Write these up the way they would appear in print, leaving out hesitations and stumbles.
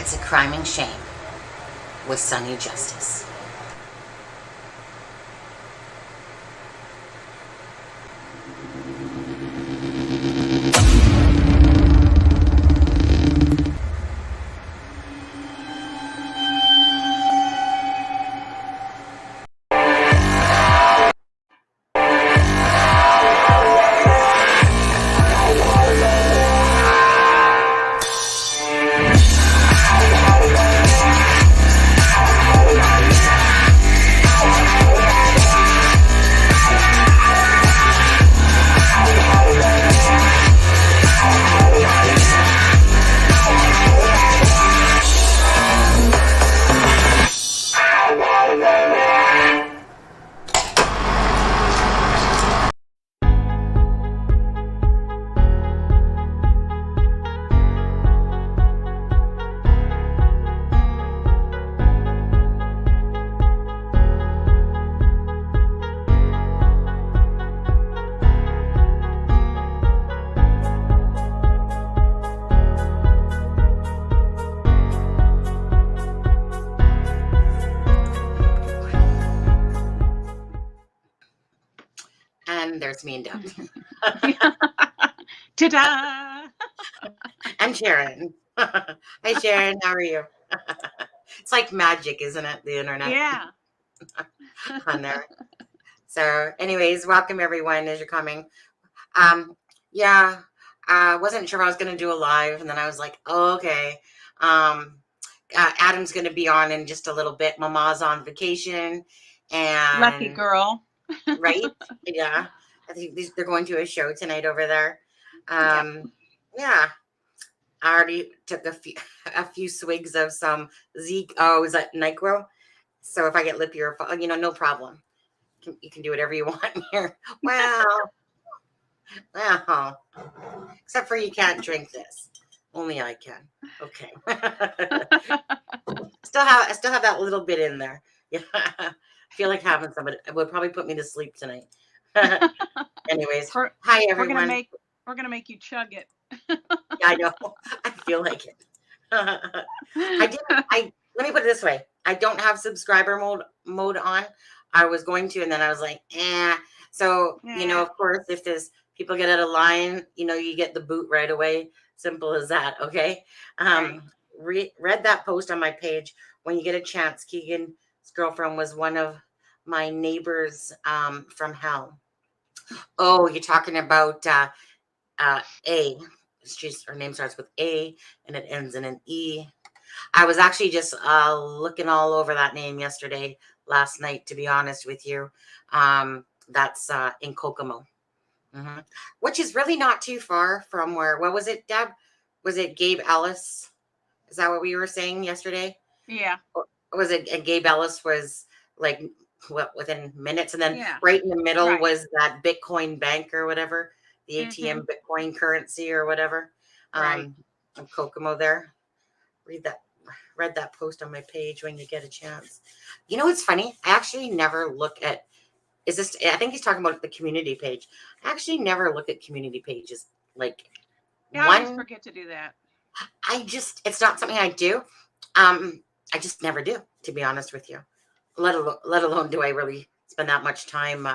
It's a crime and shame with Sunny Justice. And there's me and Deb. Ta-da! And Sharon. Hi, Sharon. How are you? It's like magic, isn't it? The internet. Yeah. On there. So anyways, welcome everyone as you're coming. Yeah, I wasn't sure if I was going to do a live, and then I was like, oh, okay. Adam's going to be on in just a little bit. Mama's on vacation. And lucky girl. Right? Yeah. I think they're going to a show tonight over there. Yeah. I already took a few swigs of some Zeke. Oh, is that NyQuil? So if I get lippy or, no problem. You can do whatever you want here. Well, except for you can't drink this. Only I can. Okay. I still have that little bit in there. Yeah. I feel like having somebody. It would probably put me to sleep tonight. Anyways, hi everyone. We're gonna make you chug it. Yeah, I know. I feel like it. Let me put it this way. I don't have subscriber mode on. I was going to, and then I was like, eh. So, of course, if there's people get out of line, you get the boot right away. Simple as that. Okay. Read that post on my page when you get a chance. Keegan's girlfriend was one of my neighbors from hell. Oh, you're talking about A. Her name starts with A and it ends in an E. I was actually just looking all over that name last night, to be honest with you. That's in Kokomo, which is really not too far from where, what was it, Deb? Was it Gabe Ellis? Is that what we were saying yesterday? Yeah. Or was it Gabe Ellis was like within minutes, and then right in the middle was that Bitcoin bank or whatever, the ATM Bitcoin currency or whatever. Of Kokomo there. Read that post on my page when you get a chance. You know what's funny? I actually never look at I think he's talking about the community page. I actually never look at community pages. I always forget to do that. It's not something I do. I just never do, to be honest with you. Let alone do I really spend that much time.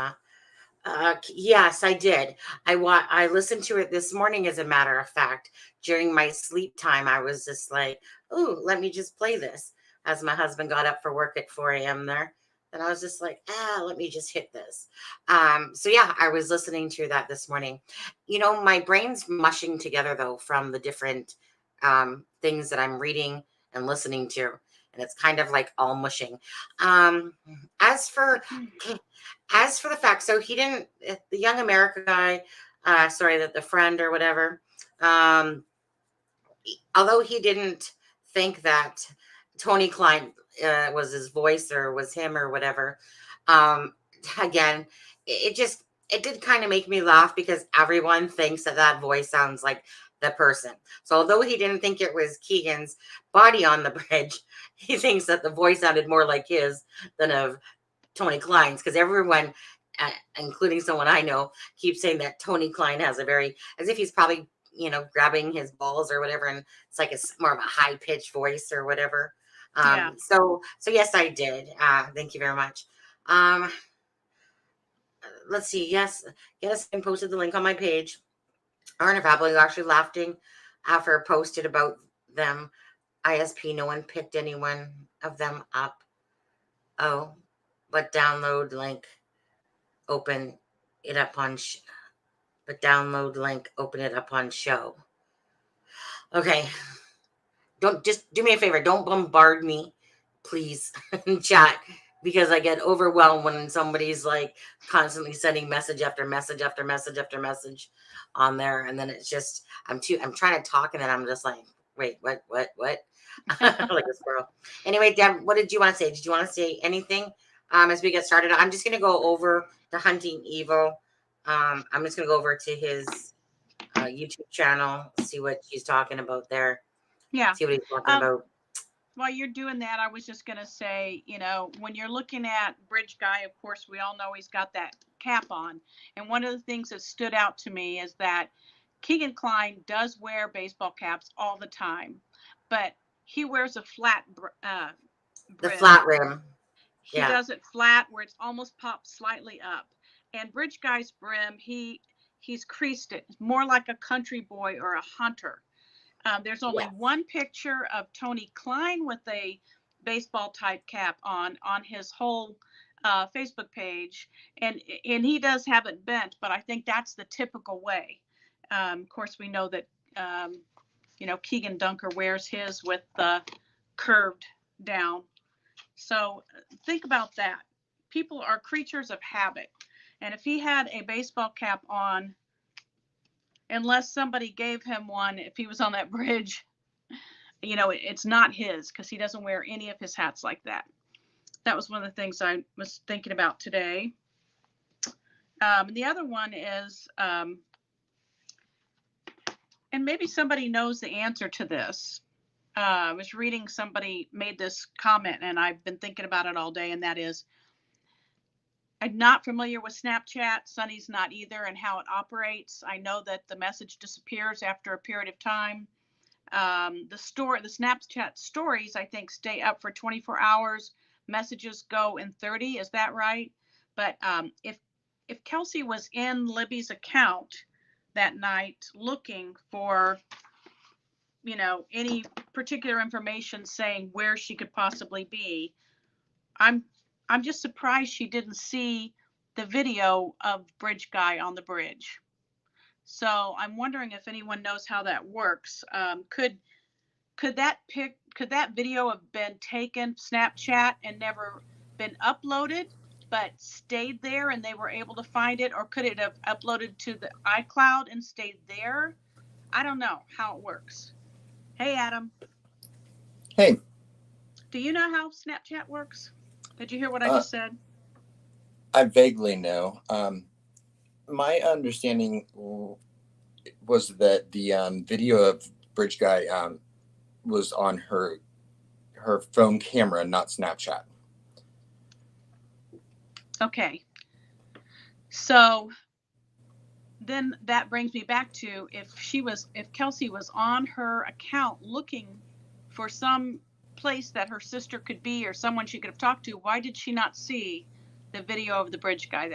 Yes, I did. I listened to it this morning, as a matter of fact. During my sleep time, I was just like, oh, let me just play this. As my husband got up for work at 4 a.m. there. And I was just like, let me just hit this. So yeah, I was listening to that this morning. My brain's mushing together, though, from the different things that I'm reading and listening to. And it's kind of like all mushing. As for the fact, so he didn't, the Young America guy, the friend or whatever, although he didn't think that Tony Klein was his voice or was him or whatever, again, it did kind of make me laugh because everyone thinks that voice sounds like the person. So although he didn't think it was Keegan's body on the bridge, he thinks that the voice sounded more like his than of Tony Klein's, because everyone, including someone I know, keeps saying that Tony Klein has as if he's probably grabbing his balls or whatever, and it's like it's more of a high pitched voice or whatever. Yeah. So yes, I did. Thank you very much. Um, let's see. Yes, I posted the link on my page. Arna probably actually laughing after I posted about them. ISP, no one picked any one of them up. Oh, but download link, open it up on, but download link, open it up on show. Okay, don't, just do me a favor. Don't bombard me, please, in chat, because I get overwhelmed when somebody's like constantly sending message after message after message after message on there. And then it's just, I'm trying to talk. And then I'm just like, wait, what? Like a squirrel. Anyway, Deb, what did you want to say? Did you want to say anything as we get started? I'm just going to go over the Hunting Evil. I'm just going to go over to his YouTube channel, see what he's talking about there. Yeah. See what he's talking about. While you're doing that, I was just going to say, when you're looking at Bridge Guy, of course, we all know he's got that cap on. And one of the things that stood out to me is that Keegan Kline does wear baseball caps all the time, but he wears a flat brim. The flat rim. He does it flat where it's almost popped slightly up. And Bridge Guy's brim, he's creased it more like a country boy or a hunter. There's only one picture of Tony Kline with a baseball type cap on his whole Facebook page, and he does have it bent, but I think that's the typical way. Of course, we know that Keegan Dunker wears his with curved down. So think about that. People are creatures of habit, and if he had a baseball cap on, unless somebody gave him one, if he was on that bridge, it's not his, because he doesn't wear any of his hats like that. That was one of the things I was thinking about today. The other one is, and maybe somebody knows the answer to this. I was reading, somebody made this comment, and I've been thinking about it all day, and that is, I'm not familiar with Snapchat. Sunny's not either, and how it operates. I know that the message disappears after a period of time. The Snapchat stories, I think, stay up for 24 hours. Messages go in 30. Is that right? But if Kelsey was in Libby's account that night looking for, any particular information saying where she could possibly be, I'm just surprised she didn't see the video of Bridge Guy on the bridge. So I'm wondering if anyone knows how that works. Could that video have been taken Snapchat and never been uploaded, but stayed there and they were able to find it? Or could it have uploaded to the iCloud and stayed there? I don't know how it works. Hey, Adam. Hey. Do you know how Snapchat works? Did you hear what I just said? I vaguely know. My understanding was that the video of Bridge Guy was on her phone camera, not Snapchat. Okay. So then that brings me back to, if Kelsey was on her account looking for some place that her sister could be or someone she could have talked to, why did she not see the video of the Bridge Guy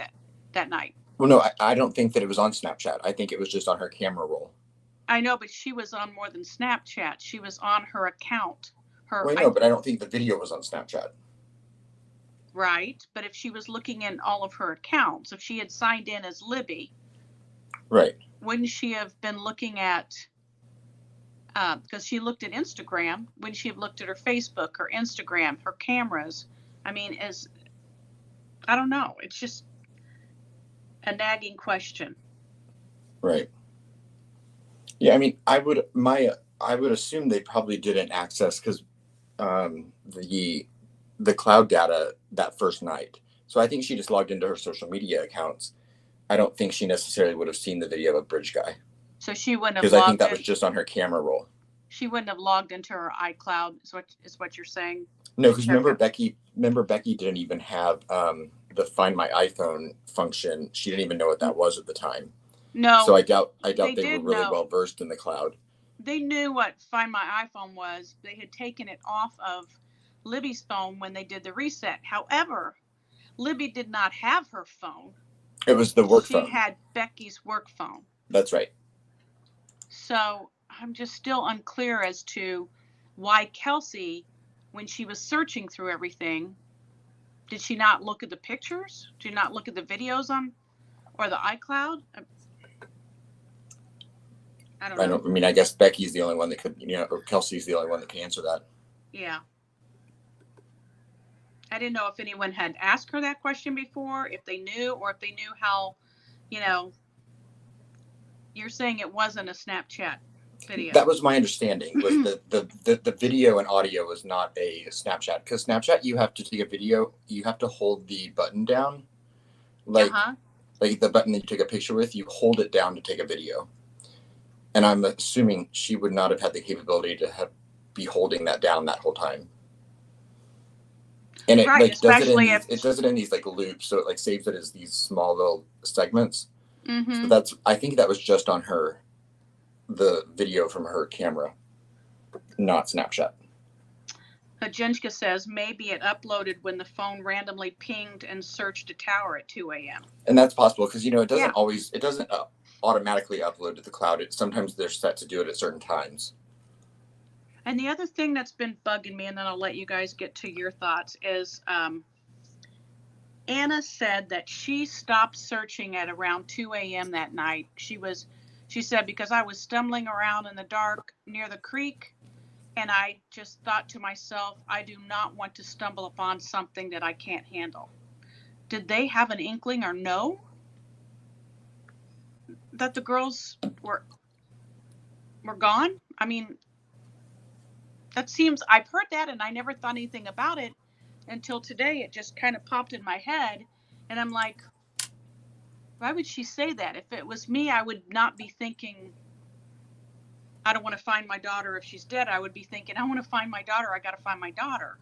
that night? Well, no, I don't think that it was on Snapchat. I think it was just on her camera roll. I know, but she was on more than Snapchat. She was on her account. Well, I know, but I don't think the video was on Snapchat. Right, but if she was looking in all of her accounts, if she had signed in as Libby, right, wouldn't she have been looking at, because she looked at Instagram, wouldn't she have looked at her Facebook, her Instagram, her cameras? I mean, I don't know. It's just a nagging question. Right. Yeah, I mean, I would assume they probably didn't access, because the cloud data that first night. So I think she just logged into her social media accounts. I don't think she necessarily would have seen the video of Bridge Guy. So she wouldn't have, because I think that was just on her camera roll. She wouldn't have logged into her iCloud, is what you're saying? No, because remember Becky didn't even have the Find My iPhone function. She didn't even know what that was at the time. No, So I doubt they they were did really know. well versed in the cloud. They knew what Find My iPhone was. They had taken it off of Libby's phone when they did the reset. However, Libby did not have her phone. It was the work She phone. had Becky's work phone. That's right. So I'm just still unclear as to why Kelsey, when she was searching through everything, did she not look at the pictures? Did she not look at the videos on or the iCloud? I don't know. I mean, I guess Becky's the only one that could, or Kelsey's the only one that can answer that. Yeah. I didn't know if anyone had asked her that question before, if they knew, or if they knew how, you're saying it wasn't a Snapchat video. That was my understanding, was the video and audio was not a Snapchat. Because Snapchat, you have to take a video, you have to hold the button down. Like the button that you take a picture with, you hold it down to take a video. And I'm assuming she would not have had the capability to be holding that down that whole time. And it does it in these like loops, so it like saves it as these small little segments. Mm-hmm. So I think that was just on the video from her camera, not Snapchat. Jenska says maybe it uploaded when the phone randomly pinged and searched a tower at 2 a.m. And that's possible because it doesn't automatically upload to the cloud. Sometimes they're set to do it at certain times. And the other thing that's been bugging me, and then I'll let you guys get to your thoughts, is Anna said that she stopped searching at around 2 a.m. that night. She said, because I was stumbling around in the dark near the creek, and I just thought to myself, I do not want to stumble upon something that I can't handle. Did they have an inkling or know that the girls were gone? I mean, I've heard that and I never thought anything about it until today. It just kind of popped in my head and I'm like, why would she say that? If it was me, I would not be thinking, I don't want to find my daughter if she's dead. I would be thinking, I want to find my daughter. I got to find my daughter.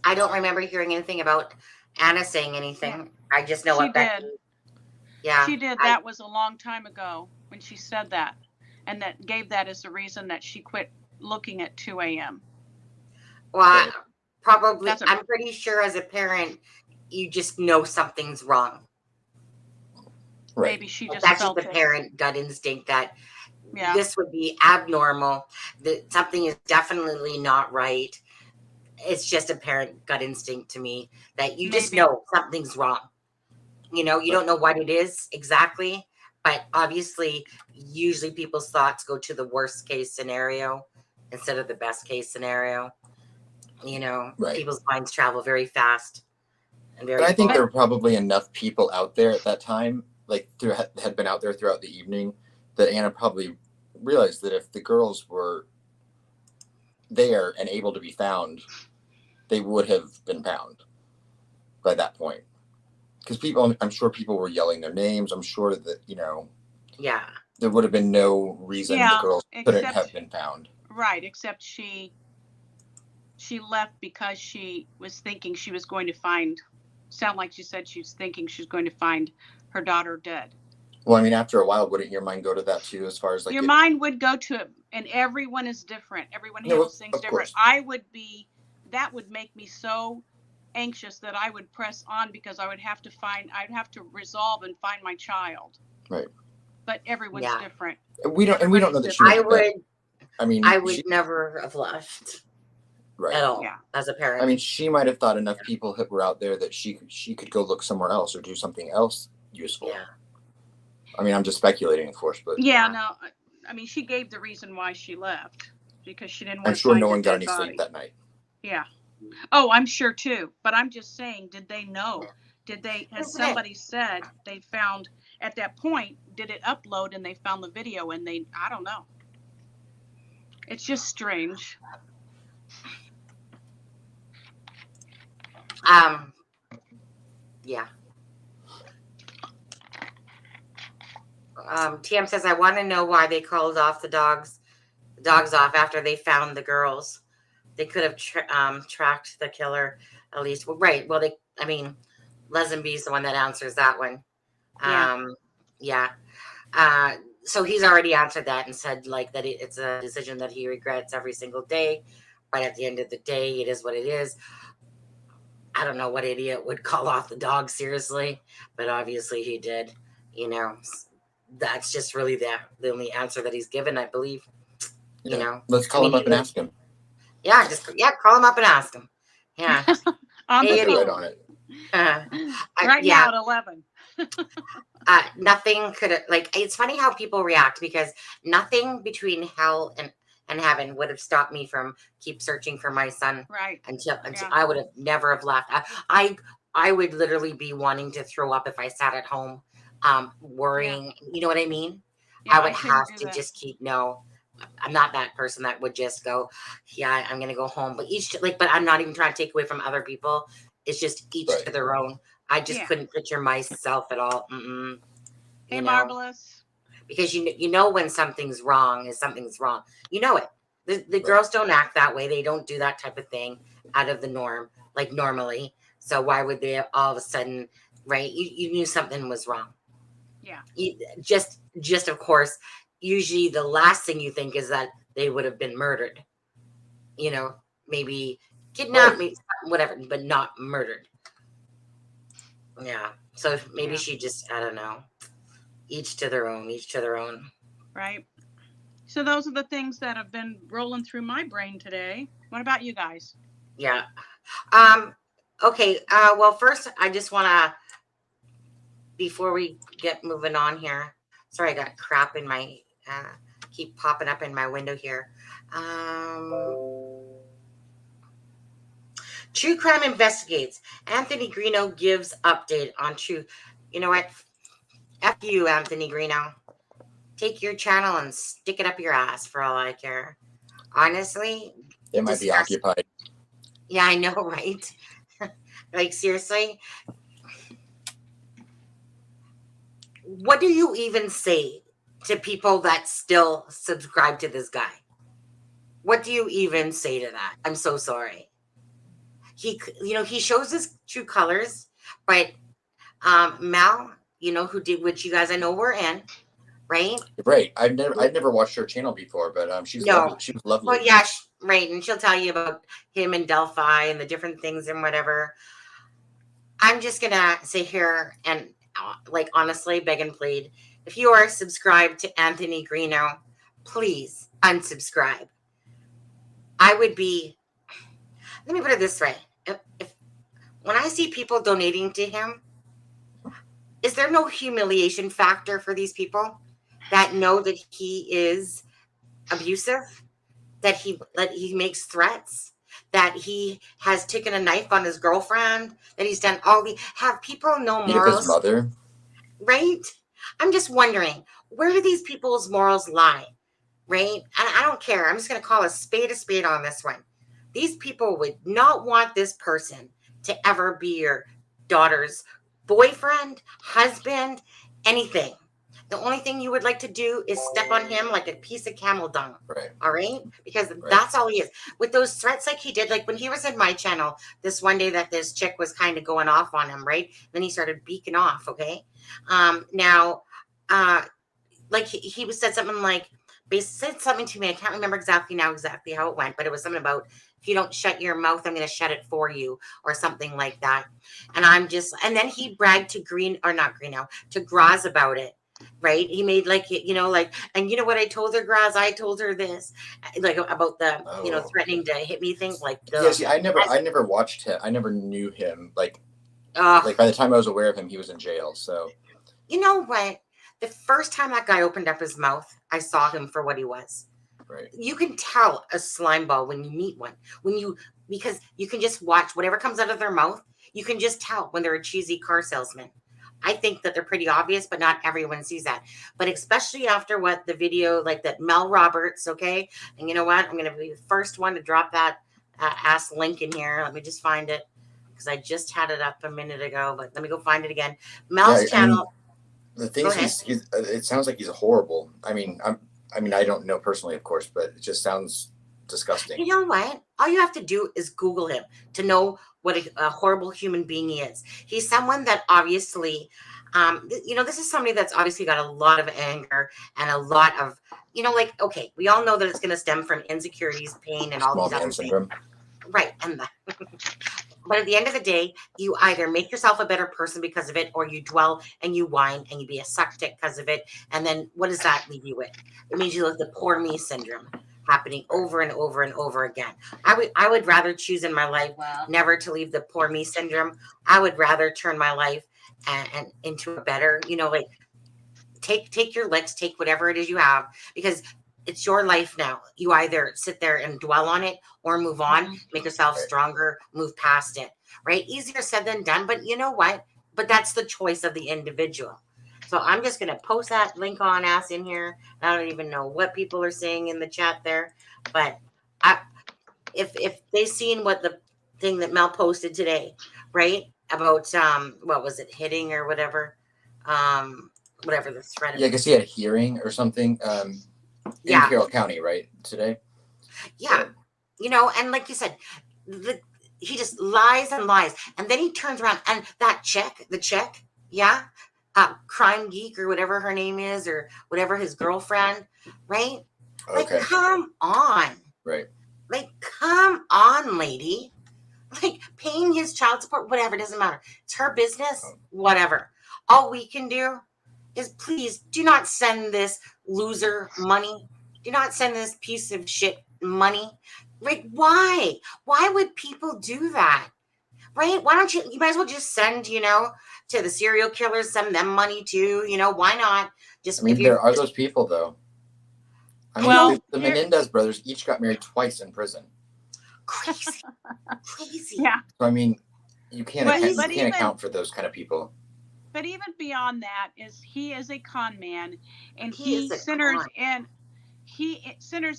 I don't remember hearing anything about Anna saying anything. Yeah. I just know what Becky. Yeah. She did. That was a long time ago when she said that. And that gave that as the reason that she quit looking at 2 a.m. Well, I'm pretty sure as a parent, you just know something's wrong. Right. Maybe she just that's just the parent gut instinct that this would be abnormal, that something is definitely not right. It's just a parent gut instinct to me that you just know something's wrong. You don't know what it is exactly, but obviously, usually people's thoughts go to the worst case scenario instead of the best case scenario. People's minds travel very fast and very. I think there were probably enough people out there at that time, like had been out there throughout the evening, that Anna probably realized that if the girls were there and able to be found, they would have been found by that point. Because I'm sure people were yelling their names. I'm sure that, there would have been no reason the girls couldn't have been found. Right, except she left because she was thinking she was going to sound like she said she was thinking she was going to find her daughter dead. Well, I mean, after a while, wouldn't your mind go to that too, as far as like... Your mind would go to it, and everyone is different. Everyone handles things different. That would make me so anxious that I would press on because I'd have to resolve and find my child. Right. But everyone's different. We don't know that I would never have left. Right. At all. Yeah. As a parent. I mean, she might have thought enough people were out there that she could go look somewhere else or do something else useful. Yeah. I mean, I'm just speculating, of course, but no. I mean, she gave the reason why she left because she didn't want to. I'm sure no one got any sleep that night. Yeah. Oh, I'm sure too. But I'm just saying, did they know? Did they, as somebody said, they found at that point, did it upload and they found the video and I don't know. It's just strange. Yeah. TM says, I want to know why they called off the dogs off after they found the girls. They could have tracked the killer at least. Well, right. Well, Lesenby's the one that answers that one. Yeah. Yeah. Uh, so he's already answered that and said like that it's a decision that he regrets every single day. But at the end of the day, it is what it is. I don't know what idiot would call off the dog seriously, but obviously he did. You know, that's just really the only answer that he's given, I believe. Yeah. You know, Let's call him up and ask him. Yeah, call him up and ask him. Yeah, On hey, the Get right phone. on it. Right now at 11. Nothing could like. It's funny how people react because nothing between hell and heaven would have stopped me from keep searching for my son. Right. Until Yeah. I would have never have left. I would literally be wanting to throw up if I sat at home, worrying. Yeah. You know what I mean? Yeah, I would have to that. just keep no. I'm not that person that would just go, yeah, I'm gonna go home. But but I'm not even trying to take away from other people. It's just each to their own. I just couldn't picture myself at all. Hey, Marvelous. Because you know when something's wrong is something's wrong. You know it. The girls don't act that way. They don't do that type of thing out of the norm, like normally. So why would they all of a sudden, right? You knew something was wrong. Yeah. Just of course, usually the last thing you think is that they would have been murdered. You know, maybe kidnapped, maybe whatever, but not murdered. Yeah. So maybe she just, I don't know. Each to their own. Right. So those are the things that have been rolling through my brain today. What about you guys? Yeah. Okay. Well, first, I just want to, before we get moving on here, sorry, I got crap in my, keep popping up in my window here. True Crime Investigates. Anthony Greeno gives update on true. You know what? F you, Anthony Greeno. Take your channel and stick it up your ass for all I care. Honestly. It might be occupied. Yeah, I know, right? Like, seriously? What do you even say to people that still subscribe to this guy? What do you even say to that? I'm so sorry. He shows his true colors, but Mal, who did, which you guys I know were in, right? Right. I've never watched her channel before, but she's lovely. She was lovely. Well, yeah, right, and she'll tell you about him and Delphi and the different things and whatever. I'm just gonna say here and honestly, beg and plead, if you are subscribed to Anthony Greeno, please unsubscribe. I would be. Let me put it this way: when I see people donating to him, is there no humiliation factor for these people that know that he is abusive, that he makes threats, that he has taken a knife on his girlfriend, that he's done have people no morals? His mother, right? I'm just wondering, where do these people's morals lie, right? And I don't care. I'm just going to call a spade on this one. These people would not want this person to ever be your daughter's boyfriend, husband, anything. The only thing you would like to do is step on him like a piece of camel dung. Right. All right? Because that's all he is. With those threats like he did, like when he was in my channel, this one day that this chick was kind of going off on him, right? Then he started beaking off, okay? Like he said something like, said something to me. I can't remember exactly how it went, but it was something about, if you don't shut your mouth, I'm going to shut it for you, or something like that. And then he bragged to to Graz about it. Right. He made and you know what I told her, Graz? I told her this, like about the, threatening to hit me thing. I never watched him. I never knew him. Like by the time I was aware of him, he was in jail. So, you know what? The first time that guy opened up his mouth, I saw him for what he was. Right. You can tell a slime ball when you meet one. Because you can just watch whatever comes out of their mouth. You can just tell when they're a cheesy car salesman. I think that they're pretty obvious, but not everyone sees that. But especially after what the video, like that Mel Roberts, okay? And you know what? I'm going to be the first one to drop that ass link in here. Let me just find it, because I just had it up a minute ago, but let me go find it again. Mel's channel. The things it sounds like he's horrible. I mean, I don't know personally, of course, but it just sounds disgusting. You know what? All you have to do is Google him to know what a horrible human being he is. He's someone that obviously, this is somebody that's obviously got a lot of anger and a lot of, like, okay, we all know that it's going to stem from insecurities, pain, and all Small these other man things. syndrome. Right. But at the end of the day, you either make yourself a better person because of it, or you dwell and you whine and you be a suck dick because of it. And then what does that leave you with? It means you have the poor me syndrome happening over and over and over again. I would rather choose in my life never to leave the poor me syndrome. I would rather turn my life and into a better, like, take your licks, take whatever it is you have, because it's your life now. You either sit there and dwell on it or move on, make yourself stronger, move past it, right? Easier said than done, but you know what? But that's the choice of the individual. So I'm just going to post that link on ass in here. I don't even know what people are saying in the chat there, but if they seen what the thing that Mel posted today, right? About, what was it, hitting or whatever, whatever the threat. Yeah, I guess he had a hearing or something. In Carroll County, right, today? Yeah. So. And like you said, he just lies and lies. And then he turns around and the check, yeah, Crime Geek or whatever her name is, or whatever his girlfriend, right? Okay. Like, come on. Right. Like, come on, lady. Like, paying his child support, whatever, doesn't matter. It's her business, whatever. All we can do is please do not send this loser money. Do not send this piece of shit money. Like, why? Why would people do that? Right? Why don't you might as well just send, to the serial killers, send them money too. Why not? Just maybe there are those people though. I mean, the Menendez brothers each got married twice in prison. Crazy. Yeah. So I mean, you can't account for those kind of people. But even beyond that, he is a con man, and he centers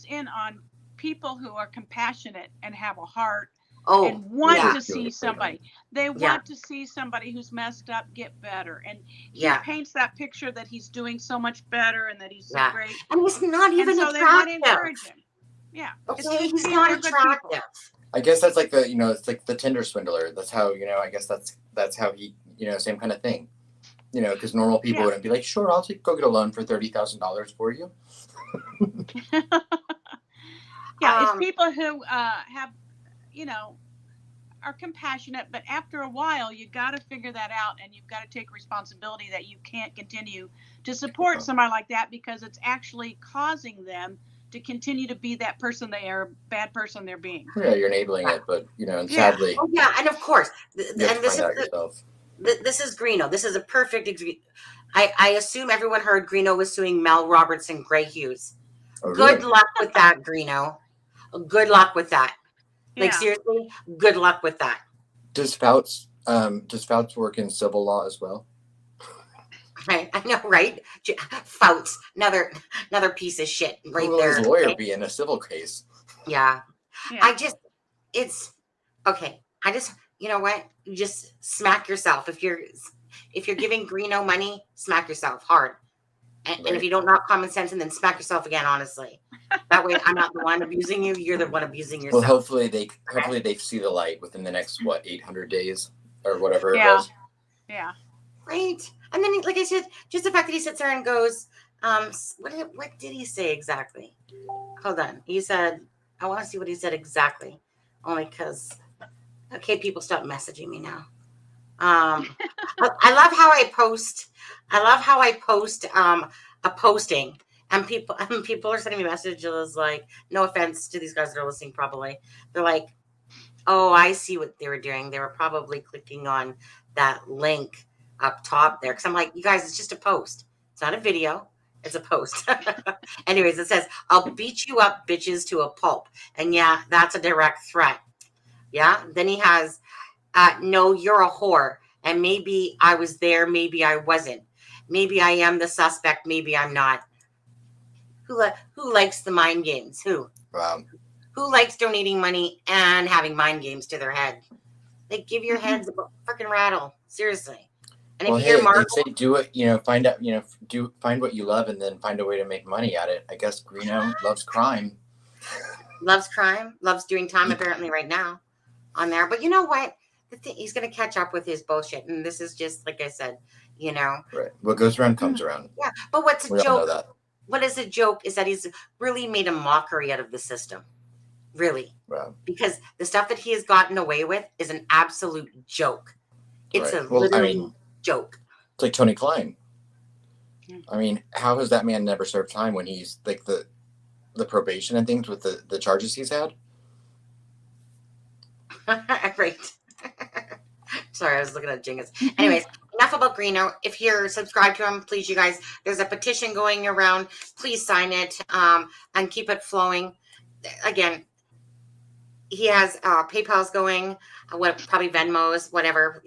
in on people who are compassionate and have a heart and want to see somebody. They want to see somebody who's messed up get better, and he paints that picture that he's doing so much better and that he's so great. And he's not even attractive. They want to encourage him. Yeah. Okay, he's not attractive. I guess that's like it's like the Tinder swindler. That's how, I guess that's how he, same kind of thing. Because normal people wouldn't be like, sure, I'll go get a loan for $30,000 for you. It's people who have, are compassionate, but after a while, you got to figure that out, and you've got to take responsibility that you can't continue to support somebody like that because it's actually causing them to continue to be that person they are, bad person they're being. Yeah, you're enabling it, but and sadly. Oh yeah, and of course, yourself. This is Greeno. This is a perfect example. I assume everyone heard Greeno was suing Mel Robertson Gray Hughes. Oh, Good really? luck with that, Greeno. Good luck with that. Yeah. Like, seriously, good luck with that. Does Fouts work in civil law as well? Right, I know, right? Fouts, another piece of shit right Who will there. his lawyer be in a civil case? Yeah. You know what? You just smack yourself. If you're giving Greeno money, smack yourself hard. And if you don't knock common sense, and then smack yourself again, honestly. That way I'm not the one abusing you, you're the one abusing yourself. Well, hopefully they see the light within the next 800 days or whatever it was. Yeah. Right. And then, like I said, just the fact that he sits there and goes, what did he say exactly? Hold on. He said, I want to see what he said exactly. Only because, okay, people stop messaging me now. I love how I post a posting, and people are sending me messages like, no offense to these guys that are listening, probably. They're like, oh, I see what they were doing. They were probably clicking on that link up top there. Because I'm like, you guys, it's just a post. It's not a video. It's a post. Anyways, it says, I'll beat you up, bitches, to a pulp. And yeah, that's a direct threat. Yeah. Then he has, no, you're a whore. And maybe I was there. Maybe I wasn't. Maybe I am the suspect. Maybe I'm not. Who likes the mind games? Who? Wow. Who likes donating money and having mind games to their head? Like, give your heads a freaking rattle. Seriously. And if you hear Marvel, they say do it, find out, find what you love and then find a way to make money at it. I guess Greeno loves crime. loves crime, loves doing time apparently right now on there. But you know what? The thing, he's going to catch up with his bullshit. And this is just, like I said, you know. Right. What goes around comes around. Yeah. But what's a We all know joke? that. What is a joke is that he's really made a mockery out of the system. Really. Wow. Because the stuff that he has gotten away with is an absolute joke. It's Right. a Well, literal joke. It's like Tony Klein. I mean, how has that man never served time when he's like the probation and things with the charges he's had? Right. Sorry, I was looking at Jingus. Anyways, enough about Greeno. If you're subscribed to him, please, you guys, there's a petition going around. Please sign it and keep it flowing. Again, he has PayPal's going, probably Venmo's, whatever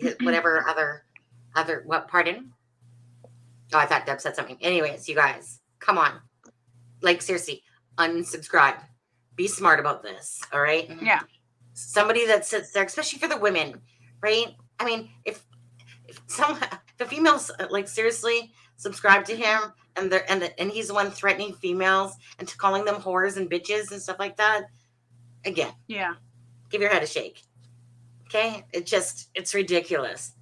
what, pardon? Oh, I thought Deb said something. Anyways, you guys, come on. Like, seriously, unsubscribe. Be smart about this, all right? Yeah. Somebody that sits there, especially for the women, right? I mean, if the females, like, seriously subscribe to him and he's the one threatening females and calling them whores and bitches and stuff like that, again, Yeah. give your head a shake. Okay? It's ridiculous.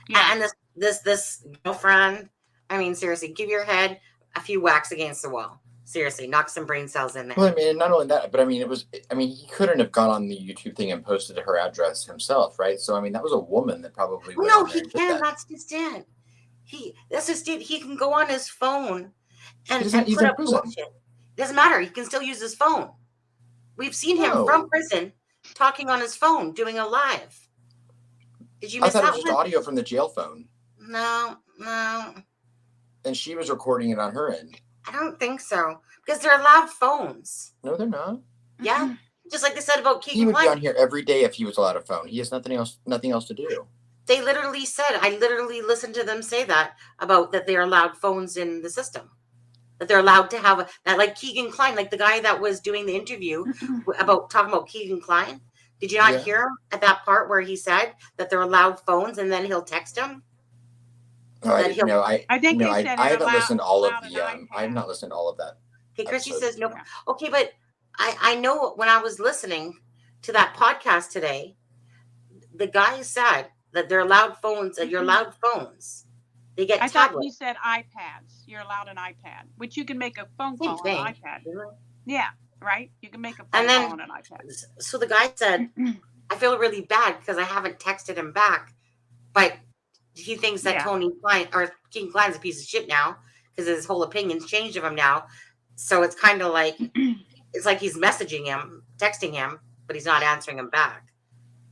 Yeah. And this girlfriend, I mean, seriously, give your head a few whacks against the wall. Seriously, knock some brain cells in there. Well, I mean, not only that, but I mean, he couldn't have gone on the YouTube thing and posted her address himself, right? So, I mean, that was a woman that probably went No, on there he and did can. that. That's just it. That's just it. He can go on his phone and He's put in up prison. bullshit. Doesn't matter. He can still use his phone. We've seen him No. from prison talking on his phone, doing a live. Did you I miss thought it that was one? just audio from the jail phone. No. And she was recording it on her end. I don't think so. Because they're allowed phones. No, they're not. Yeah. Just like they said about He Keegan would be Klein. on here every day if he was allowed a phone. He has nothing else to do. They literally said, I literally listened to them say that about that they're allowed phones in the system. That they're allowed to have that, like Keegan Klein, like the guy that was doing the interview talking about Keegan Klein. Did you not hear him at that part where he said that they're allowed phones and then he'll text them? No, I didn't know. I think no, he said I haven't listened to all of allowed the. an I have iPad. not listened to all of that. Okay, Chrissy episode. says no. Okay, but I know when I was listening to that podcast today, the guy said that they're allowed phones, that you're allowed phones. They get I tablets. thought he said iPads. You're allowed an iPad, which you can make a phone Same call thing. on an iPad. Really? Yeah, right? You can make a phone And then- call on an iPad. So the guy said, I feel really bad because I haven't texted him back, but he thinks that Tony Klein or King Klein's a piece of shit now because his whole opinion's changed of him now. So it's kind of like, it's like he's messaging him, texting him, but he's not answering him back.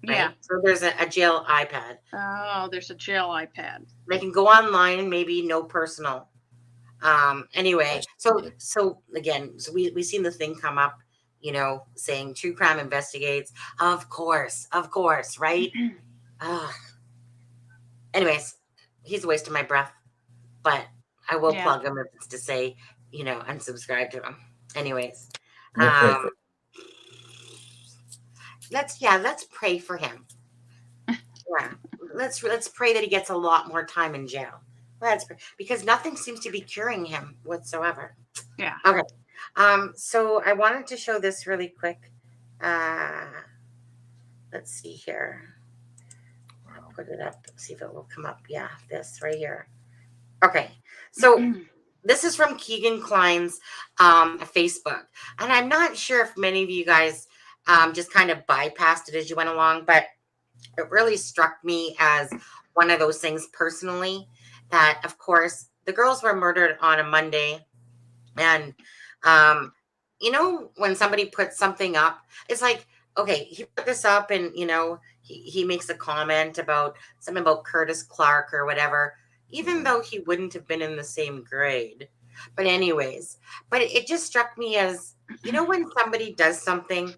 Right? Yeah. So there's a jail iPad. Oh, there's a jail iPad. They can go online, maybe no personal. Anyway, so again, so we seen the thing come up, you know, saying true crime investigates. Of course, right? Anyways, he's a waste of my breath, but I will plug him if it's to say, you know, unsubscribe to him. Anyways, let's pray for him. Yeah, let's pray that he gets a lot more time in jail. Let's pray, because nothing seems to be curing him whatsoever. Yeah. Okay. So I wanted to show this really quick. Let's see here. I'll put it up, see if it will come up. Yeah, this right here. Okay. So this is from Keegan Klein's Facebook. And I'm not sure if many of you guys just kind of bypassed it as you went along, but it really struck me as one of those things personally that, of course, the girls were murdered on a Monday. And, you know, when somebody puts something up, it's like, okay, he put this up and, you know, he makes a comment about something about Curtis Clark or whatever, even though he wouldn't have been in the same grade. But anyways, but it just struck me as, you know, when somebody does something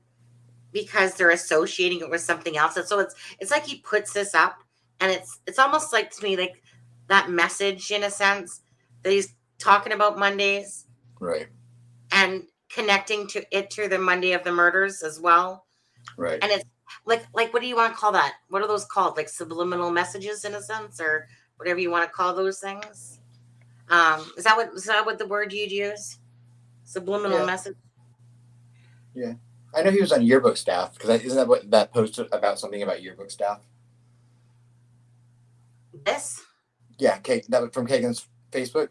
because they're associating it with something else. And so it's like he puts this up and it's almost like to me, like that message in a sense that he's talking about Mondays. Right. And connecting to the Monday of the murders as well. Right. And it's like what do you want to call that? What are those called? Like subliminal messages in a sense, or whatever you want to call those things. Is that what the word you'd use? Subliminal message? Yeah. I know he was on yearbook staff because isn't that what that post about something about yearbook staff? This? Yeah, that was from Kagan's Facebook.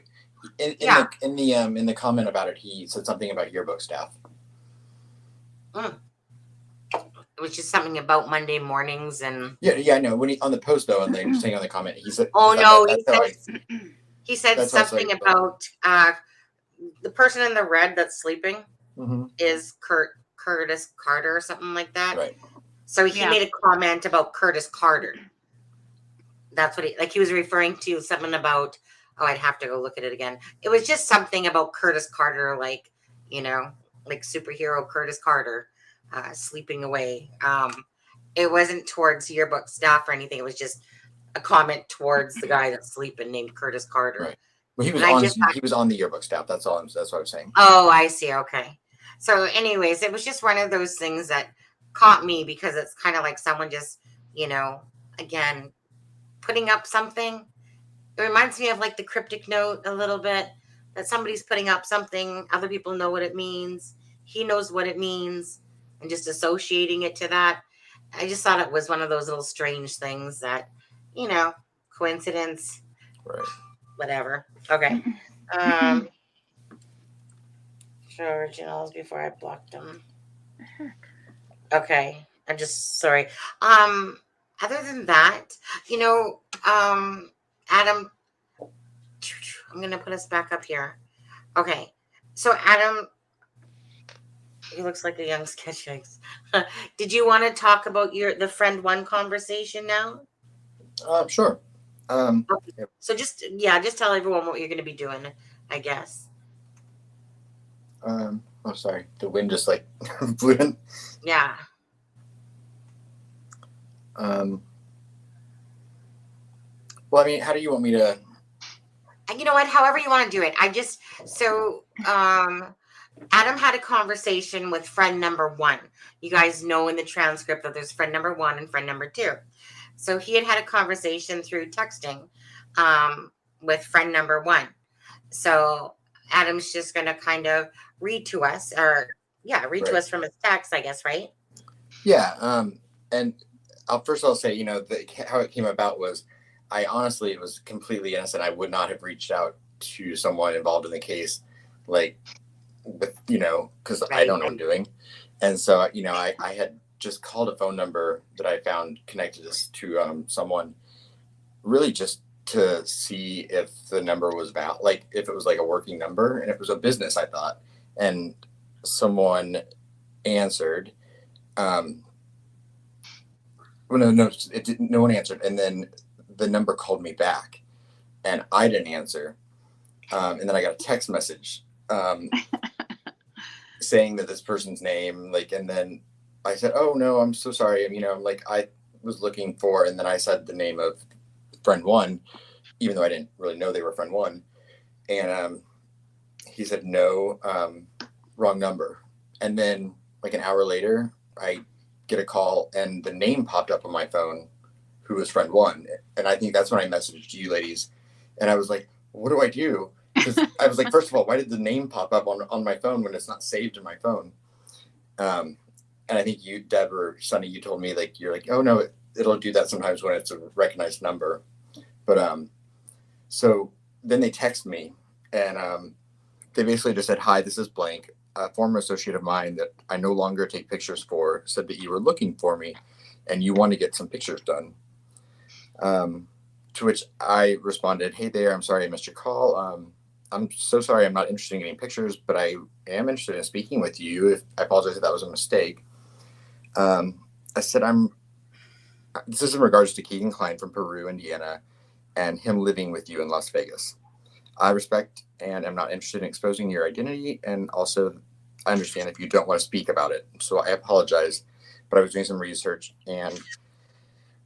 Yeah. In the comment about it, he said something about yearbook staff. It was just something about Monday mornings and. Yeah, I know. When he on the post though, and then saying on the comment, he said, Oh no, he said that's something about the person in the red that's sleeping is Curtis Carter or something like that. Right. So he made a comment about Curtis Carter. That's what he was referring to something about. Oh, I'd have to go look at it again. It was just something about Curtis Carter, like, like superhero Curtis Carter sleeping away. It wasn't towards yearbook staff or anything. It was just a comment towards the guy that's sleeping named Curtis Carter. Right. Well, he was on the yearbook staff. That's what I was saying. Oh, I see. Okay. So anyways, it was just one of those things that caught me because it's kind of like someone just, again, putting up something. It reminds me of like the cryptic note a little bit, that somebody's putting up something, other people know what it means, he knows what it means, and just associating it to that. I just thought it was one of those little strange things that, coincidence, right? Whatever. Okay. Show originals before I blocked them. Okay. I'm just sorry. Other than that, Adam, I'm gonna put us back up here. Okay. So Adam, he looks like a young sketch. Did you want to talk about the friend one conversation now? Sure. Okay. So just tell everyone what you're going to be doing, I guess. Oh, sorry. The wind just like blew in. Yeah. Well, I mean, how do you want me to? You know what? However you want to do it. Adam had a conversation with friend number one. You guys know in the transcript that there's friend number one and friend number two. So he had a conversation through texting with friend number one. So Adam's just going to kind of read to us to us from his text, I guess, right? Yeah. And I'll say, how it came about was I honestly was completely innocent. I would not have reached out to someone involved in the case, like, because I don't know what I'm doing. And so, I had just called a phone number that I found connected us to someone, really just to see if the number was valid, like if it was like a working number, and it was a business, I thought. And someone answered. No one answered. And then the number called me back and I didn't answer. And then I got a text message saying that this person's name, and then I said, oh no, I'm so sorry. I was looking for, and then I said the name of friend one, even though I didn't really know they were friend one. And he said, no, wrong number. And then like an hour later, I get a call and the name popped up on my phone, who was friend one. And I think that's when I messaged you ladies. And I was like, what do I do? Because I was like, first of all, why did the name pop up on my phone when it's not saved in my phone? And I think you, Deb or Sunny, you told me you're like, oh no, it'll do that sometimes when it's a recognized number. But so then they text me and they basically just said, hi, this is blank. A former associate of mine that I no longer take pictures for said that you were looking for me and you want to get some pictures done. To which I responded, hey there, I'm sorry I missed your call. I'm so sorry I'm not interested in getting pictures, but I am interested in speaking with you. I apologize if that was a mistake. I said, this is in regards to Keegan Klein from Peru, Indiana, and him living with you in Las Vegas. I respect and am not interested in exposing your identity, and also I understand if you don't want to speak about it. So I apologize, but I was doing some research and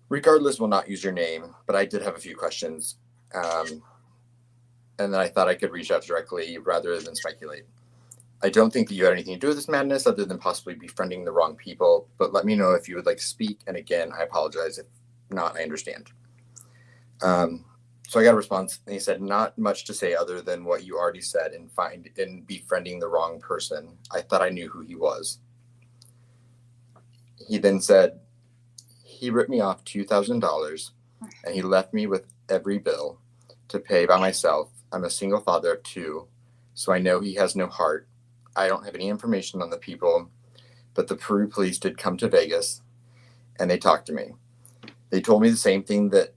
regardless will not use your name, but I did have a few questions. And then I thought I could reach out directly rather than speculate. I don't think that you had anything to do with this madness other than possibly befriending the wrong people, but let me know if you would like to speak. And again, I apologize. If not, I understand. So I got a response and he said, not much to say other than what you already said in befriending the wrong person. I thought I knew who he was. He then said he ripped me off $2,000 and he left me with every bill to pay by myself. I'm a single father of 2, so I know he has no heart. I don't have any information on the people, but the Peru police did come to Vegas and they talked to me. They told me the same thing that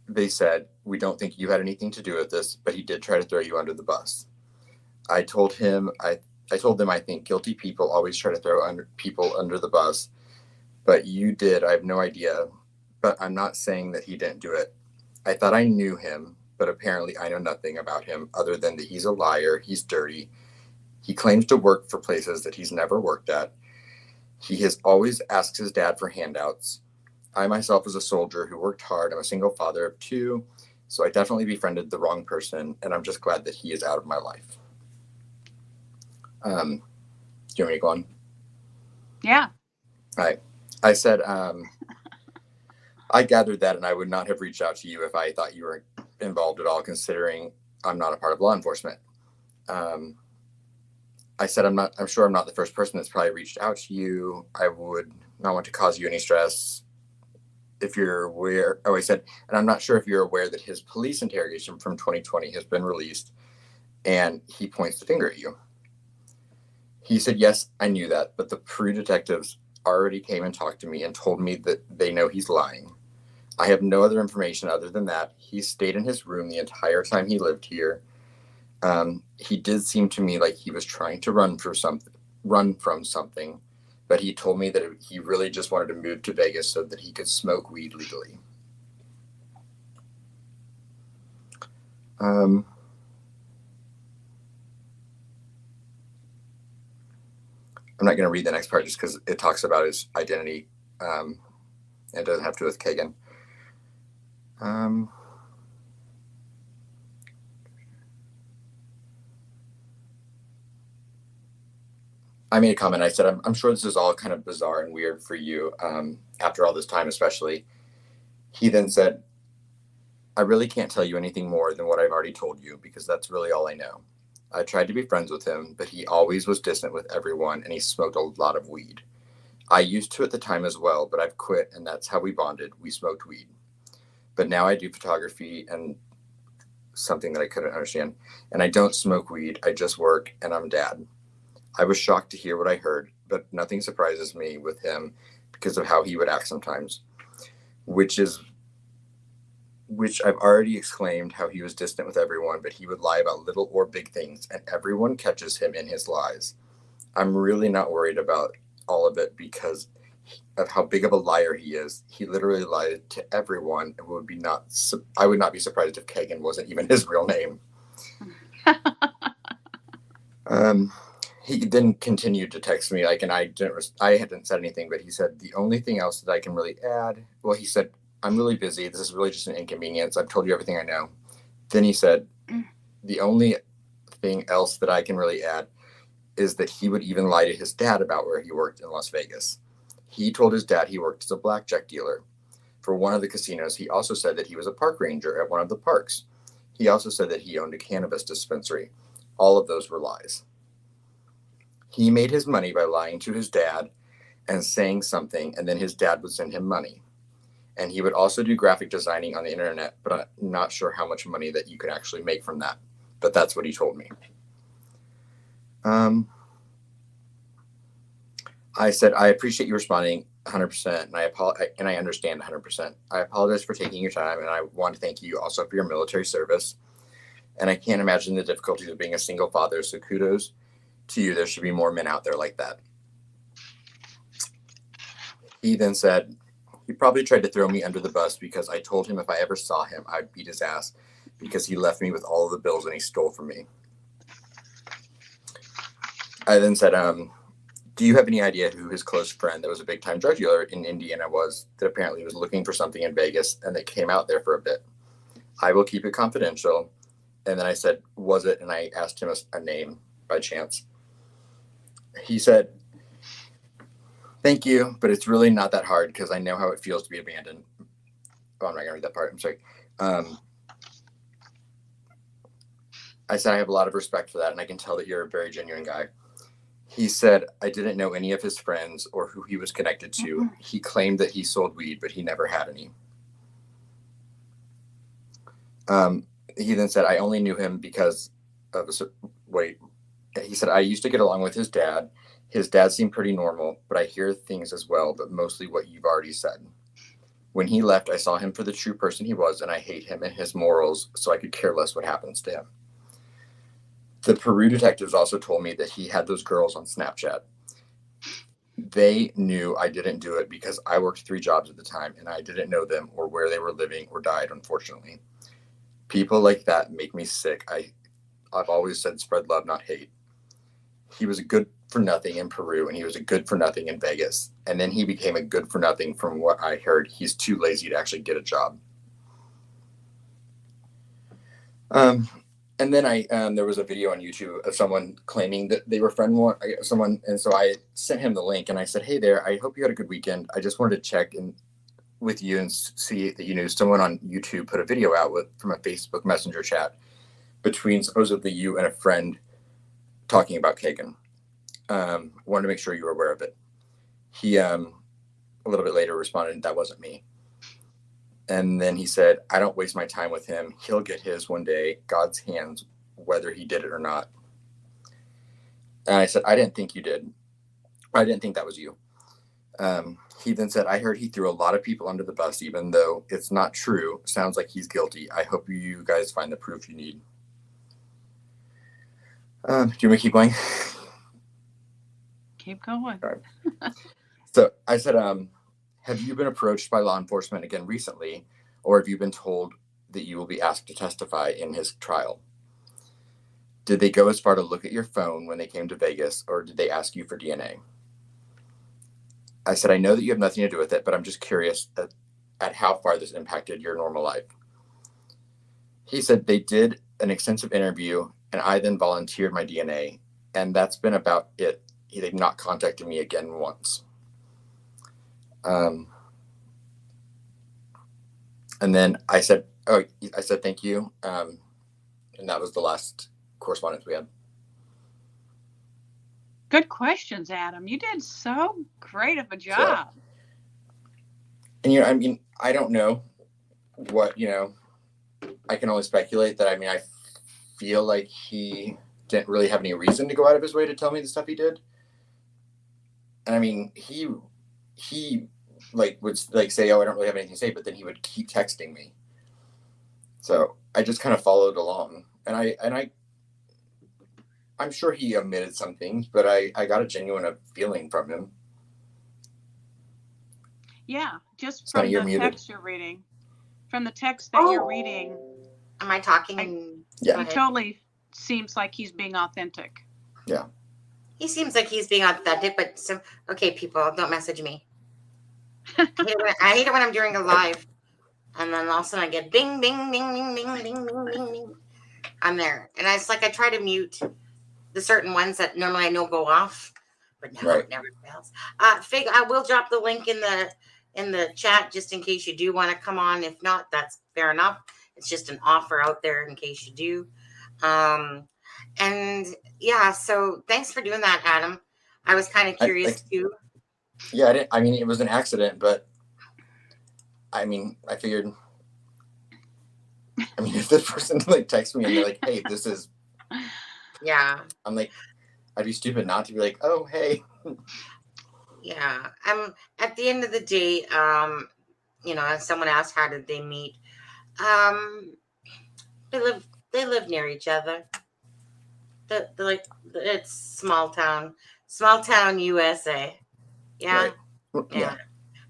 they said. We don't think you had anything to do with this, but he did try to throw you under the bus. I told them I think guilty people always try to throw people under the bus, but you did. I have no idea, but I'm not saying that he didn't do it. I thought I knew him, but apparently I know nothing about him other than that he's a liar, he's dirty. He claims to work for places that he's never worked at. He has always asked his dad for handouts. I myself was a soldier who worked hard. I'm a single father of 2, so I definitely befriended the wrong person, and I'm just glad that he is out of my life. Do you want me to go on? Yeah. All right. I said, I gathered that, and I would not have reached out to you if I thought you were involved at all, considering I'm not a part of law enforcement. I said, I'm sure I'm not the first person that's probably reached out to you. I would not want to cause you any stress. If you're aware, I said, and I'm not sure if you're aware that his police interrogation from 2020 has been released, and he points the finger at you. He said, yes, I knew that, but the Peru detectives already came and talked to me and told me that they know he's lying. I have no other information other than that. He stayed in his room the entire time he lived here. He did seem to me like he was trying to run from something, but he told me that he really just wanted to move to Vegas so that he could smoke weed legally. I'm not going to read the next part just because it talks about his identity. It doesn't have to do with Kagan. I made a comment. I said, I'm sure this is all kind of bizarre and weird for you after all this time, especially. He then said, I really can't tell you anything more than what I've already told you because that's really all I know. I tried to be friends with him, but he always was distant with everyone and he smoked a lot of weed. I used to at the time as well, but I've quit and that's how we bonded. We smoked weed. But now I do photography and something that I couldn't understand. And I don't smoke weed. I just work and I'm dad. I was shocked to hear what I heard, but nothing surprises me with him because of how he would act sometimes, which I've already exclaimed how he was distant with everyone, but he would lie about little or big things, and everyone catches him in his lies. I'm really not worried about all of it because of how big of a liar he is. He literally lied to everyone. I would not be surprised if Kagan wasn't even his real name. He then continued to text me, and I hadn't said anything, but he said, the only thing else that I can really add, well, he said, I'm really busy. This is really just an inconvenience. I've told you everything I know. Then he said, the only thing else that I can really add is that he would even lie to his dad about where he worked in Las Vegas. He told his dad he worked as a blackjack dealer for one of the casinos. He also said that he was a park ranger at one of the parks. He also said that he owned a cannabis dispensary. All of those were lies. He made his money by lying to his dad and saying something, and then his dad would send him money. And he would also do graphic designing on the internet, but I'm not sure how much money that you could actually make from that. But that's what he told me. I said, I appreciate you responding 100%, and I understand 100%. I apologize for taking your time, and I want to thank you also for your military service. And I can't imagine the difficulties of being a single father, so kudos to you. There should be more men out there like that. He then said, he probably tried to throw me under the bus because I told him if I ever saw him, I'd beat his ass because he left me with all of the bills and he stole from me. I then said, do you have any idea who his close friend that was a big-time drug dealer in Indiana was that apparently was looking for something in Vegas and that came out there for a bit? I will keep it confidential. And then I said, was it? And I asked him a name by chance. He said, thank you, but it's really not that hard because I know how it feels to be abandoned. Oh, I'm not going to read that part. I'm sorry. I said, I have a lot of respect for that, and I can tell that you're a very genuine guy. He said, I didn't know any of his friends or who he was connected to. He claimed that he sold weed, but he never had any. He then said, I only knew him because of he said, I used to get along with his dad. His dad seemed pretty normal, but I hear things as well, but mostly what you've already said. When he left, I saw him for the true person he was, and I hate him and his morals, so I could care less what happens to him. The Peru detectives also told me that he had those girls on Snapchat. They knew I didn't do it because I worked 3 jobs at the time, and I didn't know them or where they were living or died, unfortunately. People like that make me sick. I've always said spread love, not hate. He was a good for nothing in Peru, and he was a good for nothing in Vegas. And then he became a good for nothing. From what I heard, he's too lazy to actually get a job. And then there was a video on YouTube of someone claiming that they were someone, and so I sent him the link, and I said, "Hey there, I hope you had a good weekend. I just wanted to check in with you and see that you knew someone on YouTube put a video out from a Facebook Messenger chat between supposedly you and a friend talking about Kagan. Wanted to make sure you were aware of it." He a little bit later responded, "That wasn't me." And then he said, "I don't waste my time with him. He'll get his one day. God's hands, whether he did it or not." And I said, "I didn't think you did. I didn't think that was you." He then said, "I heard he threw a lot of people under the bus, even though it's not true. Sounds like he's guilty. I hope you guys find the proof you need." Do you want me to keep going? Keep going. Right. So I said, have you been approached by law enforcement again recently, or have you been told that you will be asked to testify in his trial? Did they go as far to look at your phone when they came to Vegas, or did they ask you for DNA? I said, I know that you have nothing to do with it, but I'm just curious at how far this impacted your normal life. He said they did an extensive interview, and I then volunteered my DNA, and that's been about it. They've not contacted me again once. And then I said, thank you. And that was the last correspondence we had. Good questions, Adam. You did so great of a job. And, I mean, I don't know what, I can only speculate that, I feel like he didn't really have any reason to go out of his way to tell me the stuff he did. And I mean, he would say, "Oh, I don't really have anything to say," but then he would keep texting me. So I just kind of followed along, and I'm sure he omitted some things, but I got a genuine feeling from him. Yeah, just from the text you're reading, from the text that you're reading. Am I talking? Yeah, he totally seems like he's being authentic. Yeah. He seems like he's being authentic, but okay, people, don't message me. I hate it when I'm doing a live, and then all of a sudden I get bing, bing, bing, bing, bing, bing, bing, bing, bing. I'm there, and it's like I try to mute the certain ones that normally I know go off, but now it never fails. Fig, I will drop the link in the chat just in case you do want to come on. If not, that's fair enough. It's just an offer out there in case you do. And yeah, so thanks for doing that, Adam. I was kind of curious too. Yeah, it was an accident, but I figured, if this person texts me and they're like, "Hey, this is," yeah, I'm like, I'd be stupid not to be like, "Oh, hey." Yeah, at the end of the day, as someone asked, how did they meet? They live near each other. It's small town USA. Yeah. Right. Yeah.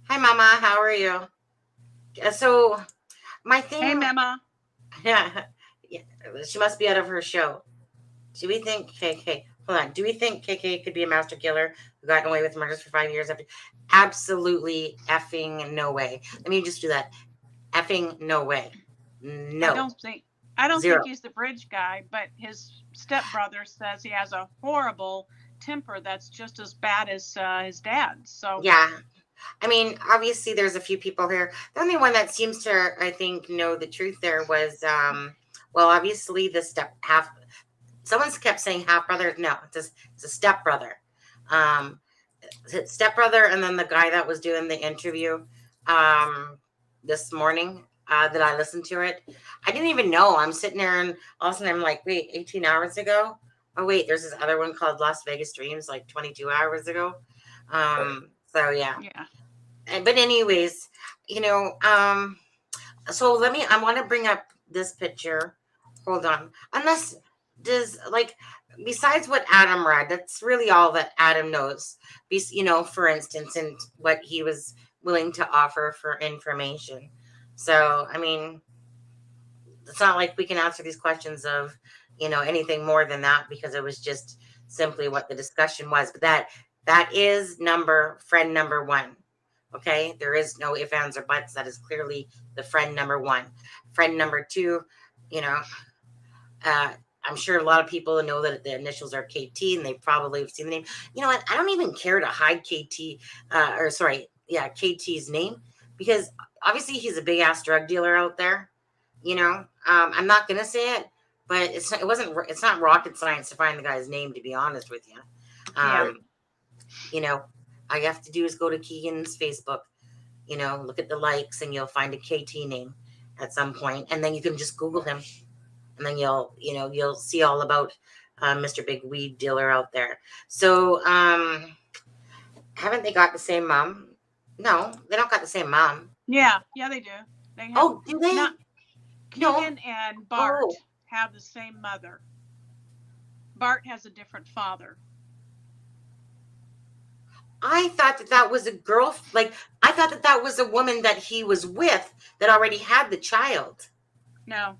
Hi, Mama. How are you? So my thing. Hey, Mama. Yeah. She must be out of her show. Do we think KK? Hold on. Do we think KK could be a master killer who got away with murders for 5 years after? Absolutely effing no way. Let me just do that. Effing no way. No. I don't think he's the bridge guy, but his stepbrother says he has a horrible temper that's just as bad as his dad. So yeah. Obviously there's a few people here. The only one that seems to, I think, know the truth there was, obviously the someone kept saying half brother. No, it's a stepbrother. His stepbrother, and then the guy that was doing the interview this morning that I listened to it. I didn't even know. I'm sitting there, and all of a sudden I'm like, wait, 18 hours ago? Oh, wait, there's this other one called Las Vegas Dreams, like 22 hours ago. So, yeah. But anyways, so I want to bring up this picture. Hold on. Unless, besides what Adam read, that's really all that Adam knows. For instance, and what he was willing to offer for information. So, I mean, it's not like we can answer these questions of, anything more than that, because it was just simply what the discussion was. But that is friend number one. Okay, there is no ifs, ands, or buts. That is clearly the friend number one. Friend number two, I'm sure a lot of people know that the initials are KT, and they probably have seen the name. You know what? I don't even care to hide KT's name, because obviously he's a big ass drug dealer out there. I'm not gonna say it, but it's not rocket science to find the guy's name, to be honest with you. All you have to do is go to Keegan's Facebook, look at the likes, and you'll find a KT name at some point, and then you can just Google him, and then you'll see all about Mr. Big Weed Dealer out there. So, haven't they got the same mom? No, they don't got the same mom. Yeah, they do. Do they? Keegan and Bart have the same mother. Bart has a different father. I thought that was a girl. I thought that was a woman that he was with that already had the child. No.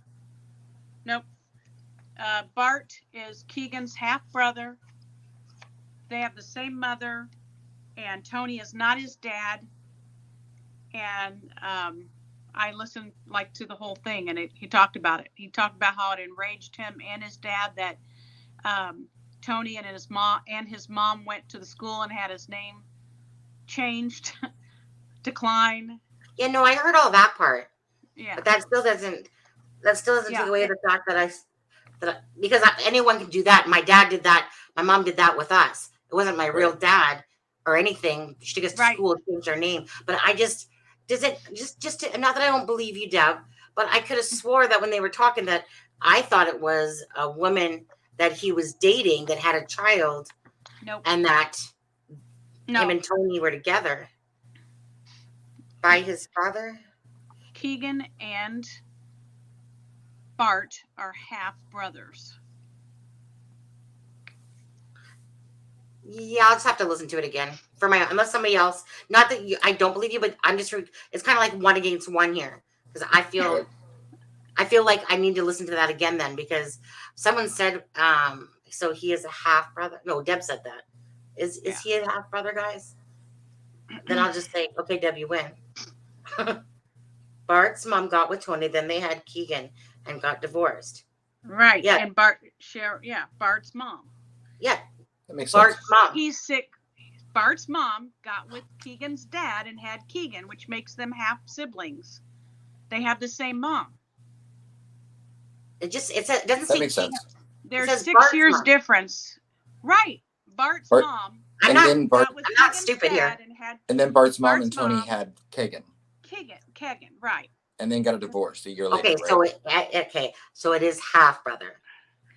Nope. Bart is Keegan's half brother. They have the same mother, and Tony is not his dad. And I listened to the whole thing, and he talked about it. He talked about how it enraged him and his dad that Tony and his mom went to the school and had his name changed, decline. Yeah, no, I heard all that part. Yeah, but that still doesn't take away the fact that because anyone can do that. My dad did that. My mom did that with us. It wasn't my real dad or anything. She took us to school and changed her name. But I just not that I don't believe you, Deb, but I could have swore that when they were talking that I thought it was a woman that he was dating that had a child. Nope. And that him and Tony were together by his father. Keegan and Bart are half brothers. Yeah, I'll just have to listen to it again unless somebody else. Not that I don't believe you, but I'm just. It's kind of like one against one here, because I feel like I need to listen to that again then, because someone said so he is a half brother. No, Deb said that. Is he a half brother, guys? Then I'll just say, okay, Deb, you win. Bart's mom got with Tony, then they had Keegan and got divorced. Right. Yeah. And Bart's mom. Yeah. That makes Bart's sense. mom. He's sick. Bart's mom got with Keegan's dad and had Keegan, which makes them half siblings. They have the same mom. It doesn't That say makes sense. There's 6 years difference. Right. Bart's mom. I'm not stupid here. And then Bart's mom and Tony had Kagan, right. and then got a divorce a year later. Okay, so it is half brother.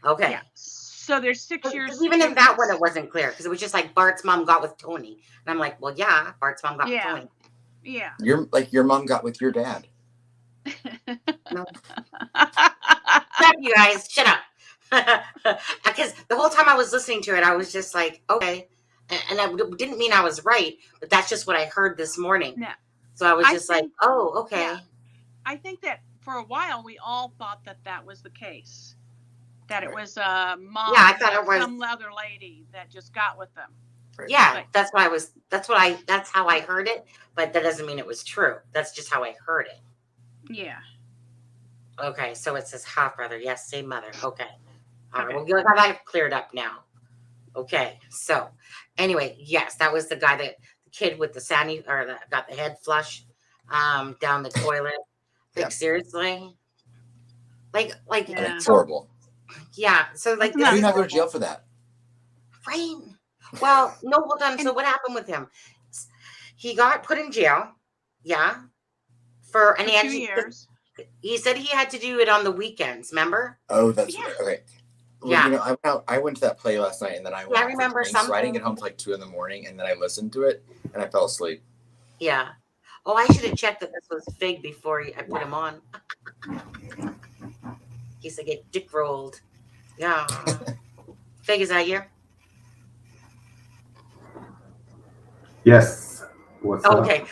Okay. Yeah. So there's 6 years. Even in that one, it wasn't clear, because it was just like Bart's mom got with Tony, and I'm like, well, yeah, Bart's mom got with Tony. Yeah. Your mom got with your dad. No. Stop, you guys. Shut up. Because the whole time I was listening to it, I was just like, okay. And I didn't mean I was right, but that's just what I heard this morning. Yeah. So I was like, oh, okay. Yeah. I think that for a while, we all thought that was the case. That it was a mom. Yeah, I thought it was some other lady that just got with them. Right. Yeah, that's how I heard it, but that doesn't mean it was true. That's just how I heard it. Yeah. Okay, so it says half brother. Yes, same mother. Okay. All right, well, you got that cleared up now. Okay, so anyway, yes, that was the guy the kid with the sandy, or that got the head flush down the toilet. Like, seriously? Like, That's horrible. Yeah, so like, you not go to jail for that. Right. Well, no, hold on. So what happened with him? He got put in jail. Yeah. And For 2 years. he said he had to do it on the weekends. Remember? Oh, that's Yeah. okay. Well, Yeah. I went to that play last night, and then I went Yeah, I out for remember drinks, so I didn't something. get home till like 2 a.m, and then I listened to it, and I fell asleep. Yeah. Oh, I should have checked that this was fig before I put him on. He said get dick rolled. Yeah. Fig, is that you? Yes. What's up? Okay.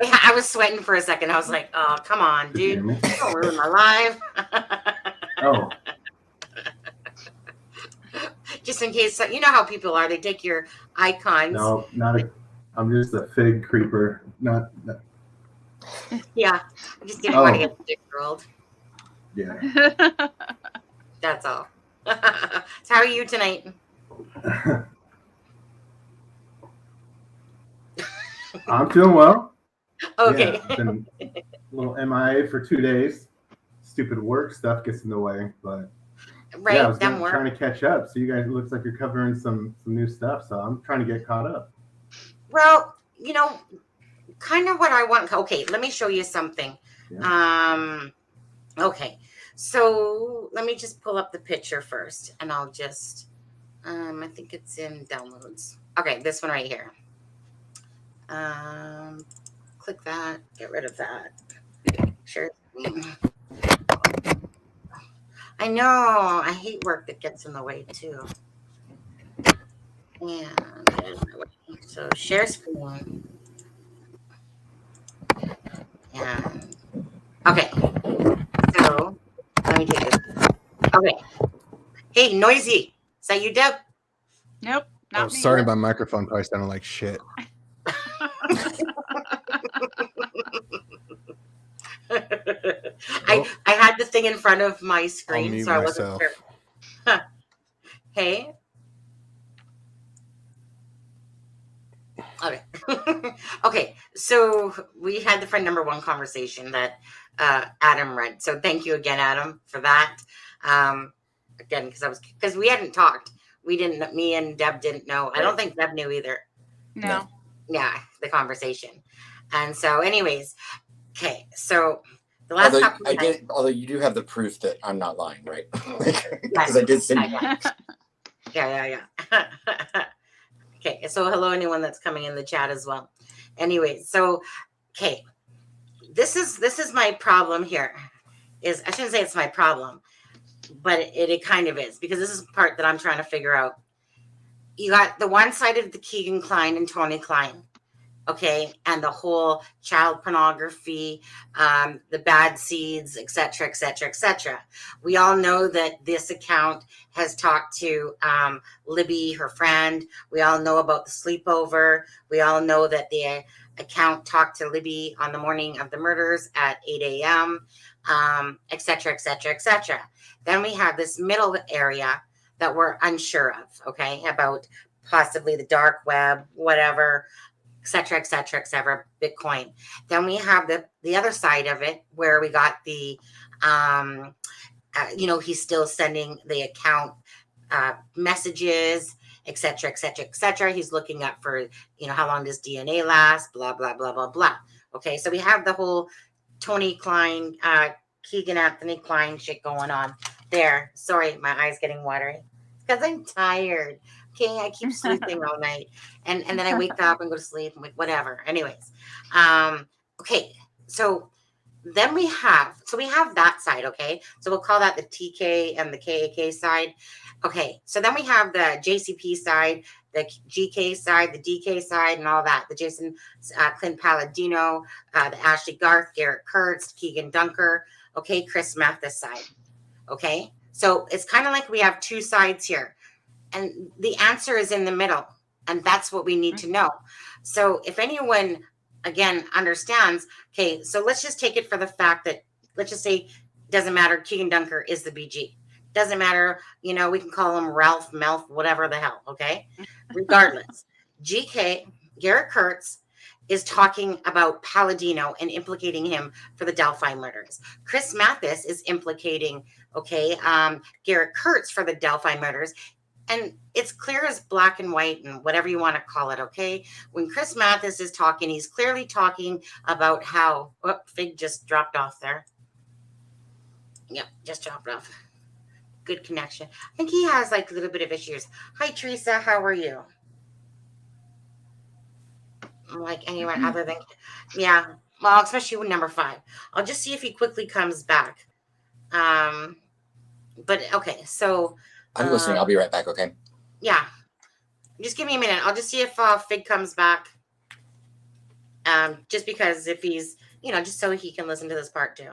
I was sweating for a second. I was like, oh, come on, Did you hear dude. me? Don't ruin my life. Oh, Just in case, you know how people are. They take your icons. no, not a. I'm just a fig creeper. Not. Yeah. I just didn't want to get the dick rolled. Yeah. That's all. So how are you tonight? I'm feeling well. Okay. Yeah, been a little MIA for 2 days. Stupid work stuff gets in the way, but Right. yeah, I was Them work. trying to catch up. So you guys, it looks like you're covering some new stuff. So I'm trying to get caught up. Well, you know, kind of what I want. Okay, let me show you something. Yeah. Okay, so let me just pull up the picture first, and I'll just, I think it's in downloads. Okay, this one right here. Click that, get rid of that. Sure. I know, I hate work that gets in the way too. And so share screen. And okay, so let me take this. Okay. Hey, Noisy. Is that you, Deb? Nope. Not me. Sorry, my microphone probably sounded like shit. I had the thing in front of my screen, mute so I wasn't myself. sure. Huh. Hey. Okay. Okay. So we had the friend number one conversation that Adam read. So thank you again, Adam, for that. Again, because we hadn't talked. Me and Deb didn't know. I don't think Deb knew either. No. Yeah, the conversation. And so, anyways, okay. So the last couple of nights, although you do have the proof that I'm not lying, right? Yes. Because I did send you. Yeah. Okay, so hello anyone that's coming in the chat as well. Anyway, so okay, this is my problem here. I shouldn't say it's my problem, but it kind of is, because this is the part that I'm trying to figure out. You got the one side of the Keegan Kline and Tony Kline, okay, and the whole child pornography, the bad seeds, etc., etc., etc. We all know that this account has talked to Libby, her friend. We all know about the sleepover. We all know that the account talked to Libby on the morning of the murders at 8 a.m., etc., etc., etc. Then we have this middle area that we're unsure of, okay, about possibly the dark web, whatever, etc., etc., etc., Bitcoin. Then we have the other side of it where we got the, he's still sending the account messages, etc., etc., etc. He's looking up for, how long does DNA last, blah, blah, blah, blah, blah. Okay, so we have the whole Tony Kline, Keegan Anthony Kline shit going on there. Sorry, my eyes getting watery because I'm tired. Okay, I keep sleeping all night, and then I wake up and go to sleep. I'm like, whatever. Anyways, okay, so then we have that side. Okay, so we'll call that the TK and the KAK side. Okay, so then we have the JCP side, the GK side, the DK side, and all that. The Jason Clint Palladino, the Ashley Garth, Garrett Kurtz, Keegan Dunker. Okay, Chris Mathis side. Okay, so it's kind of like we have two sides here, and the answer is in the middle, and that's what we need to know. So if anyone, again, understands, okay, so let's just take it for the fact that, let's just say, doesn't matter, Keegan Dunker is the BG. Doesn't matter, we can call him Ralph, Melf, whatever the hell, okay? Regardless, GK, Garrett Kurtz, is talking about Palladino and implicating him for the Delphi murders. Chris Mathis is implicating, Garrett Kurtz for the Delphi murders. and it's clear as black and white and whatever you want to call it. Okay. When Chris Mathis is talking, he's clearly talking about how, oh, Fig just dropped off there. Yep. Just dropped off. Good connection. I think he has like a little bit of issues. Hi, Teresa. How are you? Like anyone other than, yeah. Well, especially with number 5. I'll just see if he quickly comes back. But okay. So I'm listening. I'll be right back. Okay. yeah. Just give me a minute. I'll just see if Fig comes back. Just because if he's, just so he can listen to this part too.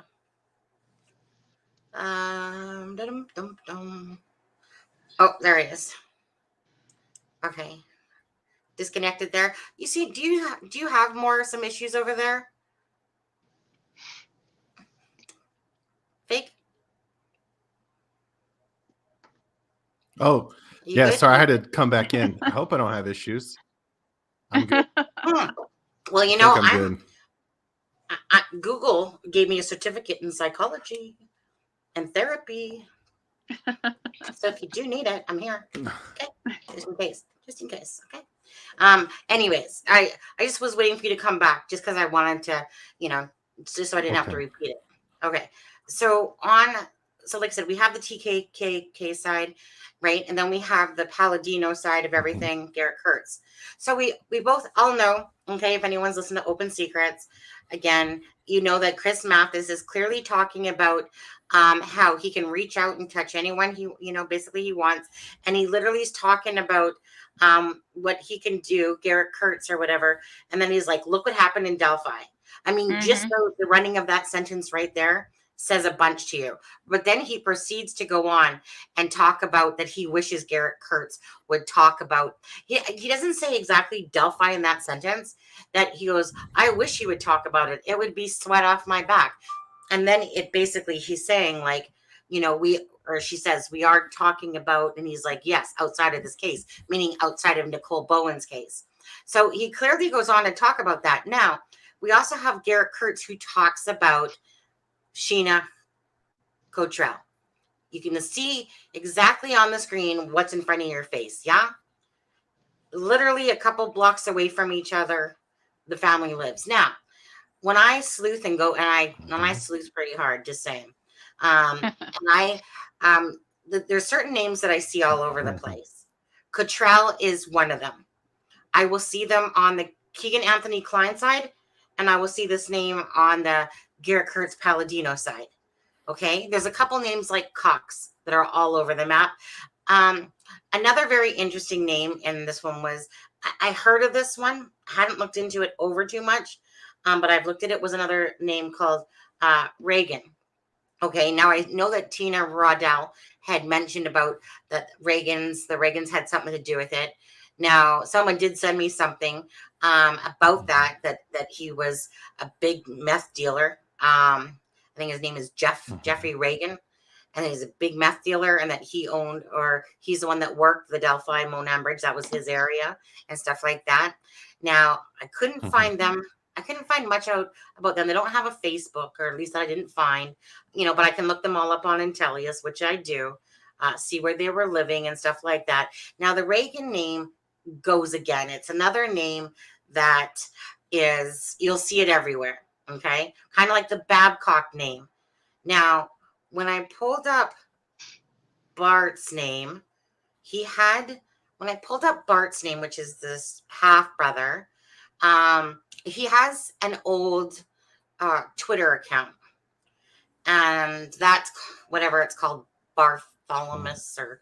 Oh, there he is. Okay. Disconnected there. You see, do you have some issues over there? Fig? Oh, You yeah. good? Sorry, I had to come back in. I hope I don't have issues. I'm good. Well, I'm good. Google gave me a certificate in psychology and therapy. So if you do need it, I'm here. Okay. Just in case. Okay. Anyways, I just was waiting for you to come back just because I wanted to, just so I didn't have to repeat it. Okay. So like I said, we have the TKK side, right? And then we have the Palladino side of everything, Garrett Kurtz. So we both all know, okay, if anyone's listened to Open Secrets, again, you know that Chris Mathis is clearly talking about how he can reach out and touch anyone he, basically he wants. And he literally is talking about what he can do, Garrett Kurtz or whatever. And then he's like, look what happened in Delphi. I mean, just the running of that sentence right there says a bunch to you. But then he proceeds to go on and talk about that he wishes Garrett Kurtz would talk about. He doesn't say exactly Delphi in that sentence, that he goes, I wish he would talk about it. It would be sweat off my back. And then it basically, he's saying like, she says, we are talking about, and he's like, yes, outside of this case, meaning outside of Nicole Bowen's case. So he clearly goes on to talk about that. Now, we also have Garrett Kurtz who talks about Sheena Cottrell. You can see exactly on the screen what's in front of your face. Yeah. Literally a couple blocks away from each other, the family lives. Now, when I sleuth and go, and I sleuth pretty hard, just saying. There's certain names that I see all over the place. Cottrell is one of them. I will see them on the Keegan Anthony Klein side, and I will see this name on the Garrett Kurtz Palladino side. Okay. There's a couple names like Cox that are all over the map. Another very interesting name in this one was, I heard of this one, hadn't looked into it over too much, but I've looked at it, was another name called Reagan. Okay. Now I know that Tina Rodell had mentioned about that the Reagans had something to do with it. Now, someone did send me something about that he was a big meth dealer. I think his name is Jeffrey Reagan, and he's a big meth dealer, and that he owned, or he's the one that worked the Delphi Monan Bridge. That was his area and stuff like that. Now, I couldn't find them. I couldn't find much out about them. They don't have a Facebook, or at least I didn't find, but I can look them all up on Intellius, which I do, see where they were living and stuff like that. Now, the Reagan name goes again. It's another name that is, you'll see it everywhere. Okay. Kind of like the Babcock name. Now, when I pulled up Bart's name, when I pulled up Bart's name, which is this half brother, he has an old Twitter account, and that's whatever it's called, Bartholomew or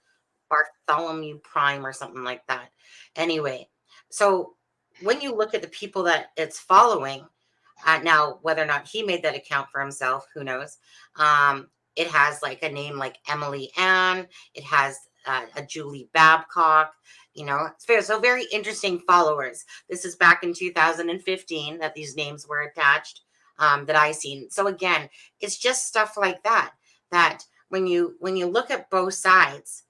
Bartholomew Prime or something like that. Anyway, so when you look at the people that it's following, now, whether or not he made that account for himself, who knows? It has like a name like Emily Ann. It has a Julie Babcock. So very interesting followers. This is back in 2015 that these names were attached that I seen. So again, it's just stuff like that. That when you look at both sides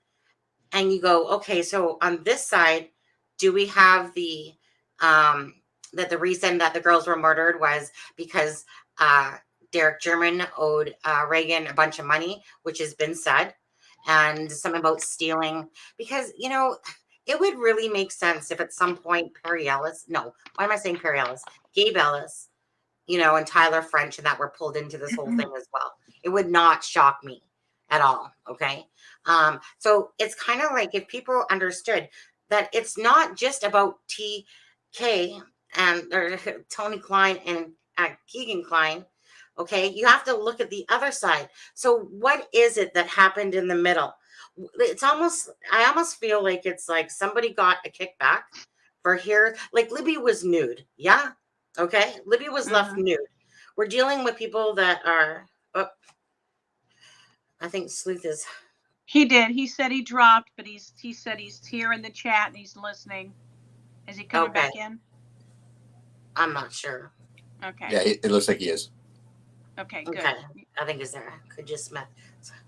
and you go, okay, so on this side, do we have the that the reason that the girls were murdered was because Derek German owed Reagan a bunch of money, which has been said. and something about stealing, because, you know, it would really make sense if at some point Perry Ellis, no, why am I saying Perry Ellis? Gabe Ellis, you know, and Tyler French and that were pulled into this whole thing as well. It would not shock me at all. Okay. So it's kind of like if people understood that it's not just about TK and or Tony Klein and Keegan Klein. Okay. You have to look at the other side. So what is it that happened in the middle? It's almost, I almost feel like it's like somebody got a kickback for here. Like Libby was nude. Yeah. Okay. Libby was left nude. We're dealing with people that are, oh, I think Sleuth is. He did. He said he dropped, but he said he's here in the chat and he's listening. Is he coming back in? I'm not sure. Okay. Yeah, it looks like he is. Okay, good. Okay. I think it's there. Could just I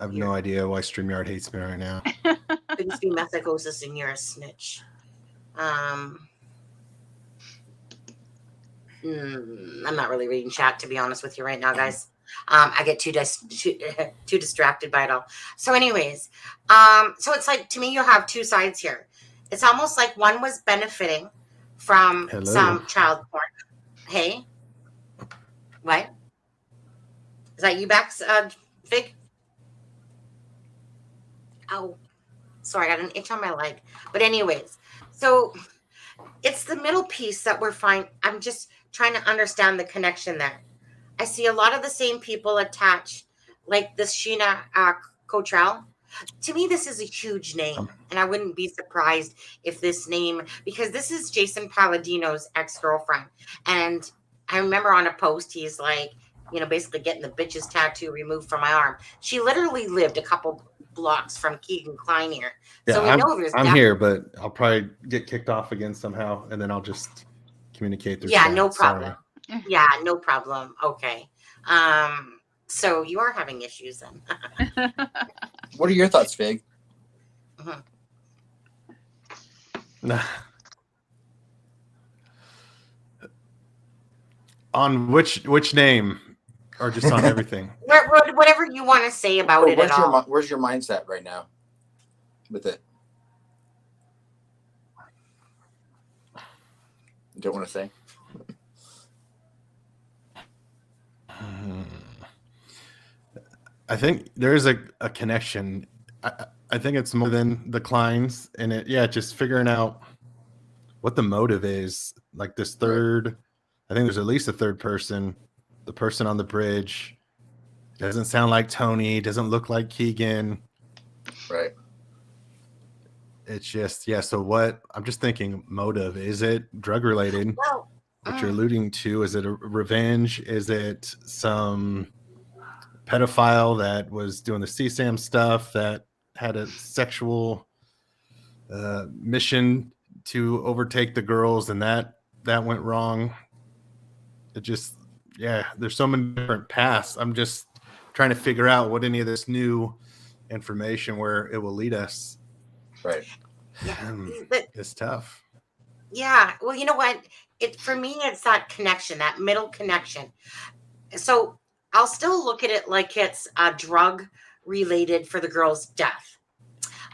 have no idea why StreamYard hates me right now. Could just be methacosis and you're a snitch. I'm not really reading chat, to be honest with you right now, guys. I get too distracted by it all. So anyways, so it's like, to me, you have two sides here. It's almost like one was benefiting from some child porn. Hey, what? Is that you back, Fig? Oh, sorry, I got an itch on my leg. But anyways, so it's the middle piece that we're fine. I'm just trying to understand the connection there. I see a lot of the same people attached, like this Sheena Cottrell. To me, this is a huge name, and I wouldn't be surprised if this name, because this is Jason Palladino's ex-girlfriend. And I remember on a post, he's like, you know, basically getting the bitch's tattoo removed from my arm. She literally lived a couple blocks from Keegan Klein here. Yeah, so we know there's I'm here, but I'll probably get kicked off again somehow, and then I'll just communicate through chat. No problem. Sorry. Yeah, no problem. Okay. So you are having issues then. What are your thoughts, Fig? Nah. On which name, or just on everything? Whatever you want to say about it at all. Where's your mindset right now with it? You don't want to say? I think there's a connection. I think it's more than the Kleins, and just figuring out what the motive is. Like this third, I think there's at least a third person. The person on the bridge doesn't sound like Tony, doesn't look like Keegan. Right. It's just, so what? I'm just thinking motive. Is it drug related? Well, what you're alluding to? Is it a revenge? Is it some pedophile that was doing the CSAM stuff that had a sexual mission to overtake the girls, and that went wrong? It just, there's so many different paths. I'm just trying to figure out what any of this new information, where it will lead us. Right. It's tough. Yeah. Well, you know what? For me, it's that connection, that middle connection. So I'll still look at it like it's a drug related for the girl's death.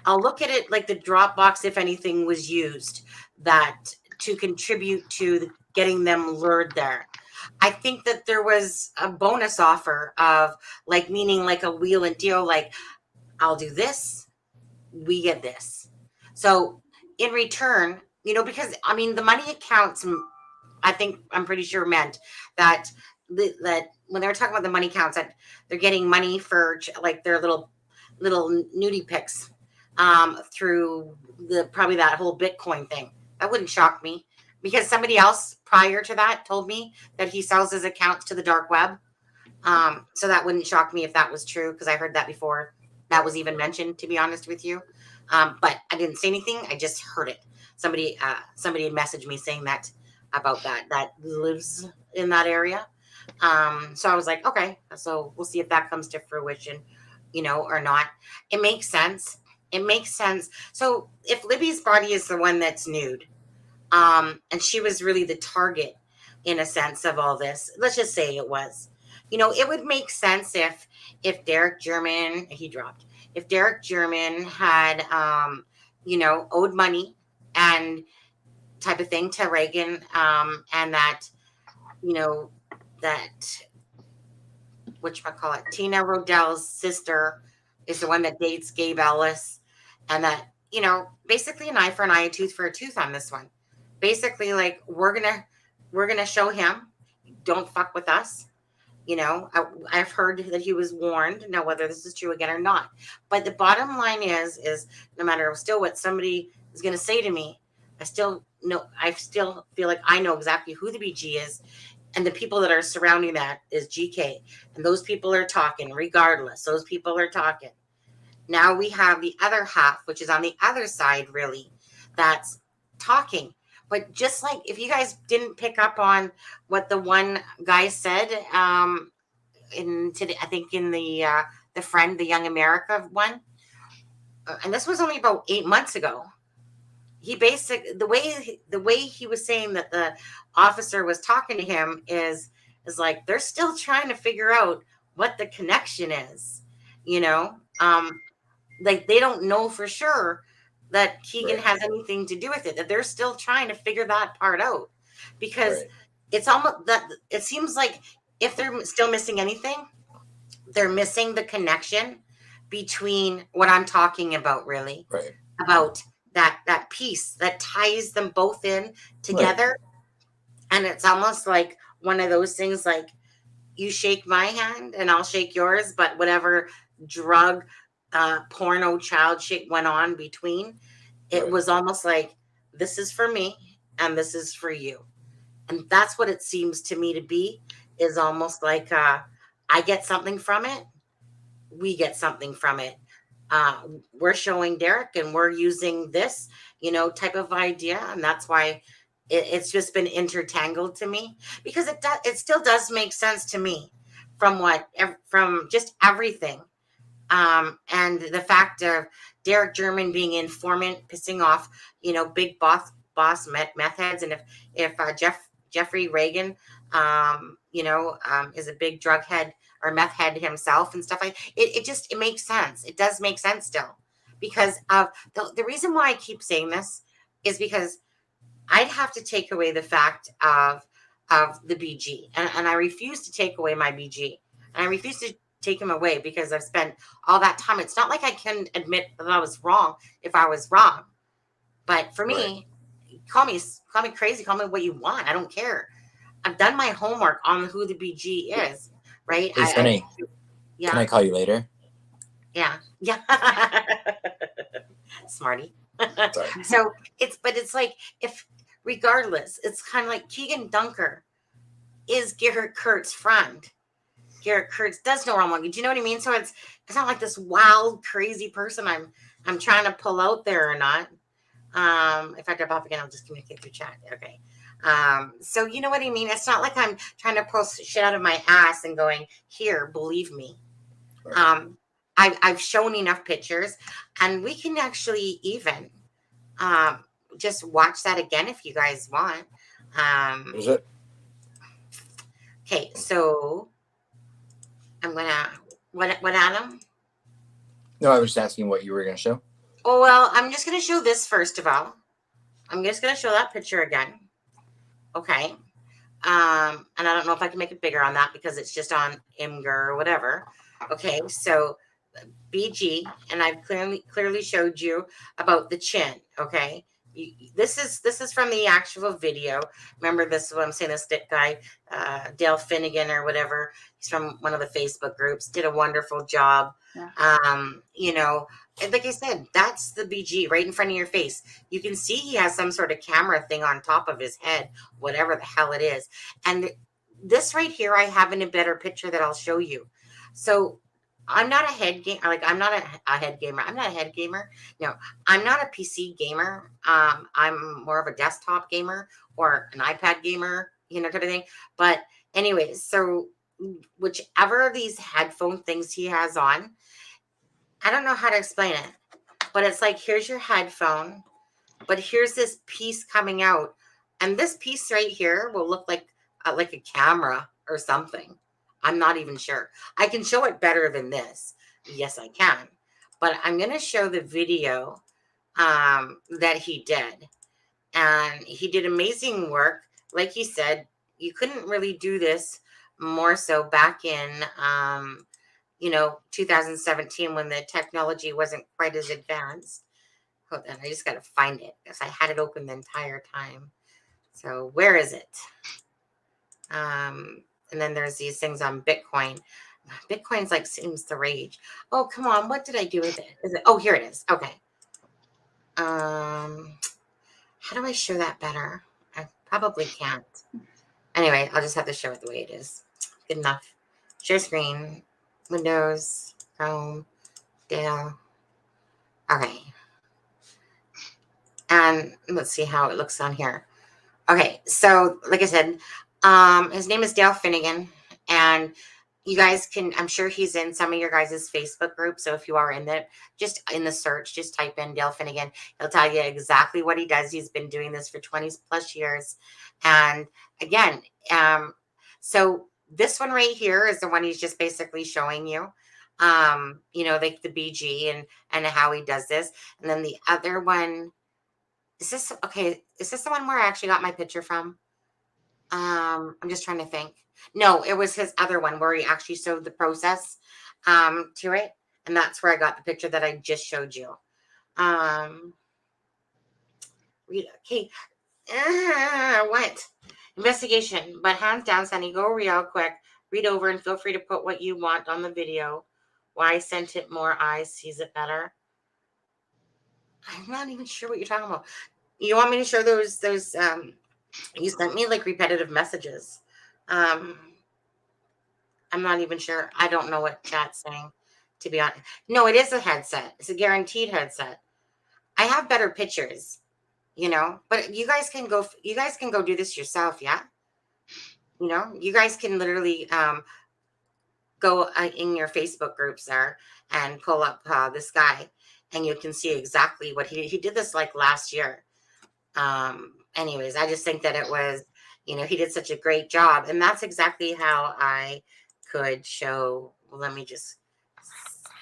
I'll look at it like the Dropbox, if anything was used, that to contribute to getting them lured there. I think that there was a bonus offer of like, meaning like a wheel and deal, like I'll do this, we get this. So in return, you know, because I mean, the money accounts, I'm pretty sure meant that when they were talking about the money counts, that they're getting money for like their little nudie pics through probably that whole Bitcoin thing. That wouldn't shock me, because somebody else prior to that told me that he sells his accounts to the dark web. So that wouldn't shock me if that was true, because I heard that before that was even mentioned, to be honest with you. But I didn't say anything. I just heard it. Somebody had messaged me saying that about that lives in that area. So I was like, okay, so we'll see if that comes to fruition, you know, or not. It makes sense. It makes sense. So if Libby's body is the one that's nude, and she was really the target in a sense of all this, let's just say it was, it would make sense if Derek German, if Derek German had, owed money and type of thing to Reagan, and that, that, whatchamacallit, Tina Rodell's sister is the one that dates Gabe Ellis, and that, basically an eye for an eye, a tooth for a tooth on this one. Basically, like, we're gonna show him, don't fuck with us. I've heard that he was warned. Now, whether this is true again or not, but the bottom line is no matter still what somebody is going to say to me, I still feel like I know exactly who the BG is, and the people that are surrounding that is GK, and those people are talking regardless. Those people are talking. Now we have the other half, which is on the other side, really, that's talking. But just like, if you guys didn't pick up on what the one guy said, I think in the friend, the Young America one, and this was only about 8 months ago. He the way he was saying that the officer was talking to him is like, they're still trying to figure out what the connection is, like they don't know for sure that Keegan has anything to do with it, that they're still trying to figure that part out, because it's almost that it seems like if they're still missing anything, they're missing the connection between what I'm talking about, really, about that piece that ties them both in together. And it's almost like one of those things, like, you shake my hand and I'll shake yours, but whatever drug, porno child shit went on between, it was almost like, this is for me and this is for you. And that's what it seems to me to be, is almost like, I get something from it, we get something from it. We're showing Derek and we're using this, type of idea. And that's why it's just been intertangled to me, because it still does make sense to me from just everything. And the fact of Derek German being informant, pissing off, big boss meth heads. And if Jeffrey Reagan, is a big drug head or meth head himself and stuff like it, it makes sense. It does make sense still, because of the reason why I keep saying this is because I'd have to take away the fact of the BG, and I refuse to take away my BG, and I refuse to take him away because I've spent all that time. It's not like I can admit that I was wrong if I was wrong, but for me, call me crazy, call me what you want. I don't care. I've done my homework on who the BG is, right? Hey, Sunny, can I call you later? Yeah. Smarty. Sorry. So it's like, if regardless, it's kind of like Keegan Dunker is Garrett Kurt's friend. Garrett Kurtz does know wrong. Do you know what I mean? So it's not like this wild, crazy person I'm trying to pull out there or not. If I drop off again, I'll just communicate through chat. Okay. So you know what I mean? It's not like I'm trying to pull shit out of my ass and going, here, believe me. I've shown enough pictures, and we can actually even just watch that again if you guys want. Is it? Okay, so I'm gonna what Adam? No, I was just asking what you were gonna show. Oh, well, I'm just gonna show this first of all. I'm just gonna show that picture again. Okay. And I don't know if I can make it bigger on that because it's just on Imgur or whatever. Okay, so BG, and I've clearly showed you about the chin. Okay, this is from the actual video. Remember, this is what I'm saying. This guy, Dale Finnegan or whatever. He's from one of the Facebook groups. Did a wonderful job. Yeah. Like I said, that's the BG right in front of your face. You can see he has some sort of camera thing on top of his head, whatever the hell it is. And this right here, I have in a better picture that I'll show you. So I'm not a head gamer. Like, I'm not a head gamer. I'm not a head gamer. No, I'm not a PC gamer. I'm more of a desktop gamer or an iPad gamer, type of thing. But anyways, so whichever of these headphone things he has on, I don't know how to explain it, but it's like, here's your headphone, but here's this piece coming out. And this piece right here will look like a camera or something. I'm not even sure. I can show it better than this. Yes, I can. But I'm going to show the video that he did. And he did amazing work. Like he said, you couldn't really do this more so back in, 2017 when the technology wasn't quite as advanced. Hold on, I just got to find it because I had it open the entire time. So where is it? And then there's these things on Bitcoin. Bitcoin's like seems the rage. Oh, come on. What did I do with it? Is it? Oh, here it is. Okay. How do I show that better? I probably can't. Anyway, I'll just have to show it the way it is. Good enough. Share screen. Windows. Chrome. Dale. Okay. And let's see how it looks on here. Okay, so like I said, his name is Dale Finnegan, and you guys can, I'm sure he's in some of your guys' Facebook group. So if you are in the, just in the search, just type in Dale Finnegan. He'll tell you exactly what he does. He's been doing this for 20 plus years. And again, so this one right here is the one he's just basically showing you, like the BG and how he does this. And then the other one, is this the one where I actually got my picture from? I'm just trying to think. No, it was his other one where he actually showed the process to it. And that's where I got the picture that I just showed you. Okay. What? Investigation. But hands down, Sunny, go real quick. Read over and feel free to put what you want on the video. Why I sent it more eyes sees it better. I'm not even sure what you're talking about. You want me to show those you sent me like repetitive messages. I'm not even sure. I don't know what chat's saying, to be honest. No, it is a headset. It's a guaranteed headset. I have better pictures, but you guys can go do this yourself. Yeah. You guys can literally go in your Facebook groups there and pull up this guy, and you can see exactly what he did this like last year. Anyways, I just think that it was, he did such a great job, and that's exactly how I could show. Well, let me just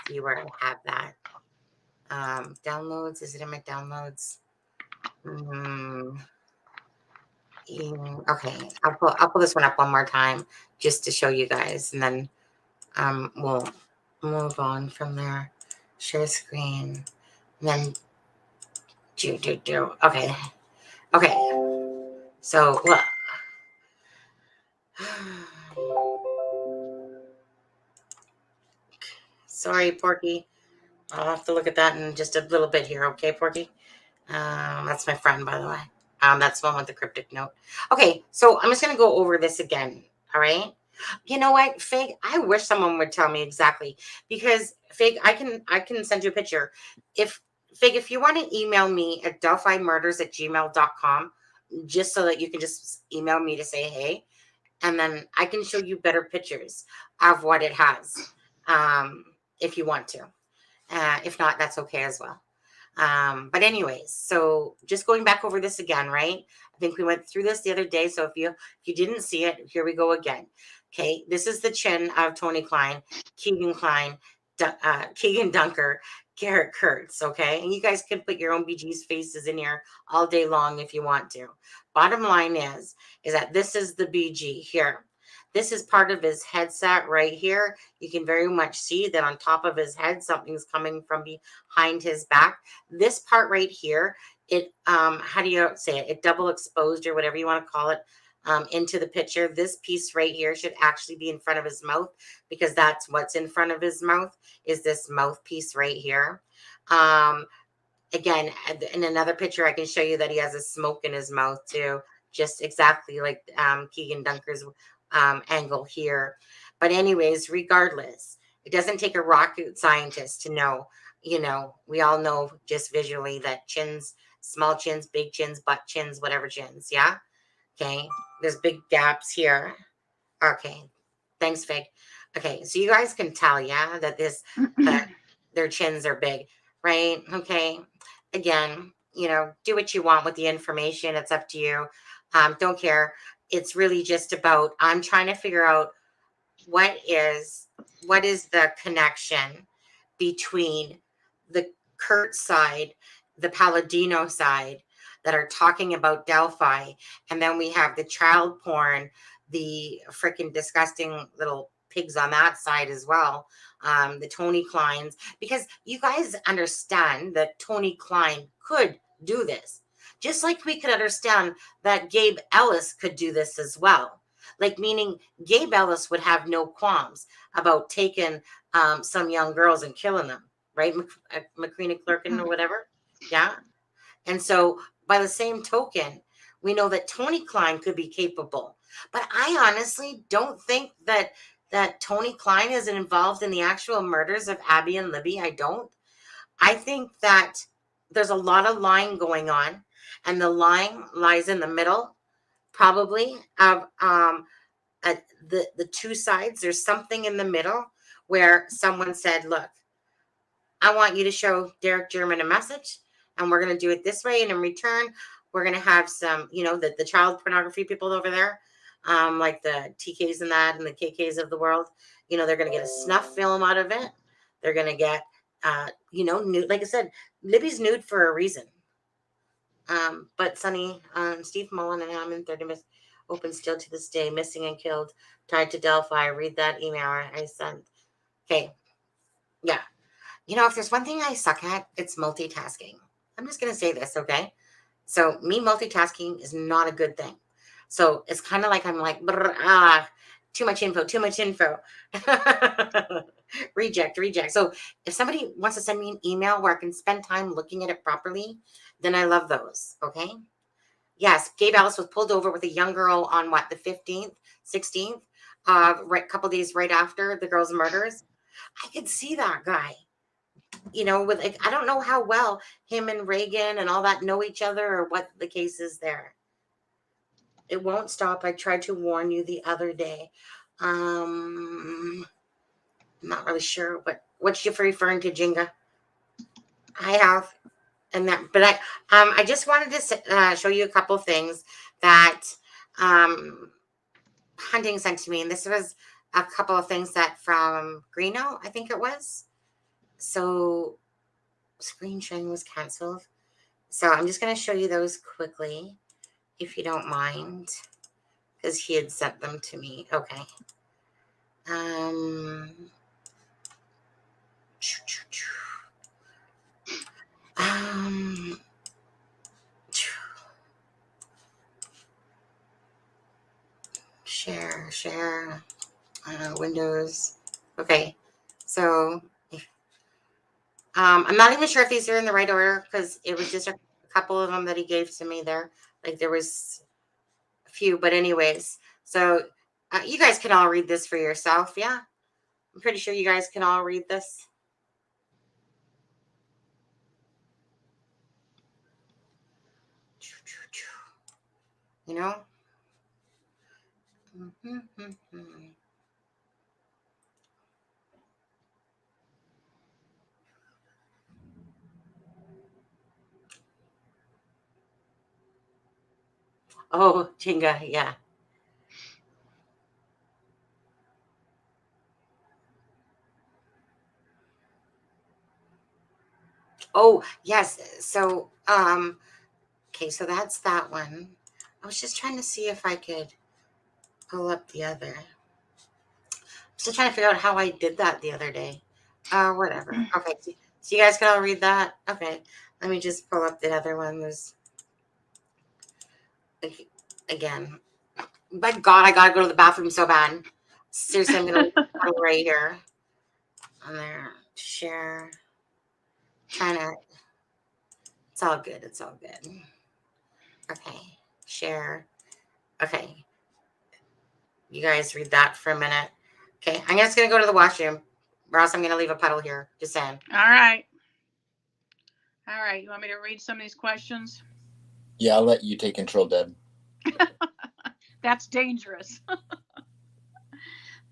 see where I have that. Downloads. Is it in my downloads? Okay, I'll pull this one up one more time just to show you guys, and then we'll move on from there. Share screen, and then do. Okay. So look. Sorry, Porky. I'll have to look at that in just a little bit here. Okay, Porky? That's my friend, by the way. That's the one with the cryptic note. Okay, so I'm just going to go over this again. All right? You know what, Fig? I wish someone would tell me exactly. Because, Fig, I can send you a picture. If you want to email me at delphimurders@gmail.com, just so that you can just email me to say hey, and then I can show you better pictures of what it has, if you want to. If not, that's okay as well. But anyways, so just going back over this again, right? I think we went through this the other day. So if you didn't see it, here we go again. Okay, this is the chin of Tony Klein, Keegan Klein, Keegan Dunker, Garrett Kurtz. Okay, and you guys can put your own BG's faces in here all day long if you want to. Bottom line is that this is the BG here. This is part of his headset right here. You can very much see that on top of his head, something's coming from behind his back. This part right here, it, how do you say it? It double exposed or whatever you want to call it, into the picture. This piece right here should actually be in front of his mouth, because that's what's in front of his mouth is this mouthpiece right here. Again, in another picture, I can show you that he has a smoke in his mouth too, just exactly like Keegan Dunker's angle here. But anyways, regardless, it doesn't take a rocket scientist to know, we all know just visually that chins, small chins, big chins, butt chins, whatever chins. Yeah. Okay. There's big gaps here. Okay. Thanks, Fig. Okay. So you guys can tell, yeah, that their chins are big, right? Okay. Again, do what you want with the information. It's up to you. Don't care. It's really just about, I'm trying to figure out what is the connection between the Kurt side, the Palladino side that are talking about Delphi, and then we have the child porn, the freaking disgusting little pigs on that side as well, the Tony Kleins, because you guys understand that Tony Klein could do this, just like we could understand that Gabe Ellis could do this as well. Like, meaning Gabe Ellis would have no qualms about taking some young girls and killing them, right? McCreena Clerkin or whatever. Yeah. And so by the same token, we know that Tony Klein could be capable. But I honestly don't think that Tony Klein is involved in the actual murders of Abby and Libby. I don't. I think that there's a lot of lying going on, and the lying lies in the middle, probably, of at the two sides. There's something in the middle where someone said, look, I want you to show Derek German a message, and we're going to do it this way. And in return, we're going to have some, the child pornography people over there, like the TKs and that, and the KKs of the world. They're going to get a snuff film out of it. They're going to get, nude. Like I said, Libby's nude for a reason. But Sonny, Steve Mullen and I'm in 30 minutes open still to this day, missing and killed, tied to Delphi. Read that email I sent. Okay. Yeah. If there's one thing I suck at, it's multitasking. I'm just going to say this, okay? So me multitasking is not a good thing. So it's kind of like I'm like, too much info. Reject. So if somebody wants to send me an email where I can spend time looking at it properly, then I love those, okay? Yes, Gabe Ellis was pulled over with a young girl on the 15th, 16th, right, a couple days right after the girl's murders. I could see that guy. With I don't know how well him and Reagan and all that know each other or what the case is there. It won't stop. I tried to warn you the other day. I'm not really sure what you're referring to, Jinga. I have, and that, but I just wanted to show you a couple of things that Hunting sent to me, and this was a couple of things that from Greeno, I think it was. So screen sharing was canceled. So I'm just going to show you those quickly, if you don't mind, because he had sent them to me. Okay. Share, Windows. Okay. So I'm not even sure if these are in the right order, because it was just a couple of them that he gave to me there. Like there was a few, but anyways. So you guys can all read this for yourself. Yeah. I'm pretty sure you guys can all read this. Oh, Jinga, yeah. Oh, yes. So, okay, so that's that one. I was just trying to see if I could pull up the other. I'm still trying to figure out how I did that the other day. Whatever. Okay, so you guys can all read that? Okay, let me just pull up the other one. There's, again, by God, I gotta go to the bathroom so bad. Seriously, I'm gonna put it right here. On there, share. Trying to. It's all good. It's all good. Okay, share. Okay, you guys read that for a minute. Okay, I'm just gonna go to the washroom, or else I'm gonna leave a puddle here. Just saying. All right. You want me to read some of these questions? Yeah, I'll let you take control, Deb. That's dangerous.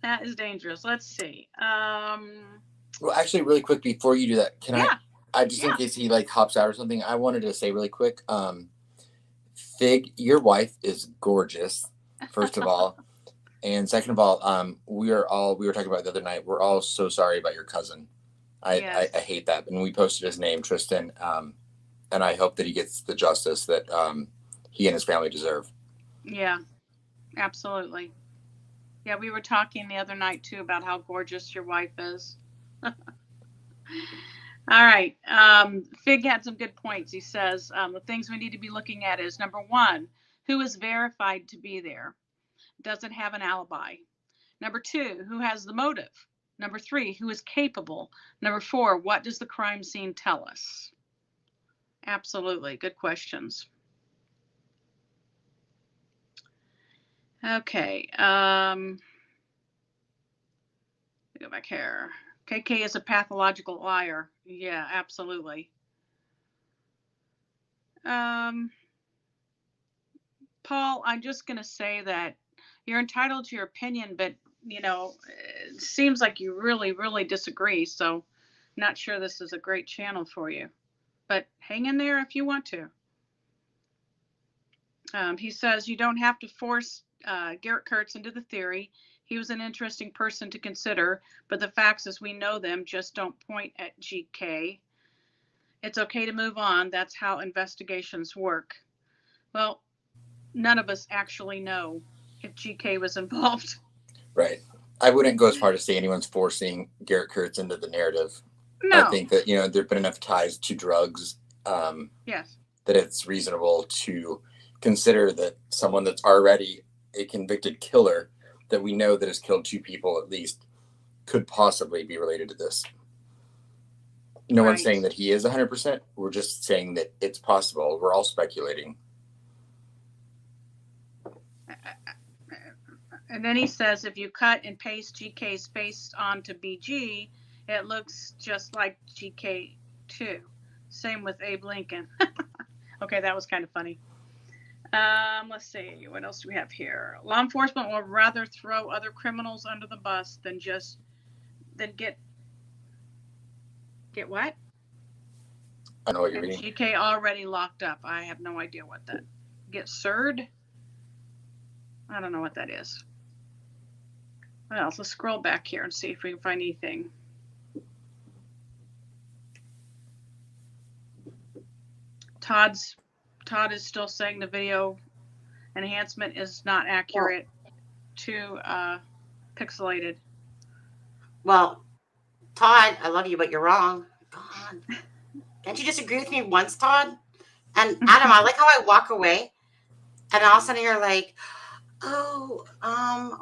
That is dangerous. Let's see. Well, actually, really quick before you do that, can I just in case he hops out or something, I wanted to say really quick, Fig, your wife is gorgeous, first of all, And second of all, we were talking about the other night. We're all so sorry about your cousin. Yes. I hate that. And we posted his name, Tristan. And I hope that he gets the justice that he and his family deserve. Yeah, absolutely. Yeah, we were talking the other night too about how gorgeous your wife is. All right. Fig had some good points. He says the things we need to be looking at is number 1, who is verified to be there? Doesn't have an alibi. Number 2, who has the motive? Number 3, who is capable? Number 4, what does the crime scene tell us? Absolutely. Good questions. Okay. Go back here. KK is a pathological liar. Yeah, absolutely. Paul, I'm just going to say that you're entitled to your opinion, but, you know, it seems like you really, really disagree. So not sure this is a great channel for you, but hang in there if you want to. He says you don't have to force Garrett Kurtz into the theory. He was an interesting person to consider, but the facts as we know them just don't point at GK. It's okay to move on. That's how investigations work. Well, none of us actually know if GK was involved. Right. I wouldn't go as far to say anyone's forcing Garrett Kurtz into the narrative. No. I think that, there've been enough ties to drugs Yes. that it's reasonable to consider that someone that's already a convicted killer that we know that has killed 2 people at least could possibly be related to this. No one's saying that he is 100%. We're just saying that it's possible. We're all speculating. And then he says if you cut and paste GK's face onto BG, it looks just like GK too. Same with Abe Lincoln. Okay, that was kind of funny. Let's see, what else do we have here? Law enforcement will rather throw other criminals under the bus than get what? I know what you're reading. GK already locked up. I have no idea what that. Get served? I don't know what that is. What else? Let's scroll back here and see if we can find anything. Todd is still saying the video enhancement is not accurate, too pixelated. Well, Todd, I love you, but you're wrong. God. Can't you just agree with me once, Todd? And Adam, I like how I walk away and all of a sudden you're like, oh,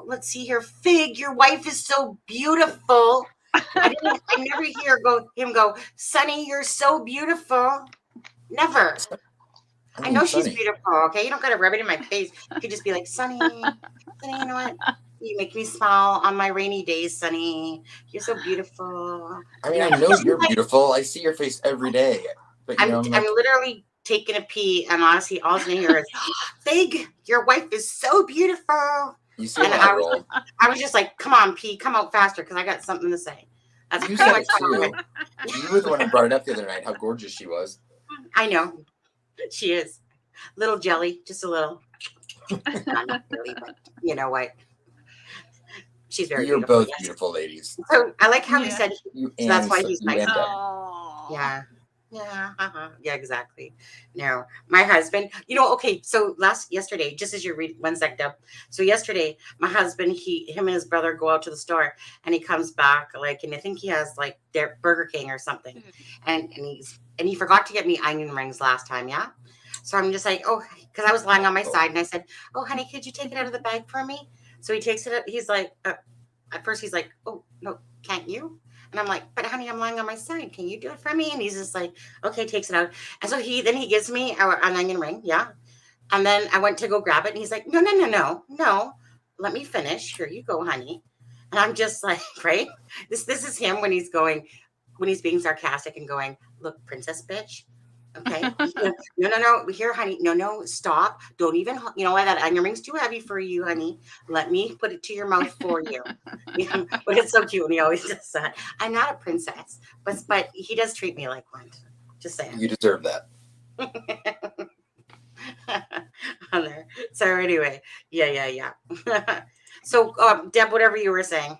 let's see here. Fig, your wife is so beautiful. I never hear him go, Sonny, you're so beautiful. Never. I know she's beautiful, okay? You don't got to rub it in my face. You could just be like, Sonny, you know what? You make me smile on my rainy days, Sonny. You're so beautiful. I mean, I know you're beautiful. I see your face every day. But I'm literally taking a pee, and honestly, all I hear is, Fig, your wife is so beautiful. You see and I was just like, come on, pee, come out faster, because I got something to say. That's you said it too. You were the one who brought it up the other night, how gorgeous she was. I know. She is. Little jelly, just a little. Not really, but you know what? She's very You're beautiful. Both beautiful ladies. So I like how he said, so that's why he's nice. Yeah. Yeah, exactly. No, my husband, okay, so yesterday, just as you're reading, one sec, Deb. So yesterday, my husband, him and his brother go out to the store and he comes back and I think he has their Burger King or something. And he forgot to get me onion rings last time. Yeah. So I'm just like, because I was lying on my side and I said, oh, honey, could you take it out of the bag for me? So he takes it. He's like, at first he's like, oh, no, can't you? And I'm like, but honey, I'm lying on my side. Can you do it for me? And he's just like, okay, takes it out. And so he gives me an onion ring. Yeah. And then I went to go grab it. And he's like, no. Let me finish. Here you go, honey. And I'm just like, right. This is him when he's being sarcastic and going, look, princess bitch. Okay. No. Here, honey. No, stop. Don't even, that onion ring's too heavy for you, honey. Let me put it to your mouth for you. But it's so cute. And he always does that. I'm not a princess, but he does treat me like one. Just saying. You deserve that. On there. So anyway, yeah. So, Deb, whatever you were saying.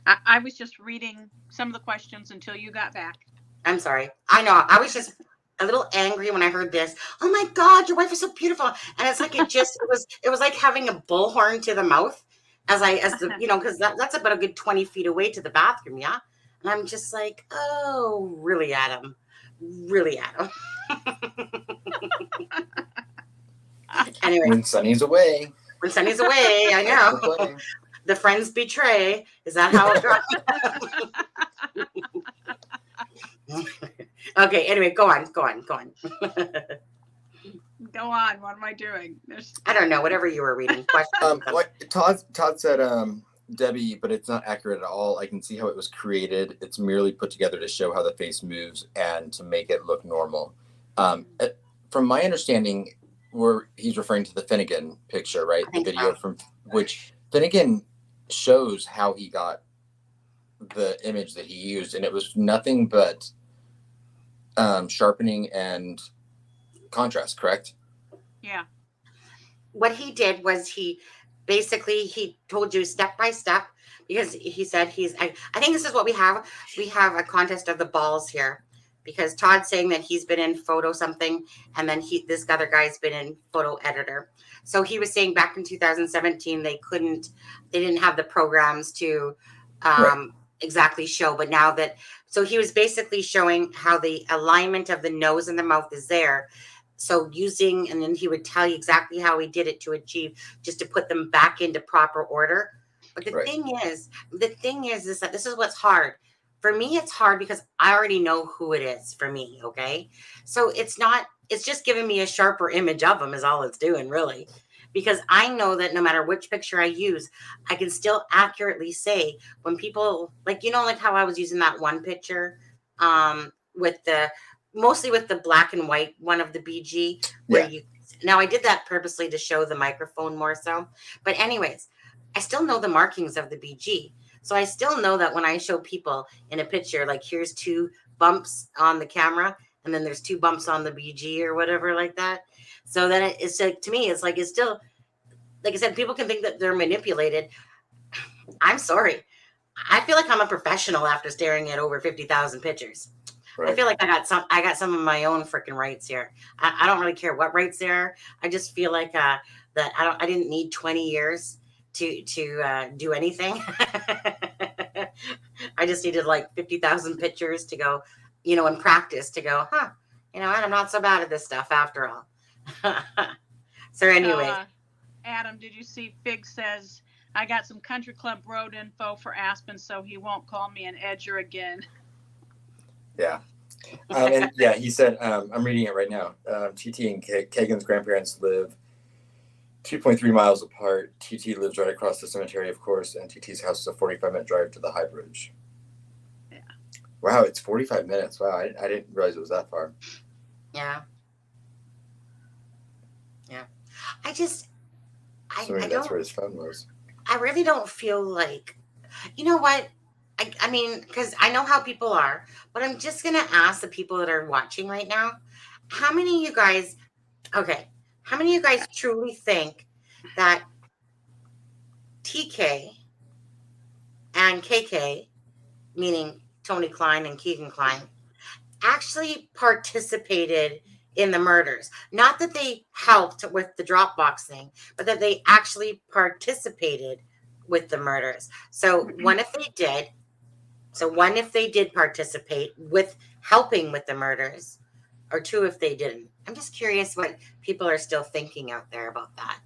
I was just reading some of the questions until you got back. I'm sorry. I know. I was just a little angry when I heard this. Oh my God, your wife is so beautiful. And it's like it was like having a bullhorn to the mouth as the because that's about a good 20 feet away to the bathroom, yeah. And I'm just like, oh, really, Adam, really, Adam. Anyway, When Sunny's away, when Sunny's away, I know play. the friends betray. Is that how it goes? Okay. Anyway, go on. Go on. What am I doing? I don't know. Whatever you were reading. What Todd said, Debbie, but it's not accurate at all. I can see how it was created. It's merely put together to show how the face moves and to make it look normal. From my understanding, he's referring to the Finnegan picture, right? The video from which Finnegan shows how he got the image that he used, and it was nothing but sharpening and contrast, correct? Yeah. What he did was he told you step by step, because he said I think this is what we have. We have a contest of the balls here, because Todd's saying that he's been in photo something, and then this other guy's been in photo editor. So he was saying back in 2017 they didn't have the programs to exactly show, but now so he was basically showing how the alignment of the nose and the mouth is there. So and then he would tell you exactly how he did it to achieve, just to put them back into proper order. But the thing is that this is what's hard. For me, it's hard because I already know who it is for me, okay? So it's just giving me a sharper image of them is all it's doing, really. Because I know that no matter which picture I use, I can still accurately say when people, like how I was using that one picture mostly with the black and white one of the BG, where now I did that purposely to show the microphone more so. But anyways, I still know the markings of the BG. So I still know that when I show people in a picture, like here's 2 bumps on the camera, and then there's 2 bumps on the BG or whatever like that. So then it's like, to me, it's still, like I said, people can think that they're manipulated. I'm sorry. I feel like I'm a professional after staring at over 50,000 pictures. Right. I feel like I got some of my own freaking rights here. I don't really care what rights there are. I just feel like that I didn't need 20 years to do anything. I just needed like 50,000 pictures to go, in practice to go, I'm not so bad at this stuff after all. So anyway. Adam, did you see Fig says, I got some country club road info for Aspen, so he won't call me an edger again. Yeah. And yeah, he said, I'm reading it right now. TT and Kagan's grandparents live 2.3 miles apart. TT lives right across the cemetery, of course, and TT's house is a 45-minute drive to the High Bridge. Yeah. Wow, it's 45 minutes. Wow, I didn't realize it was that far. Yeah. Yeah. So maybe that's where his phone was. I really don't feel like, you know what? I mean, because I know how people are, but I'm just going to ask the people that are watching right now, how many of you guys truly think that TK and KK, meaning Tony Klein and Keegan Klein, actually participated in the murders? Not that they helped with the Dropbox thing, but that they actually participated with the murders. So one, if they did participate with helping with the murders, or 2, if they didn't. I'm just curious what people are still thinking out there about that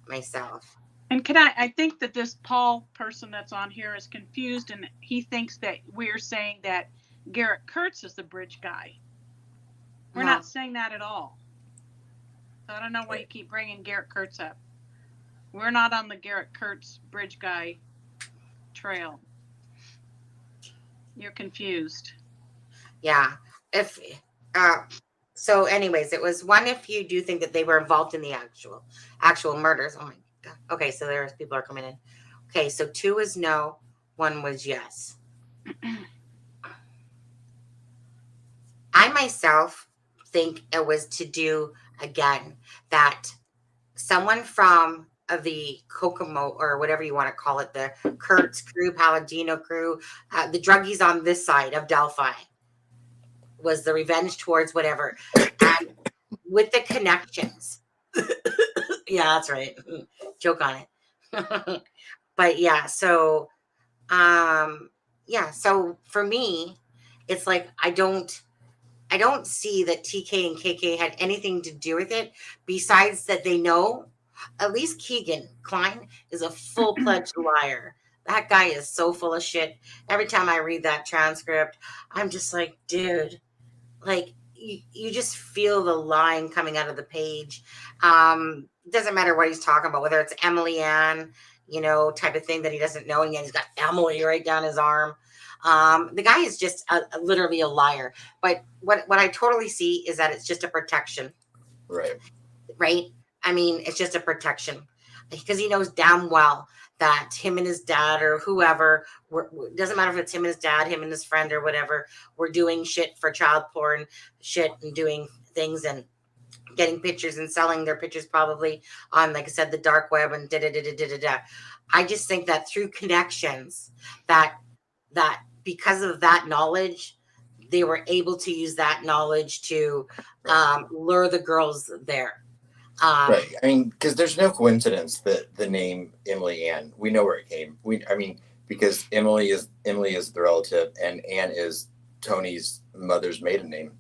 myself. And I think that this Paul person that's on here is confused, and he thinks that we're saying that Garrett Kurtz is the bridge guy. We're not saying that at all. So I don't know why you keep bringing Garrett Kurtz up. We're not on the Garrett Kurtz bridge guy trail. You're confused. Yeah. So anyways, it was 1 if you do think that they were involved in the actual murders. Oh my God. Okay, so there's people are coming in. Okay, so 2 is no, 1 was yes. I myself think it was to do, again, that someone from Kokomo, or whatever you want to call it, the Kurtz crew, Palladino crew, the druggies on this side of Delphi was the revenge towards whatever. And with the connections. Yeah, that's right. Joke on it. But yeah, so so for me, it's like I don't see that TK and KK had anything to do with it, besides that they know at least Keegan Klein is a full-fledged liar. That guy is so full of shit. Every time I read that transcript, I'm just like, dude, like you just feel the line coming out of the page. It doesn't matter what he's talking about, whether it's Emily Ann, type of thing that he doesn't know, and yet he's got Emily right down his arm. The guy is just literally a liar. But what I totally see is that it's just a protection. Right? I mean, it's just a protection, because he knows damn well that him and his dad, or whoever, doesn't matter if it's him and his dad, him and his friend, or whatever, we're doing shit for child porn shit and doing things and getting pictures and selling their pictures probably on, like I said, the dark web and da-da-da-da-da-da. I just think that through connections, that because of that knowledge, they were able to use that knowledge to lure the girls there. Right. I mean, because there's no coincidence that the name Emily Ann, we know where it came. Because Emily is the relative, and Ann is Tony's mother's maiden name.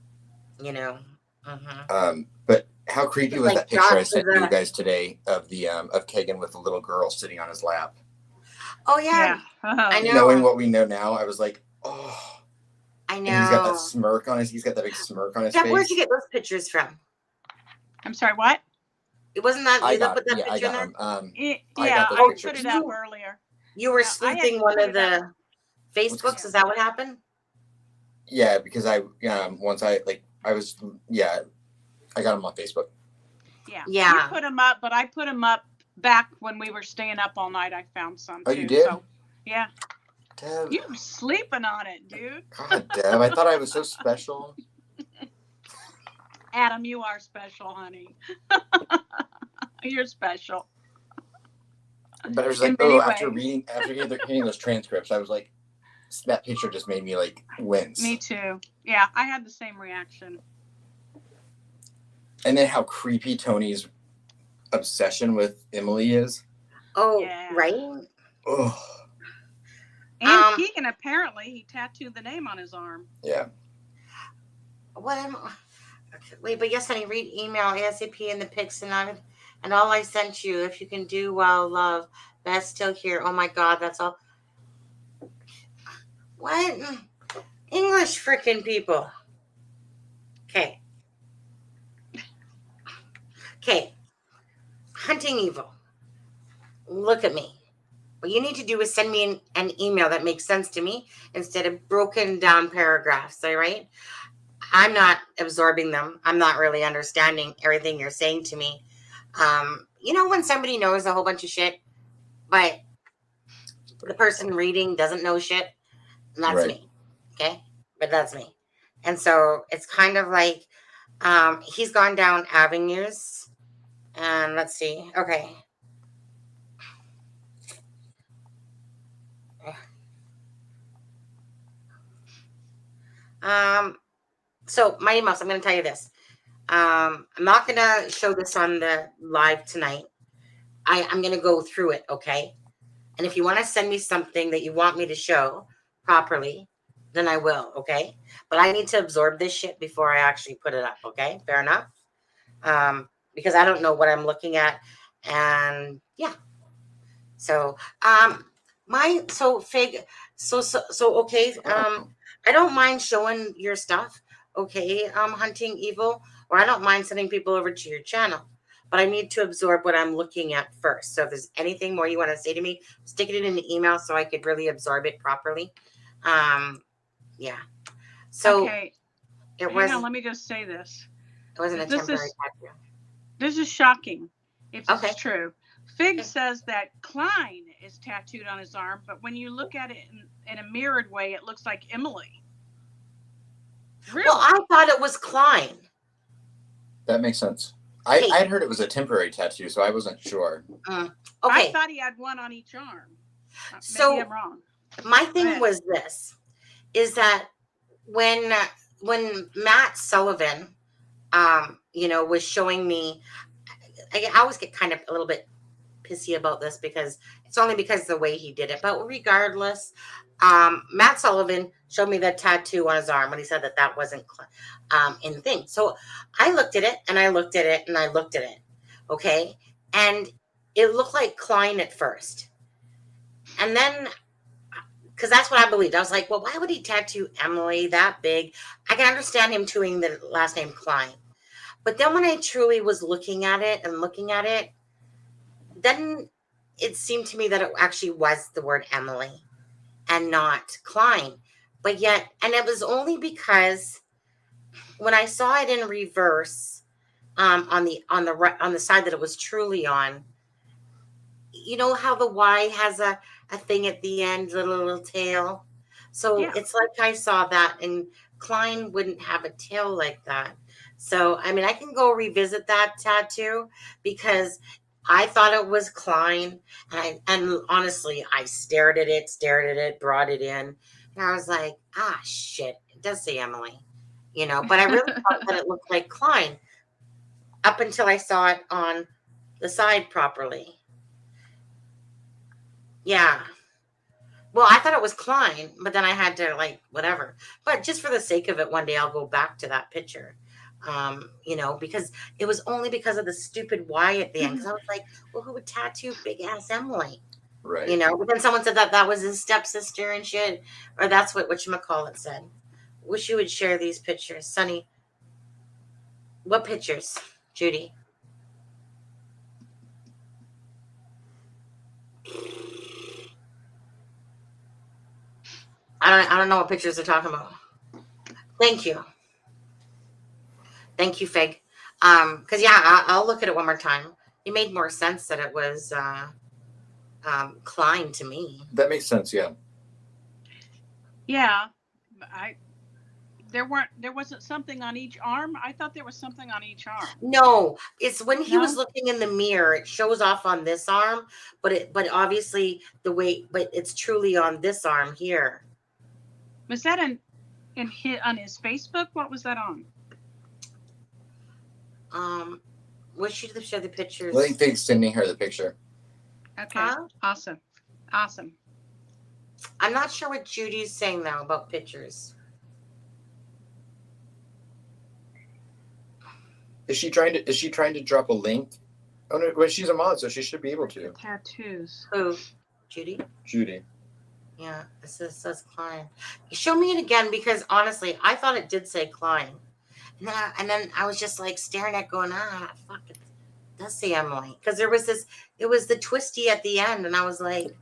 But how creepy was that picture I sent you guys today of of Kagan with the little girl sitting on his lap? Oh yeah. I know. Knowing what we know now, I was like, oh. I know. And he's got that smirk on his. He's got that big smirk on his face. Where'd you get those pictures from? I'm sorry, what? It wasn't that you that put that picture in there? I put it up earlier. You were sleuthing one of the Facebooks. Is that what happened? Yeah, because I got them on Facebook. Yeah. You put them up, but I put them up back when we were staying up all night. I found some. Oh, you did? So, yeah. Deb. You were sleeping on it, dude. God, Deb, I thought I was so special. Adam, you are special, honey. You're special. But I was like, after hearing those transcripts, I was like, that picture just made me like wince. Me too. Yeah, I had the same reaction. And then how creepy Tony's obsession with Emily is. Oh, yeah. Right? Oh. And Keegan, apparently, he tattooed the name on his arm. Yeah. Wait, but yes, honey, read email ASAP and the pics and all I sent you. If you can do well, love. That's still here. Oh my God, that's all. What? English freaking people. Okay. Hunting Evil. Look at me. What you need to do is send me an email that makes sense to me instead of broken down paragraphs, all right? I'm not absorbing them. I'm not really understanding everything you're saying to me. When somebody knows a whole bunch of shit, but the person reading doesn't know shit, and that's me, okay? But that's me. And so it's kind of like he's gone down avenues, and let's see. Okay. So my emails, I'm going to tell you this. I'm not going to show this on the live tonight. I'm going to go through it, okay? And if you want to send me something that you want me to show properly, then I will, okay? But I need to absorb this shit before I actually put it up, okay? Fair enough? Because I don't know what I'm looking at. And yeah. So, okay. I don't mind showing your stuff, okay? Hunting Evil, or I don't mind sending people over to your channel, but I need to absorb what I'm looking at first. So if there's anything more you want to say to me, stick it in the email so I could really absorb it properly. Yeah. So okay. Let me just say this. It wasn't a temporary tattoo. This is shocking if this is true. Fig says that Klein is tattooed on his arm, but when you look at it in a mirrored way, it looks like Emily. Really? Well, I thought it was Klein. That makes sense. I Okay. had heard it was a temporary tattoo, so I wasn't sure. I Okay. thought he had one on each arm. Maybe So I'm wrong. my Go thing ahead. was this, is that when Matt Sullivan, was showing me, I always get kind of a little bit pissy about this because it's only because of the way he did it. But regardless, Matt Sullivan showed me that tattoo on his arm when he said that that wasn't in the thing. So I looked at it and I looked at it and I looked at it. Okay. And it looked like Klein at first. And then, because that's what I believed. I was like, well, why would he tattoo Emily that big? I can understand him doing the last name Klein. But then when I truly was looking at it, then it seemed to me that it actually was the word Emily and not Klein. But yet, and it was only because when I saw it in reverse, on the side that it was truly on, you know how the Y has a thing at the end, little tail. So Yeah. it's like I saw that, and Klein wouldn't have a tail like that. So I mean, I can go revisit that tattoo because I thought it was Klein, and honestly, I stared at it, brought it in, and I was like, ah, shit, it does say Emily, But I really thought that it looked like Klein up until I saw it on the side properly. Yeah. Well, I thought it was Klein, but then I had to whatever. But just for the sake of it, one day I'll go back to that picture. Because it was only because of the stupid Y at the end. Because I was like, well, who would tattoo big ass Emily? Right. But then someone said that was his stepsister and shit, or that's what whatchamacallit said. Wish you would share these pictures, Sonny. What pictures, Judy? I don't know what pictures they're talking about. Thank you, Fig. Because I'll look at it one more time. It made more sense that it was Klein to me. That makes sense. Yeah. Yeah. There wasn't something on each arm. I thought there was something on each arm. No, it's when he was No? looking in the mirror. It shows off on this arm, but obviously but it's truly on this arm here. Was that on his Facebook? What was that on? Wish you to show the pictures. I think Fig's sending her the picture. Okay. Huh? Awesome. I'm not sure what Judy's saying now about pictures. Is she trying to drop a link? Oh no, well, she's a mod, so she should be able to. Tattoos. Who? Judy? Judy. Yeah, it says Klein. Show me it again, because honestly, I thought it did say Klein. And then I was just like staring at going, fuck, it does say Emily. Because it was the twisty at the end, and I was like,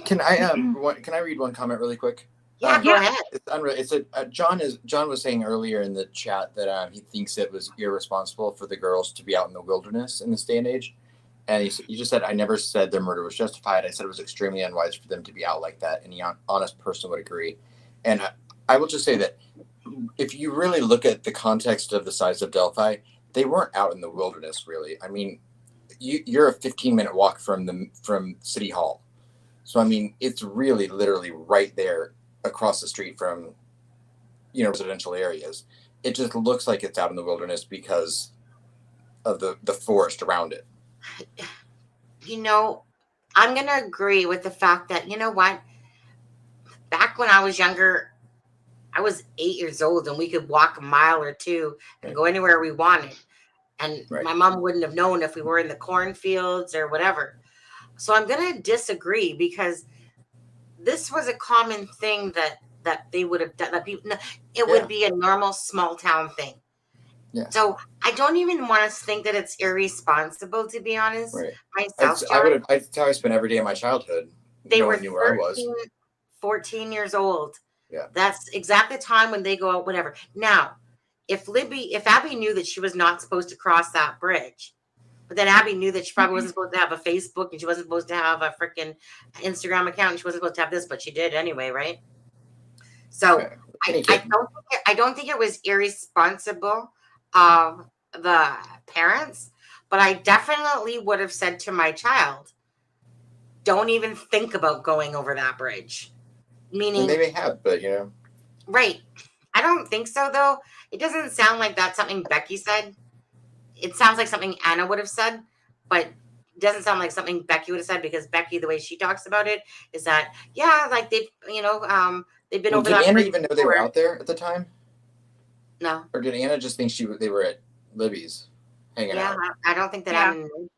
Can I read one comment really quick? Yeah, go ahead. It's John was saying earlier in the chat that he thinks it was irresponsible for the girls to be out in the wilderness in this day and age. And he just said, I never said their murder was justified. I said it was extremely unwise for them to be out like that. Any honest person would agree. And I will just say that if you really look at the context of the size of Delphi, they weren't out in the wilderness, really. I mean, you're a 15-minute walk from City Hall. So, I mean, it's really literally right there across the street from, residential areas. It just looks like it's out in the wilderness because of the forest around it. I'm going to agree with the fact that, you know what? Back when I was younger, I was 8 years old and we could walk a mile or two and go anywhere we wanted. And my mom wouldn't have known if we were in the cornfields or whatever. So I'm going to disagree, because this was a common thing that they would have done. That people, it would be a normal small town thing. Yeah. So I don't even want to think that it's irresponsible, to be honest. Right. Myself, that's how I spent every day of my childhood. They were knew where I was. 14 years old. Yeah. That's exactly the time when they go out, whatever. Now, if Abby knew that she was not supposed to cross that bridge, but then Abby knew that she probably wasn't supposed to have a Facebook, and she wasn't supposed to have a freaking Instagram account, and she wasn't supposed to have this, but she did anyway, right? So I don't think it was irresponsible of the parents, but I definitely would have said to my child, don't even think about going over that bridge. And Meaning, they may have, but you know, right. I don't think so, though. It doesn't sound like that's something Becky said. It sounds like something Anna would have said, but it doesn't sound like something Becky would have said, because Becky, the way she talks about it is that, yeah, like they've, they've been well, over did that Anna bridge even know they were before. out there at the time, No. or did Anna just think they were at Libby's hanging Yeah, out? I don't think that Yeah. Anna knew.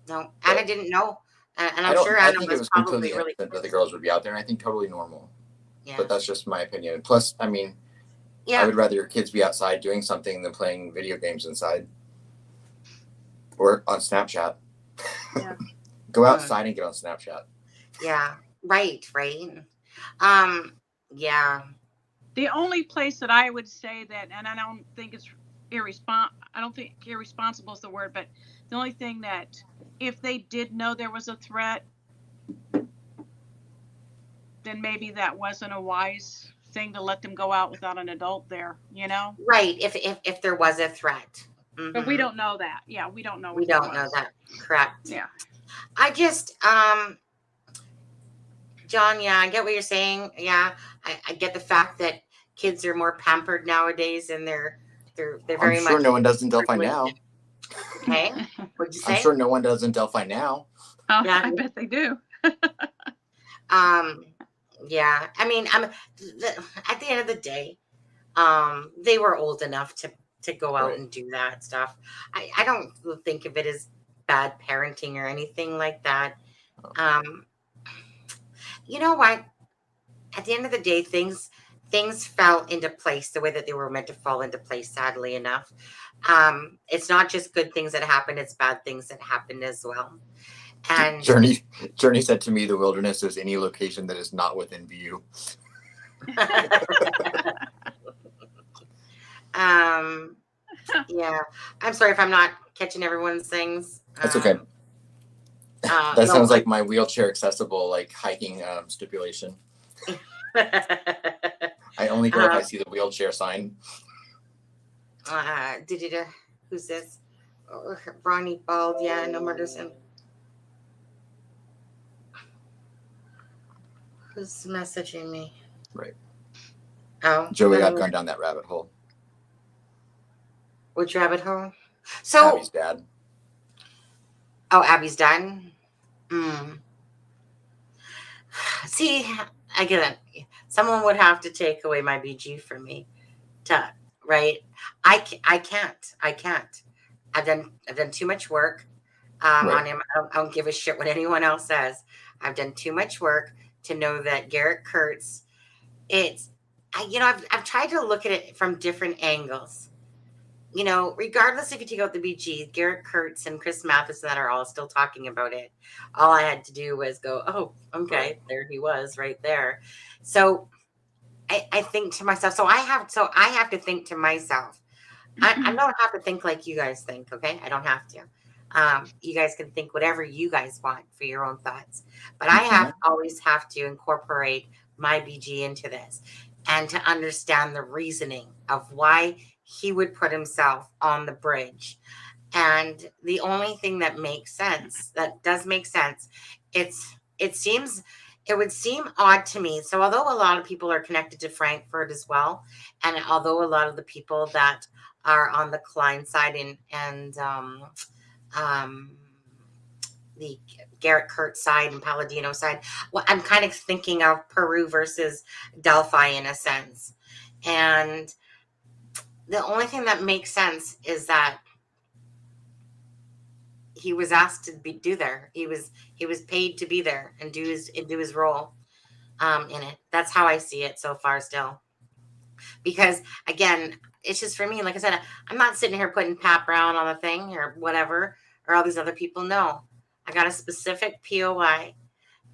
No, But Anna didn't know. And I I'm don't. sure I Anna think it was was probably completely really innocent that the pissed. girls would be out there, and I think totally normal. Yeah. But that's just my opinion. Plus, I mean, I Yeah. would rather your kids be outside doing something than playing video games inside or on Snapchat. Yeah. Go outside and get on Snapchat. Yeah. Right. Yeah. The only place that I would say that, and I don't think it's I don't think irresponsible is the word, but the only thing that, if they did know there was a threat, then maybe that wasn't a wise thing to let them go out without an adult there, you know? Right. If there was a threat. But we Mhm. don't know that. Yeah, we don't know We if there don't know was. that. Correct. Yeah. I just, John, yeah, I get what you're saying. Yeah, I get the fact that kids are more pampered nowadays, and they're I'm very sure much no one does in Delphi frequent. now. Hey, what'd you I'm say? sure no one does in Delphi now. Oh, Yeah. I bet they do. Yeah. I mean, at the end of the day, they were old enough to go out Right. and do that stuff. I don't think of it as bad parenting or anything like that. You know what? At the end of the day, things fell into place the way that they were meant to fall into place, sadly enough. It's not just good things that happen, it's bad things that happen as well. And Journey said to me, the wilderness is any location that is not within view. yeah, I'm sorry if I'm not catching everyone's things. That's okay. That no, sounds like my wheelchair accessible, like hiking stipulation. I only go if I see the wheelchair sign. Who's this? Oh, Ronnie Bald. Yeah, no murders. And who's messaging me? Right. Oh, Joey, I've gone down that rabbit hole. Which rabbit hole? So Abby's dad. Oh, Abby's dad. See, I get it. Someone would have to take away my BG from me, right? I can't. I've done too much work on him. I don't give a shit what anyone else says. I've done too much work to know that Garrett Kurtz. I've tried to look at it from different angles. Regardless if you take out the BG, Garrett Kurtz and Chris Matheson that are all still talking about it. All I had to do was go, oh, okay, there he was right there. So I think to myself, so I have to think to myself. I don't have to think like you guys think, okay? I don't have to. You guys can think whatever you guys want for your own thoughts. But I always have to incorporate my BG into this and to understand the reasoning of why he would put himself on the bridge. And the only thing that does make sense, it would seem odd to me. So although a lot of people are connected to Frankfurt as well, and although a lot of the people that are on the Klein side and the Garrett Kurtz side and Palladino side, well, I'm kind of thinking of Peru versus Delphi in a sense. And the only thing that makes sense is that he was asked to do there. He was paid to be there and do his role in it. That's how I see it so far still. Because again, it's just for me, like I said, I'm not sitting here putting Pat Brown on the thing or whatever, or all these other people. No, I got a specific POI,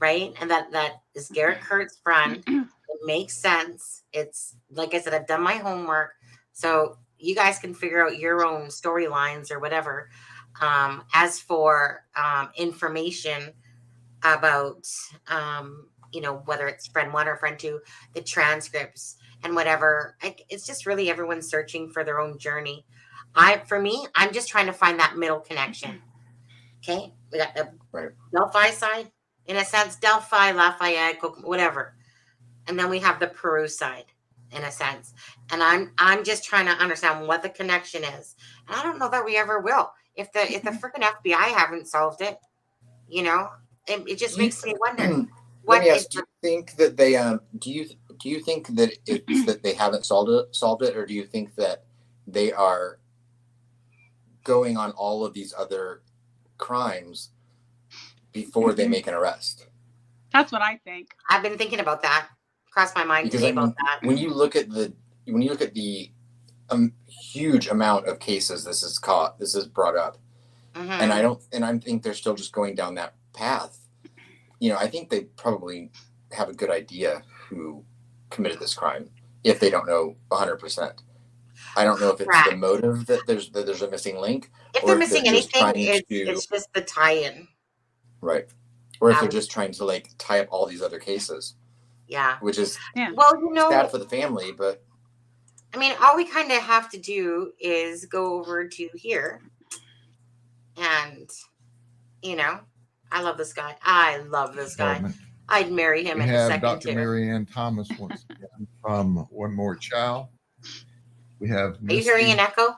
right? And that is Garrett Kurtz's friend. It makes sense. It's like I said, I've done my homework. So you guys can figure out your own storylines or whatever. As for information about, whether it's friend one or friend two, the transcripts and whatever, it's just really everyone searching for their own journey. For me, I'm just trying to find that middle connection. Okay, we got the Right. Delphi side, in a sense, Delphi, Lafayette, whatever, and then we have the Peru side, in a sense. And I'm just trying to understand what the connection is, and I don't know that we ever will. If the freaking FBI haven't solved it, you know, it just Do you, makes me wonder let what me is. ask, do you think that they do you think that it's that they haven't solved it, or do you think that they are going on all of these other crimes before they make an arrest? That's what I think. I've been thinking about that. Crossed my mind Because today I mean, about that. when you look at the huge amount of cases this is brought up, and I think they're still just going down that path. You know, I think they probably have a good idea who committed this crime if they don't know 100%. I don't know if it's the motive that there's a missing link. If or they're if missing just anything, trying it's just the tie-in. right, or if they're just trying to like tie up all these other cases. Yeah. Which is well, you know, sad for the family, but I mean, all we kind of have to do is go over to here, and you know, I love this guy. I love this guy. I'd marry him We in a have second Dr. too. Mary Ann Thomas once again from One More Child. We have Are you hearing an echo?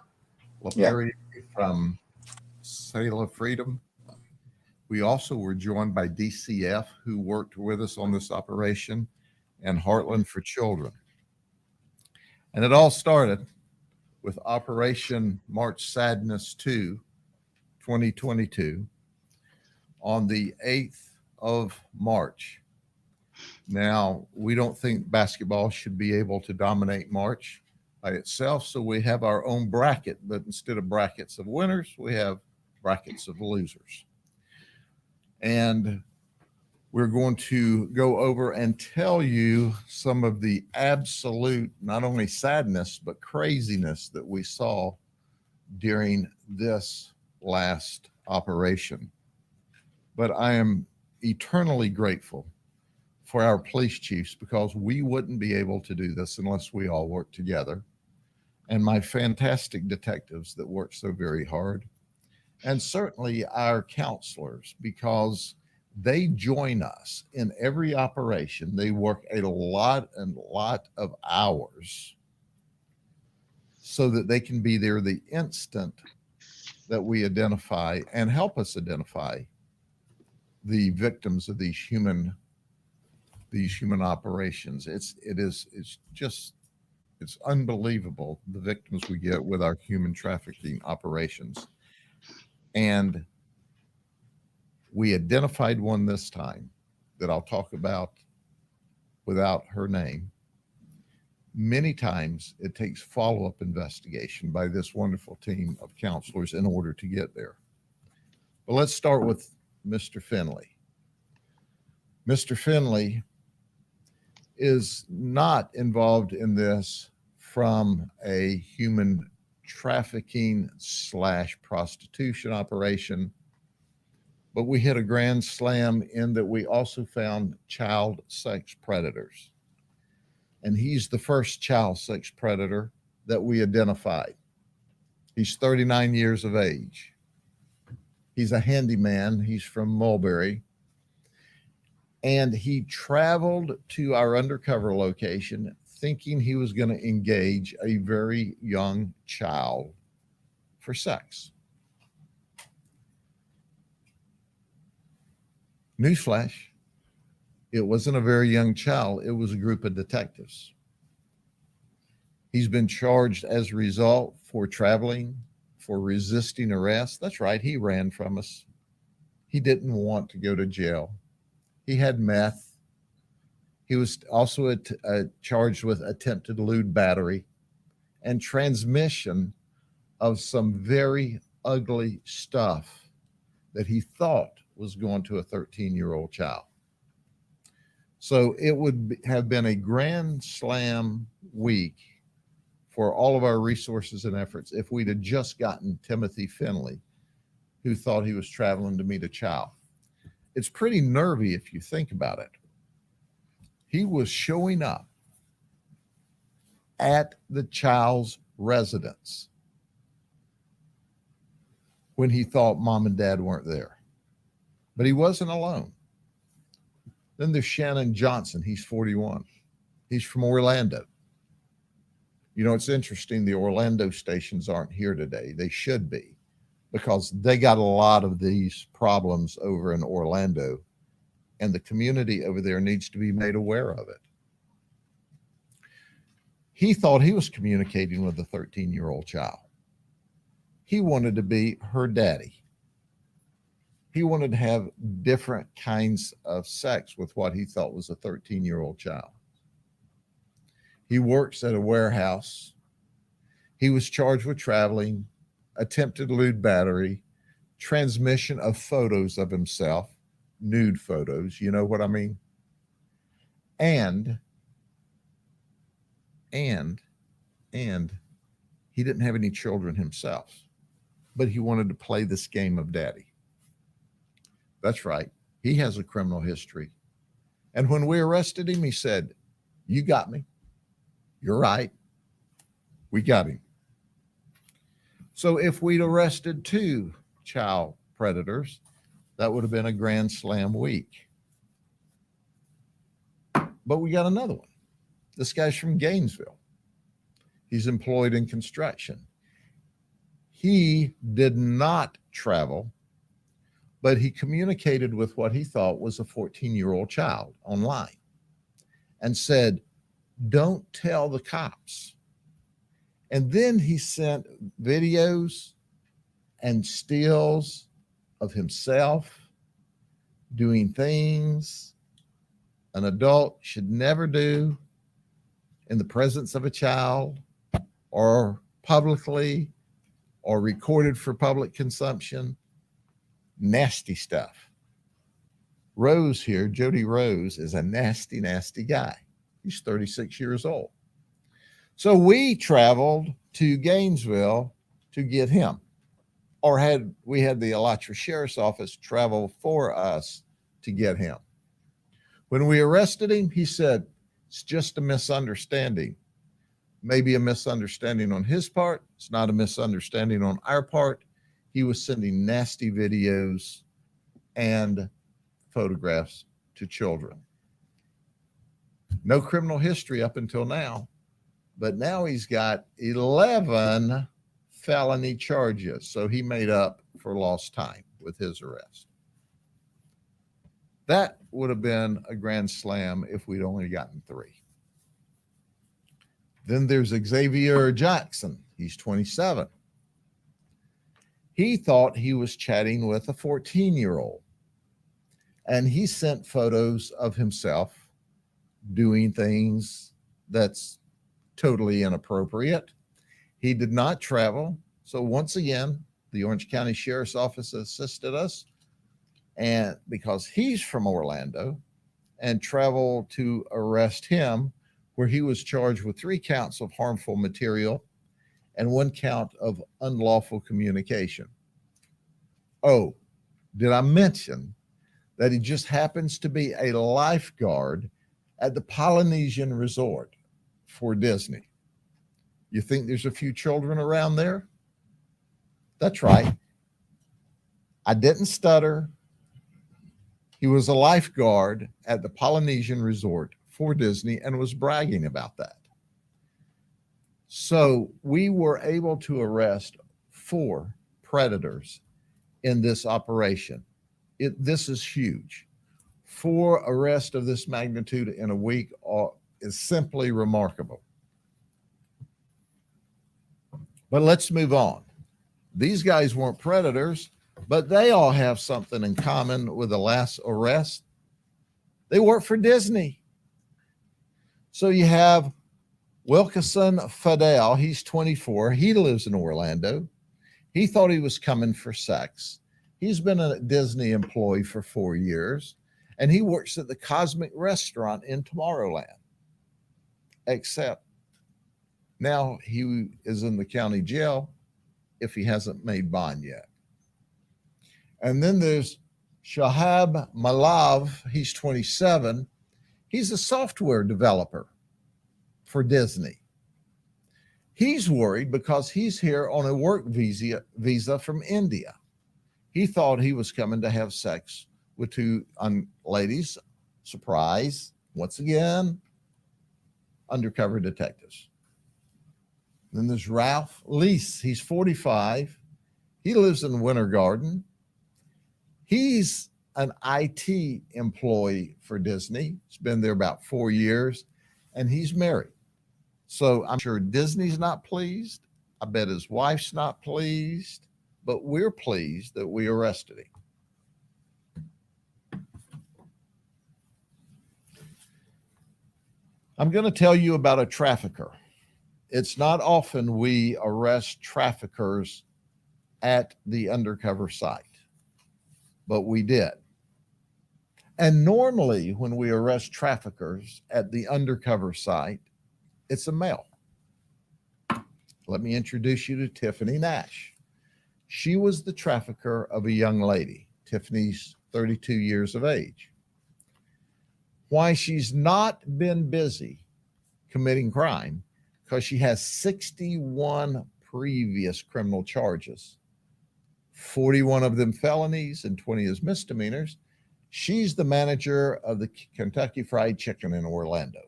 LaPerrier from Sail of Freedom. We also were joined by DCF, who worked with us on this operation, and Heartland for Children. And it all started with Operation March Sadness 2, 2022, on the 8th of March. Now, we don't think basketball should be able to dominate March by itself, so we have our own bracket, but instead of brackets of winners, we have brackets of losers. And we're going to go over and tell you some of the absolute, not only sadness, but craziness that we saw during this last operation. But I am eternally grateful for our police chiefs, because we wouldn't be able to do this unless we all work together. And my fantastic detectives that work so very hard. And certainly our counselors, because they join us in every operation. They work a lot of hours so that they can be there the instant that we identify and help us identify the victims of these human operations. It's unbelievable, the victims we get with our human trafficking operations. And we identified one this time that I'll talk about without her name. Many times it takes follow-up investigation by this wonderful team of counselors in order to get there. But let's start with Mr. Finley. Mr. Finley is not involved in this from a human trafficking / prostitution operation, but we hit a grand slam in that we also found child sex predators. And he's the first child sex predator that we identified. He's 39 years of age. He's a handyman. He's from Mulberry. And he traveled to our undercover location thinking he was going to engage a very young child for sex. Newsflash, it wasn't a very young child. It was a group of detectives. He's been charged as a result for traveling, for resisting arrest. That's right, he ran from us. He didn't want to go to jail. He had meth. He was also charged with attempted lewd battery and transmission of some very ugly stuff that he thought was going to a 13-year-old child. So it would have been a grand slam week for all of our resources and efforts if we'd have just gotten Timothy Finley, who thought he was traveling to meet a child. It's pretty nervy if you think about it. He was showing up at the child's residence when he thought mom and dad weren't there. But he wasn't alone. Then there's Shannon Johnson. He's 41. He's from Orlando. You know, it's interesting. The Orlando stations aren't here today. They should be, because they got a lot of these problems over in Orlando, and the community over there needs to be made aware of it. He thought he was communicating with a 13-year-old child. He wanted to be her daddy. He wanted to have different kinds of sex with what he thought was a 13-year-old child. He works at a warehouse. He was charged with traveling, attempted lewd battery, transmission of photos of himself, nude photos, you know what I mean? And he didn't have any children himself, but he wanted to play this game of daddy. That's right. He has a criminal history. And when we arrested him, he said, "You got me. You're right. We got him." So if we'd arrested 2 child predators, that would have been a grand slam week. But we got another one. This guy's from Gainesville. He's employed in construction. He did not travel, but he communicated with what he thought was a 14-year-old child online and said, "Don't tell the cops." And then he sent videos and stills of himself doing things an adult should never do in the presence of a child, or publicly, or recorded for public consumption. Nasty stuff. Rose here, Jody Rose, is a nasty, nasty guy. He's 36 years old. So we traveled to Gainesville to get him, or we had the Alachua Sheriff's Office travel for us to get him. When we arrested him, he said, "It's just a misunderstanding." Maybe a misunderstanding on his part. It's not a misunderstanding on our part. He was sending nasty videos and photographs to children. No criminal history up until now, but now he's got 11 felony charges. So he made up for lost time with his arrest. That would have been a grand slam if we'd only gotten 3. Then there's Xavier Jackson. He's 27. He thought he was chatting with a 14-year-old, and he sent photos of himself doing things that's totally inappropriate. He did not travel. So once again, the Orange County Sheriff's Office assisted us, and because he's from Orlando, and traveled to arrest him, where he was charged with 3 counts of harmful material and 1 count of unlawful communication. Oh, did I mention that he just happens to be a lifeguard at the Polynesian Resort for Disney? You think there's a few children around there? That's right. I didn't stutter. He was a lifeguard at the Polynesian Resort for Disney and was bragging about that. So we were able to arrest 4 predators in this operation. This is huge. 4 arrests of this magnitude in a week is simply remarkable. But let's move on. These guys weren't predators, but they all have something in common with the last arrest. They work for Disney. So you have Wilkeson Fadell. He's 24. He lives in Orlando. He thought he was coming for sex. He's been a Disney employee for 4 years, and he works at the Cosmic Restaurant in Tomorrowland. Except now he is in the county jail if he hasn't made bond yet. And then there's Shahab Malav. He's 27. He's a software developer for Disney. He's worried because he's here on a work visa from India. He thought he was coming to have sex with two ladies. Surprise, once again, undercover detectives. Then there's Ralph Leese. He's 45. He lives in Winter Garden. He's an IT employee for Disney. He's been there about 4 years, and he's married. So I'm sure Disney's not pleased. I bet his wife's not pleased, but we're pleased that we arrested him. I'm going to tell you about a trafficker. It's not often we arrest traffickers at the undercover site, but we did. And normally when we arrest traffickers at the undercover site, it's a male. Let me introduce you to Tiffany Nash. She was the trafficker of a young lady. Tiffany's 32 years of age. Why she's not been busy committing crime, because she has 61 previous criminal charges, 41 of them felonies and 20 as misdemeanors. She's the manager of the Kentucky Fried Chicken in Orlando.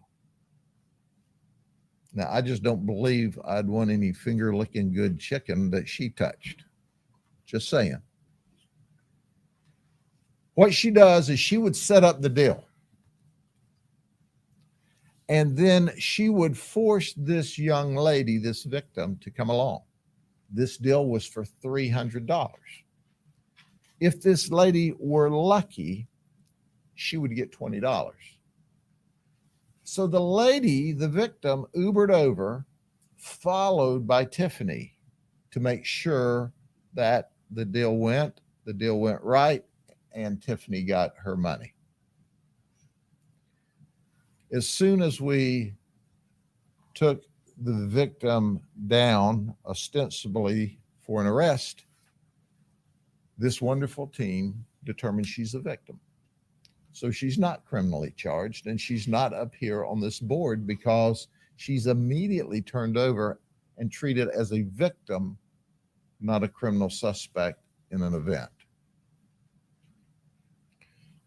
Now, I just don't believe I'd want any finger-licking good chicken that she touched. Just saying. What she does is she would set up the deal. And then she would force this young lady, this victim, to come along. This deal was for $300. If this lady were lucky, she would get $20. So the lady, the victim, Ubered over, followed by Tiffany to make sure that the deal went right, and Tiffany got her money. As soon as we took the victim down, ostensibly for an arrest, this wonderful team determined she's a victim. So she's not criminally charged, and she's not up here on this board because she's immediately turned over and treated as a victim, not a criminal suspect in an event.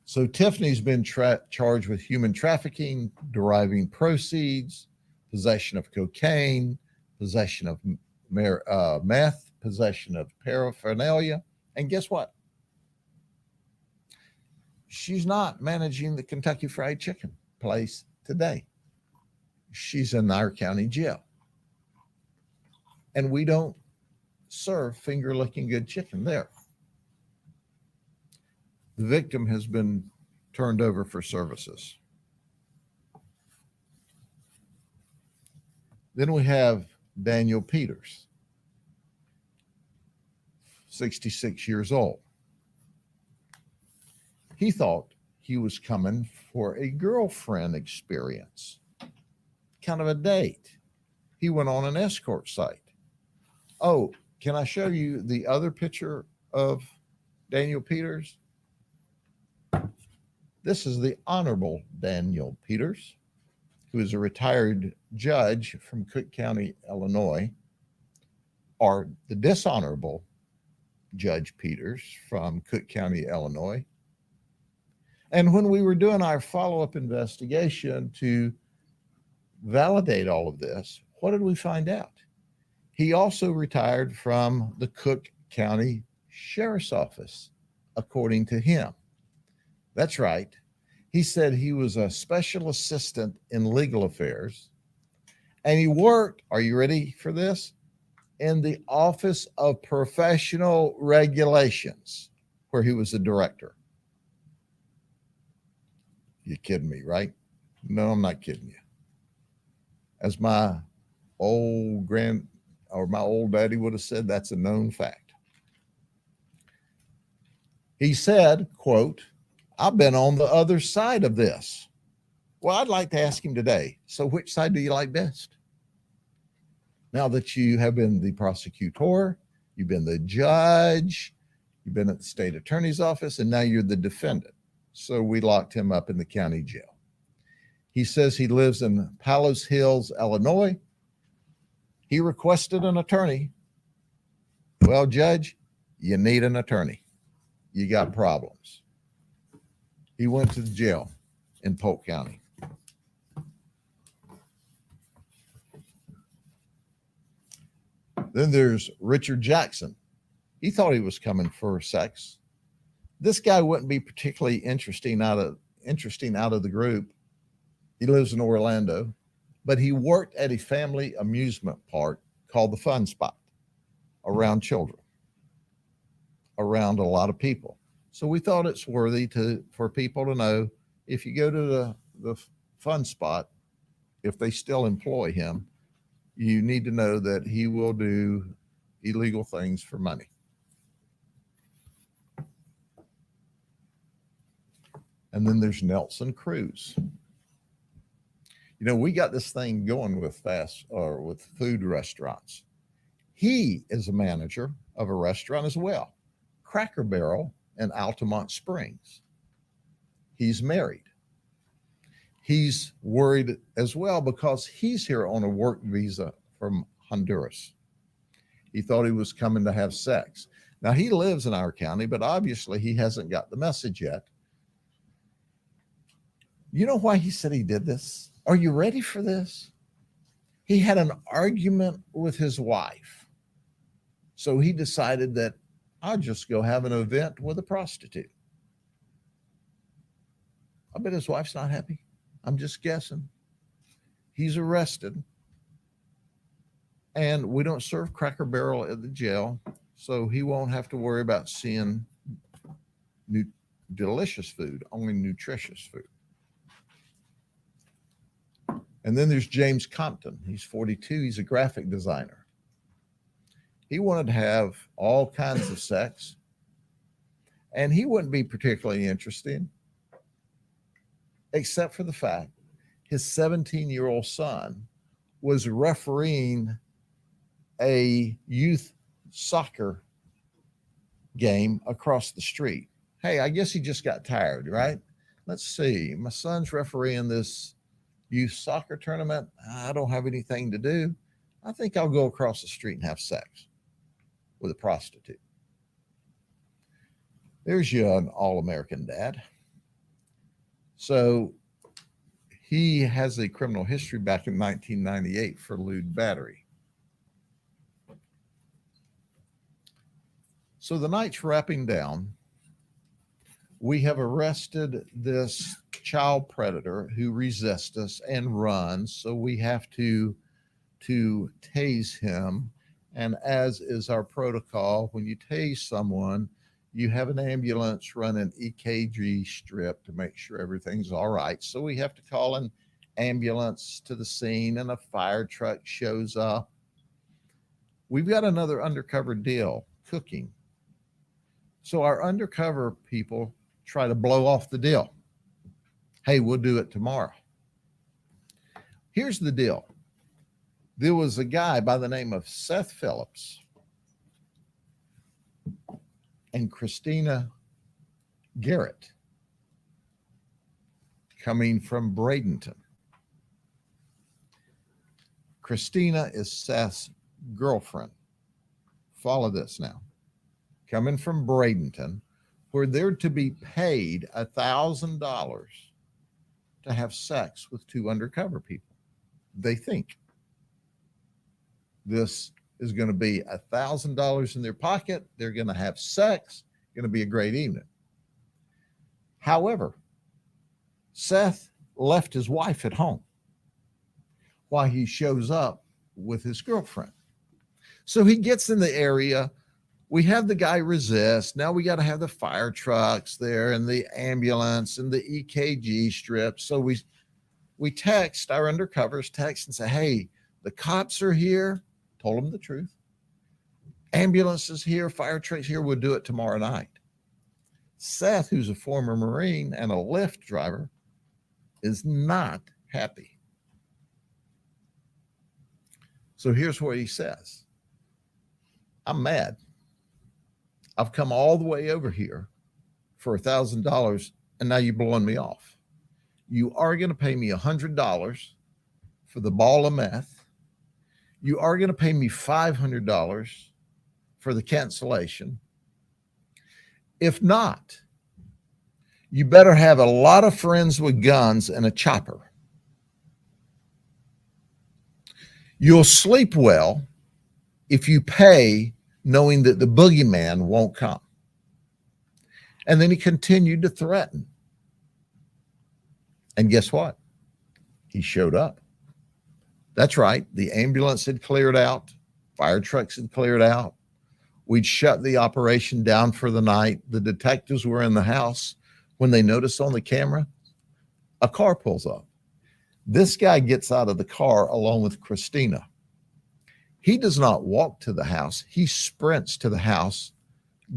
So Tiffany's been charged with human trafficking, deriving proceeds, possession of cocaine, possession of meth, possession of paraphernalia. And guess what? She's not managing the Kentucky Fried Chicken place today. She's in our county jail. And we don't serve finger-licking good chicken there. The victim has been turned over for services. Then we have Daniel Peters, 66 years old. He thought he was coming for a girlfriend experience, kind of a date. He went on an escort site. Oh, can I show you the other picture of Daniel Peters? This is the Honorable Daniel Peters, who is a retired judge from Cook County, Illinois, or the Dishonorable Judge Peters from Cook County, Illinois. And when we were doing our follow-up investigation to validate all of this, what did we find out? He also retired from the Cook County Sheriff's Office, according to him. That's right. He said he was a special assistant in legal affairs, and he worked, are you ready for this? In the Office of Professional Regulations, where he was a director. You're kidding me, right? No, I'm not kidding you. As my old daddy would have said, that's a known fact. He said, quote, I've been on the other side of this. Well, I'd like to ask him today, so which side do you like best? Now that you have been the prosecutor, you've been the judge, you've been at the state attorney's office, and now you're the defendant. So we locked him up in the county jail. He says he lives in Palos Hills, Illinois. He requested an attorney. Well, Judge, you need an attorney. you got problems. He went to the jail in Polk County. Then there's Richard Jackson. He thought he was coming for sex. This guy wouldn't be particularly interesting out of the group. He lives in Orlando, but he worked at a family amusement park called the Fun Spot, around children, around a lot of people. So we thought it's worthy for people to know, if you go to the Fun Spot, if they still employ him, you need to know that he will do illegal things for money. And then there's Nelson Cruz. You know, we got this thing going with with food restaurants. He is a manager of a restaurant as well, Cracker Barrel in Altamont Springs. He's married. He's worried as well because he's here on a work visa from Honduras. He thought he was coming to have sex. Now, he lives in our county, but obviously he hasn't got the message yet. You know why he said he did this? Are you ready for this? He had an argument with his wife. So he decided that I'll just go have an event with a prostitute. I bet his wife's not happy. I'm just guessing. He's arrested. And we don't serve Cracker Barrel at the jail, so he won't have to worry about seeing delicious food, only nutritious food. And then there's James Compton. He's 42. He's a graphic designer. He wanted to have all kinds of sex, and he wouldn't be particularly interesting, except for the fact his 17-year-old son was refereeing a youth soccer game across the street. Hey, I guess he just got tired, right? Let's see. My son's refereeing this youth soccer tournament. I don't have anything to do. I think I'll go across the street and have sex with a prostitute. There's you, an all-American dad. So he has a criminal history back in 1998 for lewd battery. So the night's wrapping down. We have arrested this child predator who resists us and runs. So we have to tase him. And as is our protocol, when you tase someone, you have an ambulance run an EKG strip to make sure everything's all right. So we have to call an ambulance to the scene, and a fire truck shows up. We've got another undercover deal, cooking. So our undercover people try to blow off the deal. Hey, we'll do it tomorrow. Here's the deal. There was a guy by the name of Seth Phillips and Christina Garrett coming from Bradenton. Christina is Seth's girlfriend. Follow this now. Coming from Bradenton, where they're to be paid $1,000 to have sex with two undercover people. They think this is going to be $1,000 in their pocket. They're going to have sex. Going to be a great evening. However, Seth left his wife at home while he shows up with his girlfriend. So he gets in the area. We have the guy resist. Now we got to have the fire trucks there and the ambulance and the EKG strips. So we text, our undercovers text and say, hey, the cops are here. Told them the truth. Ambulance is here, fire trucks here. We'll do it tomorrow night. Seth, who's a former Marine and a Lyft driver, is not happy. So here's what he says. I'm mad. I've come all the way over here for $1,000, and now you're blowing me off. You are going to pay me $100 for the ball of meth. You are going to pay me $500 for the cancellation. If not, you better have a lot of friends with guns and a chopper. You'll sleep well if you pay knowing that the boogeyman won't come. And then he continued to threaten. And guess what? He showed up. That's right. The ambulance had cleared out. Fire trucks had cleared out. We'd shut the operation down for the night. The detectives were in the house when they noticed on the camera, a car pulls up. This guy gets out of the car along with Christina. He does not walk to the house. He sprints to the house,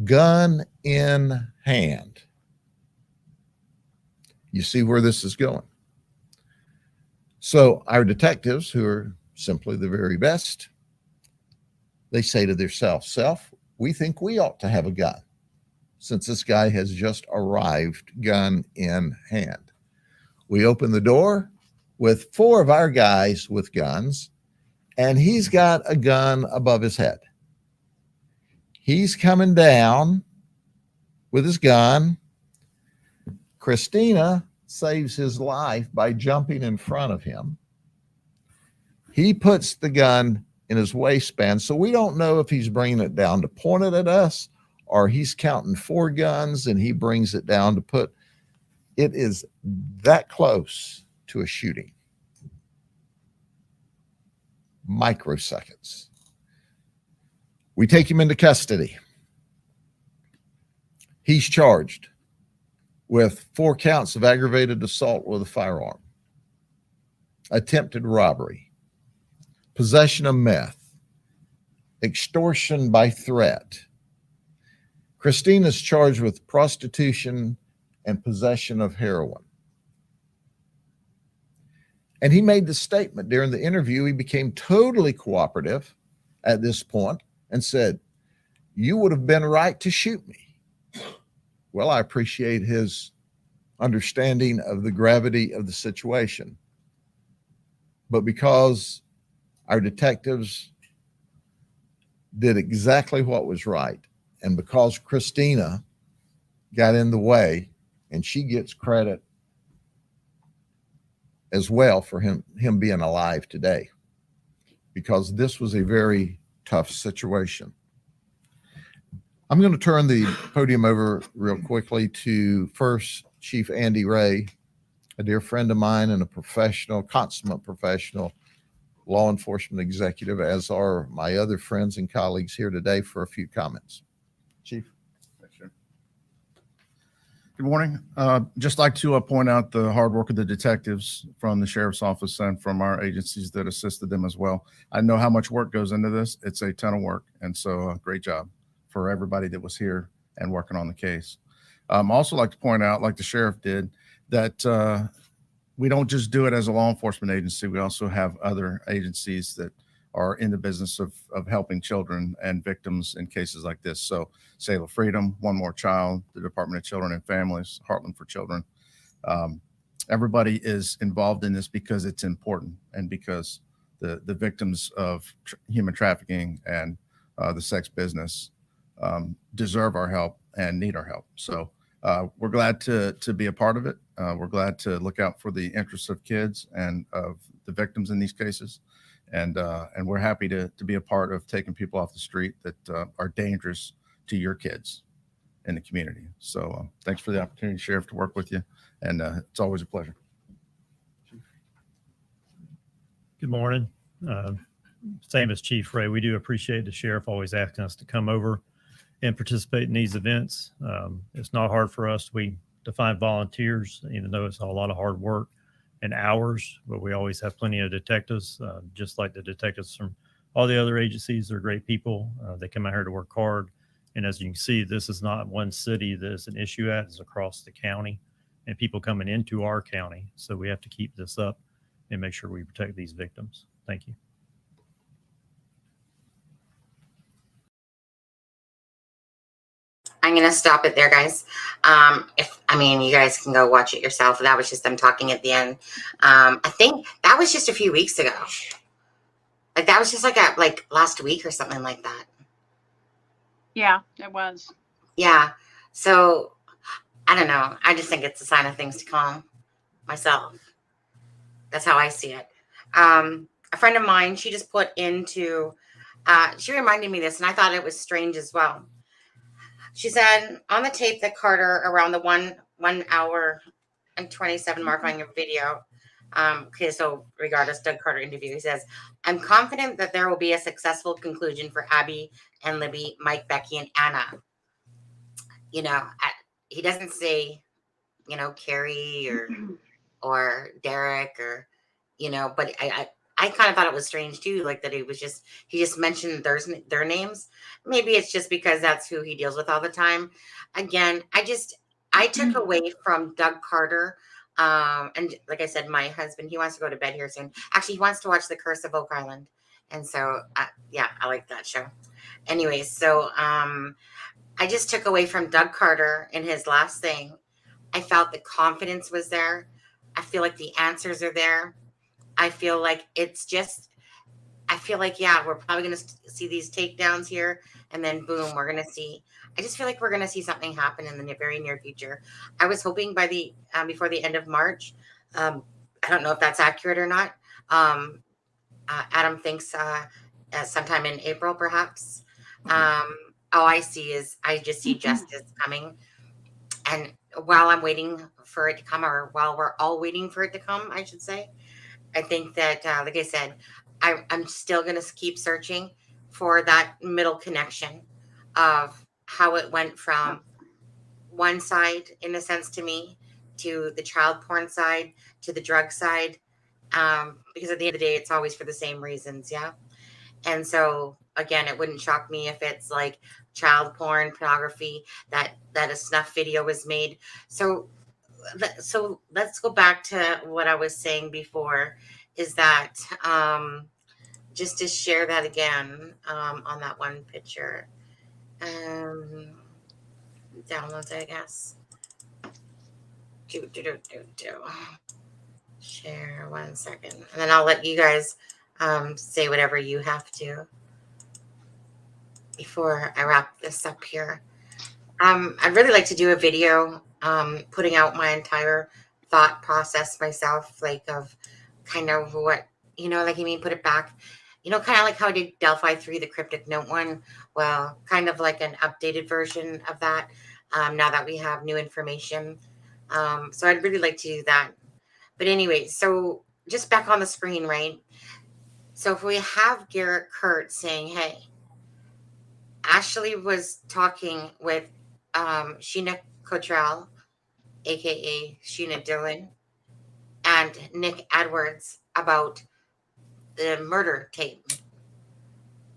gun in hand. You see where this is going. So our detectives, who are simply the very best, they say to themselves, "Self, we think we ought to have a gun since this guy has just arrived gun in hand." We open the door with 4 of our guys with guns, and he's got a gun above his head. He's coming down with his gun. Christina saves his life by jumping in front of him. He puts the gun in his waistband, so we don't know if he's bringing it down to point it at us or he's counting 4 guns and he brings it down to put. It is that close to a shooting. Microseconds. We take him into custody. He's charged with 4 counts of aggravated assault with a firearm, attempted robbery, possession of meth, extortion by threat. Christina's charged with prostitution and possession of heroin. And he made the statement during the interview. He became totally cooperative at this point and said, "You would have been right to shoot me." Well, I appreciate his understanding of the gravity of the situation. But because our detectives did exactly what was right, and because Christina got in the way, and she gets credit as well for him being alive today, because this was a very tough situation. I'm going to turn the podium over real quickly to first Chief Andy Ray, a dear friend of mine and a professional, consummate professional law enforcement executive, as are my other friends and colleagues here today, for a few comments. Chief. Good morning. Just like to point out the hard work of the detectives from the sheriff's office and from our agencies that assisted them as well. I know how much work goes into this. It's a ton of work. And so great job for everybody that was here and working on the case. Also like to point out, like the sheriff did, that we don't just do it as a law enforcement agency. We also have other agencies that are in the business of helping children and victims in cases like this. So Sale of Freedom, One More Child, the Department of Children and Families, Heartland for Children. Everybody is involved in this because it's important and because the victims of human trafficking and the sex business deserve our help and need our help. So we're glad to be a part of it. We're glad to look out for the interests of kids and of the victims in these cases. And we're happy to be a part of taking people off the street that are dangerous to your kids in the community. So thanks for the opportunity, Sheriff, to work with you. And it's always a pleasure. Good morning. Same as Chief Ray, we do appreciate the sheriff always asking us to come over and participate in these events. It's not hard for us. To find volunteers, even though it's a lot of hard work and hours, but we always have plenty of detectives, just like the detectives from all the other agencies. They're great people. They come out here to work hard. And as you can see, this is not one city that is an issue at, it's across the county and people coming into our county. So we have to keep this up and make sure we protect these victims. Thank you. I'm gonna stop it there, guys. You guys can go watch it yourself. That was just them talking at the end. I think that was just a few weeks ago. Like that was just like last week or something like that. Yeah, it was. Yeah. So I don't know. I just think it's a sign of things to come myself. That's how I see it. A friend of mine, she just put into, she reminded me this, and I thought it was strange as well. She said on the tape that Carter, around the 1 hour and 27 mark on your video, okay, so regardless, Doug Carter interview, he says, I'm confident that there will be a successful conclusion for Abby and Libby, Mike, Becky, and Anna. You know, he doesn't say, you know, Carrie or Derek or, you know, but I kind of thought it was strange too, like that he just mentioned their names. Maybe it's just because that's who he deals with all the time. Again, I took away from Doug Carter. And like I said, my husband, he wants to go to bed here soon. Actually, he wants to watch The Curse of Oak Island. And so, yeah, I like that show. Anyways, so I just took away from Doug Carter in his last thing. I felt the confidence was there. I feel like the answers are there. I feel like yeah, we're probably going to see these takedowns here. And then boom, we're going to see. I just feel like we're going to see something happen in the very near future. I was hoping by before the end of March. I don't know if that's accurate or not. Adam thinks sometime in April, perhaps. All I see is I just see justice coming. And while I'm waiting for it to come, or while we're all waiting for it to come, I should say, I think that, like I said, I'm still going to keep searching for that middle connection of how it went from one side, in a sense, to me, to the child porn side, to the drug side. Because at the end of the day, it's always for the same reasons. Yeah. And so again, it wouldn't shock me if it's like child porn, pornography, that a snuff video was made. So let's go back to what I was saying before, is that just to share that again on that one picture. Downloads, I guess. Share 1 second. And then I'll let you guys say whatever you have to before I wrap this up here. I'd really like to do a video putting out my entire thought process myself, like of kind of what, you know, like, I mean, put it back, you know, kind of like how I did Delphi 3, the cryptic note one. Well, kind of like an updated version of that now that we have new information. So I'd really like to do that. But anyway, so just back on the screen, right? So if we have Garrett Kurt saying, hey, Ashley was talking with Sheena Cottrell, aka Sheena Dillon, and Nick Edwards about the murder tape.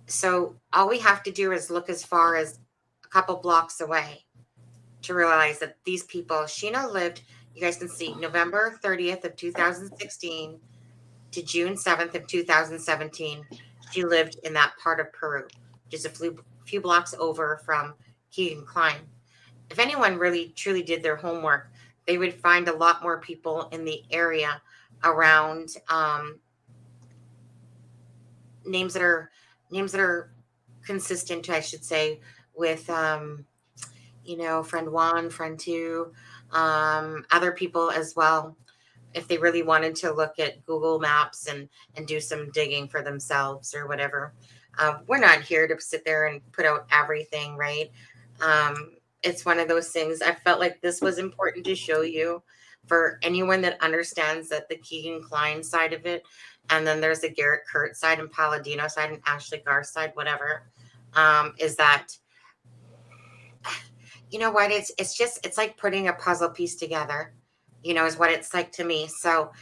So all we have to do is look as far as a couple blocks away to realize that these people, Sheena lived, you guys can see, November 30th of 2016 to June 7th of 2017. She lived in that part of Peru, just a few blocks over from Keegan Klein. If anyone really truly did their homework, they would find a lot more people in the area around names that are consistent, I should say, with you know, friend one, friend two, other people as well, if they really wanted to look at Google Maps and do some digging for themselves or whatever. We're not here to sit there and put out everything, right? It's one of those things. I felt like this was important to show you for anyone that understands that the Keegan Klein side of it, and then there's the Garrett Kurt side and Palladino side and Ashley Gar side, whatever, is that, you know what, it's like putting a puzzle piece together, you know, is what it's like to me. So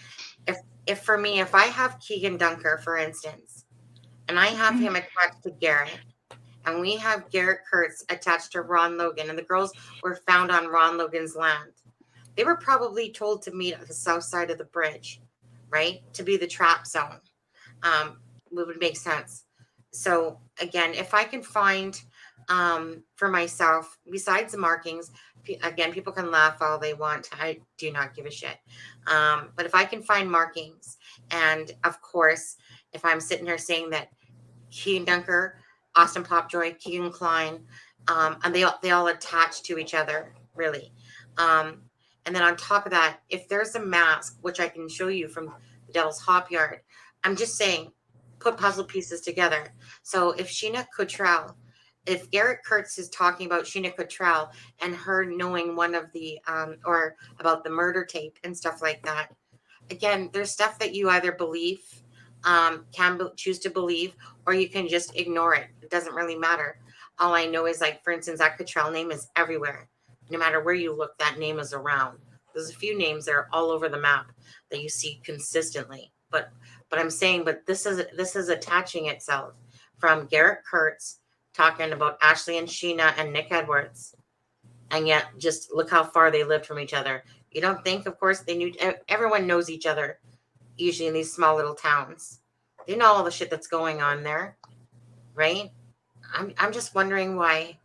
if for me, if I have Keegan Dunker, for instance, and I have him attached to Garrett, and we have Garrett Kurtz attached to Ron Logan, and the girls were found on Ron Logan's land, they were probably told to meet at the south side of the bridge, right, to be the trap zone. It would make sense. So again, if I can find for myself, besides the markings, again, people can laugh all they want. I do not give a shit. But if I can find markings, and of course, if I'm sitting here saying that Keegan Dunker, Austin Popjoy, Keegan Klein, And they all attach to each other, really. And then on top of that, if there's a mask, which I can show you from the Devil's Hop Yard, I'm just saying, put puzzle pieces together. So if Sheena Cottrell, if Garrett Kurtz is talking about Sheena Cottrell and her knowing one of the, or about the murder tape and stuff like that, again, there's stuff that you either believe, choose to believe, or you can just ignore it. It doesn't really matter. All I know is, like, for instance, that Cottrell name is everywhere. No matter where you look, that name is around. There's a few names that are all over the map that you see consistently. But I'm saying, but this is attaching itself from Garrett Kurtz talking about Ashley and Sheena and Nick Edwards. And yet, just look how far they lived from each other. You don't think, of course, they knew, everyone knows each other, usually in these small little towns. They know all the shit that's going on there, right? I'm just wondering why.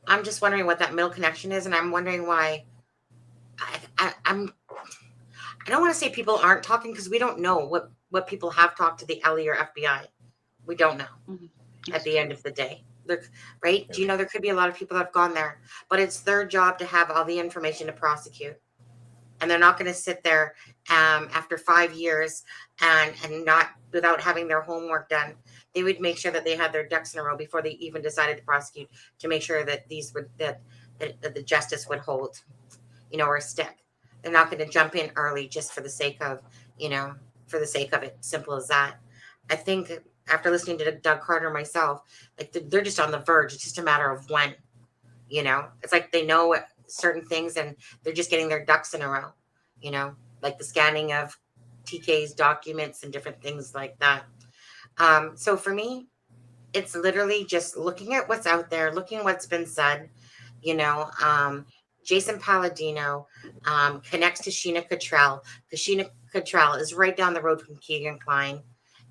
I'm just wondering what that middle connection is, and I'm wondering why. I don't want to say people aren't talking, because we don't know what people have talked to the LE or FBI. We don't know at the end of the day. Right? Do you know there could be a lot of people that have gone there, but it's their job to have all the information to prosecute. And they're not going to sit there after 5 years and not, without having their homework done. They would make sure that they had their ducks in a row before they even decided to prosecute, to make sure that that the justice would hold, or stick. They're not going to jump in early just for the sake of, for the sake of it. Simple as that. I think after listening to Doug Carter myself, like, they're just on the verge. It's just a matter of when, it's like they know certain things and they're just getting their ducks in a row, like the scanning of TK's documents and different things like that. So for me, it's literally just looking at what's out there, looking at what's been said. Jason Palladino connects to Sheena Cottrell, because Sheena Cottrell is right down the road from Keegan Klein.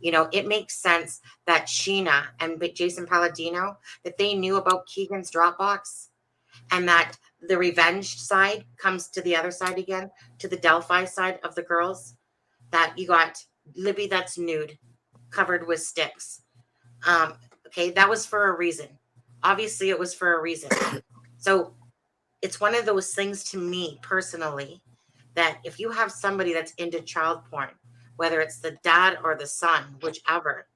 It makes sense that Sheena and Jason Palladino, that they knew about Keegan's Dropbox, and that the revenge side comes to the other side again, to the Delphi side of the girls, that you got Libby that's nude, covered with sticks. Okay, that was for a reason. Obviously, it was for a reason. So it's one of those things, to me personally, that if you have somebody that's into child porn, whether it's the dad or the son, whichever,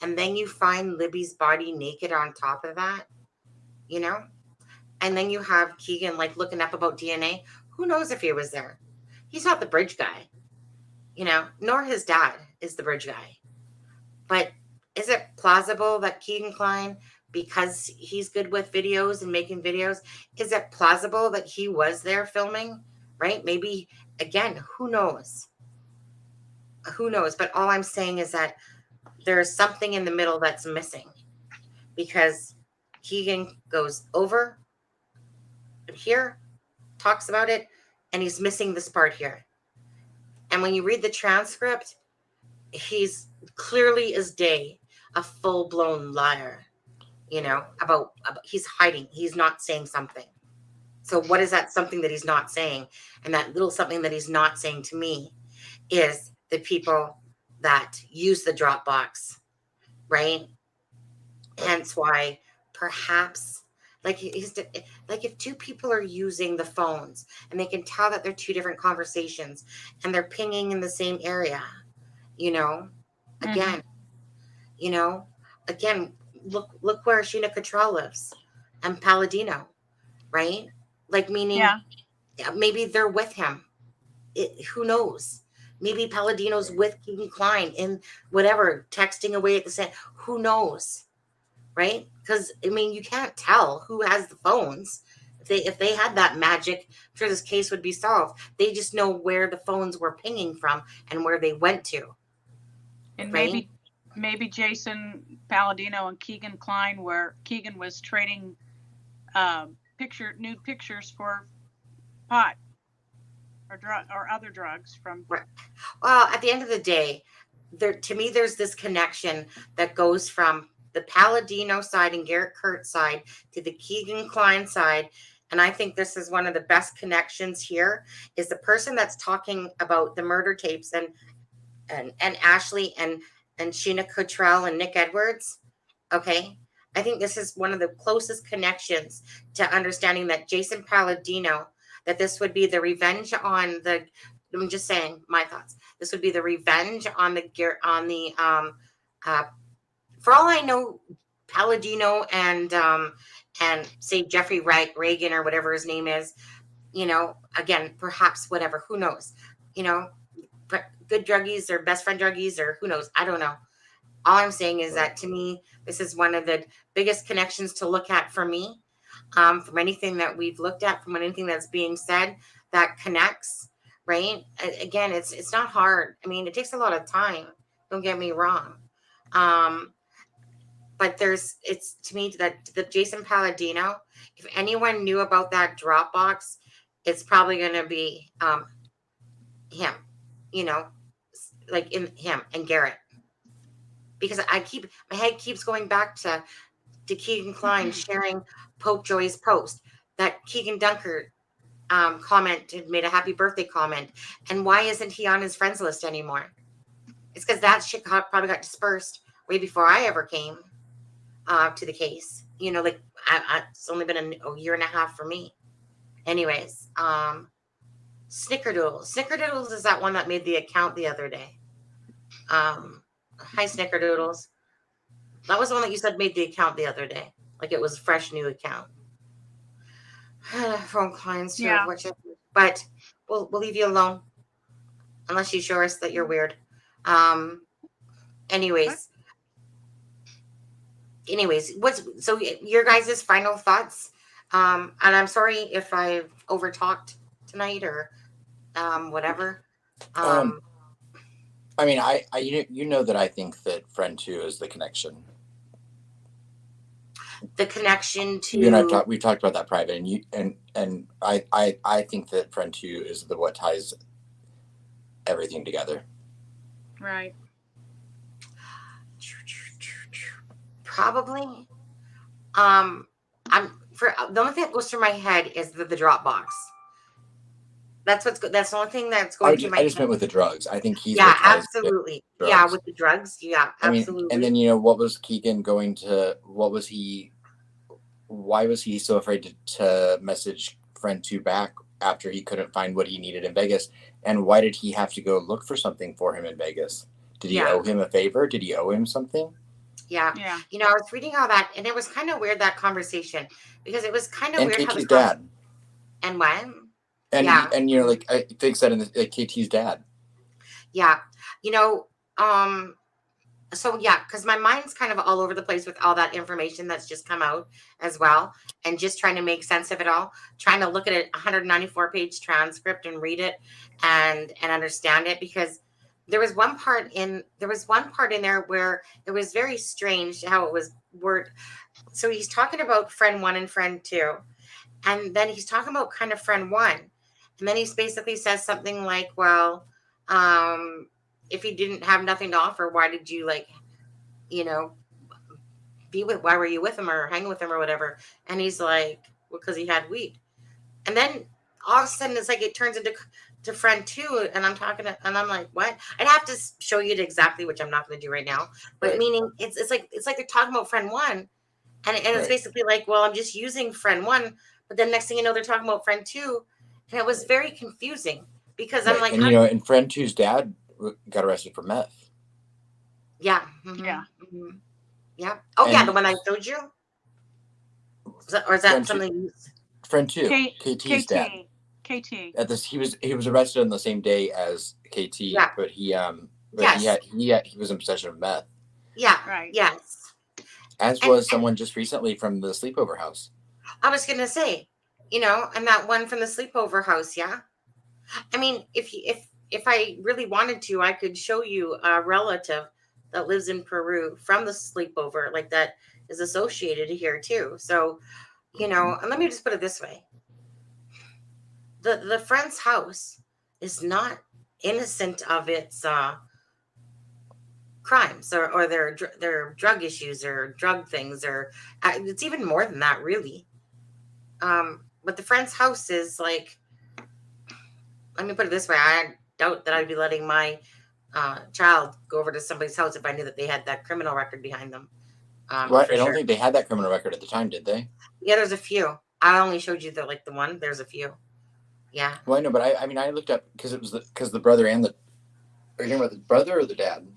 and then you find Libby's body naked on top of that, and then you have Keegan like looking up about DNA. Who knows if he was there? He's not the bridge guy, nor his dad is the bridge guy. But is it plausible that Keegan Klein, because he's good with videos and making videos, is it plausible that he was there filming, right? Maybe, again, who knows? Who knows? But all I'm saying is that there's something in the middle that's missing, because Keegan goes over here, talks about it, and he's missing this part here. And when you read the transcript, he's clearly as day a full-blown liar, about he's hiding. He's not saying something. So what is that something that he's not saying? And that little something that he's not saying to me is the people that use the Dropbox, right? Hence why perhaps, like if two people are using the phones and they can tell that they're two different conversations and they're pinging in the same area, again, look where Sheena Cottrell lives and Palladino, right? Like, meaning, maybe they're with him. Who knows? Maybe Palladino's with Keegan Klein in whatever, texting away at the same. Who knows, right? Because you can't tell who has the phones. If they had that magic, I'm sure this case would be solved. They just know where the phones were pinging from and where they went to. And right? maybe Jason Palladino and Keegan Klein, where Keegan was trading nude pictures for pot or other drugs from. Right. Well, at the end of the day, to me, there's this connection that goes from the Palladino side and Garrett Kurtz side to the Keegan Klein side. And I think this is one of the best connections here, is the person that's talking about the murder tapes and Ashley and Sheena Cottrell and Nick Edwards. Okay. I think this is one of the closest connections to understanding that Jason Palladino, that this would be the revenge on the, I'm just saying my thoughts. This would be the revenge on the for all I know, Palladino and say Jeffrey Reagan or whatever his name is, again, perhaps whatever, who knows, good druggies or best friend druggies or who knows, I don't know. All I'm saying is that to me, this is one of the biggest connections to look at for me, from anything that we've looked at, from anything that's being said that connects, right? Again, it's not hard. I mean, it takes a lot of time. Don't get me wrong. But it's to me that the Jason Palladino, if anyone knew about that Dropbox, it's probably going to be him, like in him and Garrett. Because my head keeps going back to Keegan Klein sharing Pope Joy's post, that Keegan Dunker commented, made a happy birthday comment. And why isn't he on his friends list anymore? It's because that shit probably got dispersed way before I ever came to the case. It's only been a year and a half for me. Anyways, Snickerdoodles. Snickerdoodles is that one that made the account the other day. Hi, Snickerdoodles. That was the one that you said made the account the other day. Like it was a fresh new account. Phone clients too, Yeah. But we'll leave you alone. Unless you show us that you're weird. Anyways, so your guys' final thoughts? And I'm sorry if I've overtalked tonight or whatever. I mean, I that I think that friend 2 is the connection. The connection to You and we've talked about that private, and I think that friend 2 is what ties everything together. Right. Probably. I'm for the only thing that goes through my head is the Dropbox. That's the only thing that's going through my head. I just meant with the drugs. I think he's absolutely. Yeah, with the drugs. Yeah, absolutely. I mean, and then what was Keegan going to? Why was he so afraid to message friend 2 back after he couldn't find what he needed in Vegas? And why did he have to go look for something for him in Vegas? Did he owe him a favor? Did he owe him something? Yeah. I was reading all that, and it was kind of weird, that conversation, because it was kind of weird. KT's dad. And what? And like I think said in KT's dad. Yeah. So yeah, because my mind's kind of all over the place with all that information that's just come out as well, and just trying to make sense of it all, trying to look at a 194-page transcript and read it and understand it, because there was one part in there where it was very strange how it was worded. So he's talking about friend 1 and friend 2, and then he's talking about kind of friend 1, and then he basically says something like, well, if he didn't have nothing to offer, why did you why were you with him or hanging with him or whatever? And he's like, well, because he had weed. And then all of a sudden it's like it turns into friend 2, and I'm like, what? I'd have to show you exactly, which I'm not going to do right now. But meaning it's like they're talking about friend 1, and it's basically like, well, I'm just using friend 1, but then next thing you know, they're talking about friend 2, and it was very confusing because I'm like, and and friend 2's dad got arrested for meth. Yeah. Mm-hmm. Yeah. Mm-hmm. Yeah. Oh, and the one I showed you. Is that something? Friend 2, KT's dad. KT. He was arrested on the same day as KT. Yeah. But he was in possession of meth. Yeah. Right. Yes. As was someone just recently from the sleepover house. I was gonna say, and that one from the sleepover house. Yeah. I mean, if I really wanted to, I could show you a relative that lives in Peru from the sleepover, like that is associated here too. So, and let me just put it this way. The friend's house is not innocent of its crimes or their drug issues or drug things, or it's even more than that, really. But the friend's house is like, let me put it this way. I doubt that I'd be letting my child go over to somebody's house if I knew that they had that criminal record behind them. Well, For I don't sure. think they had that criminal record at the time, did they? Yeah, there's a few. I only showed you the one. There's a few. Yeah. Well, I know, but I mean, I looked up because it was because the brother and the. Are you talking about the brother or the dad?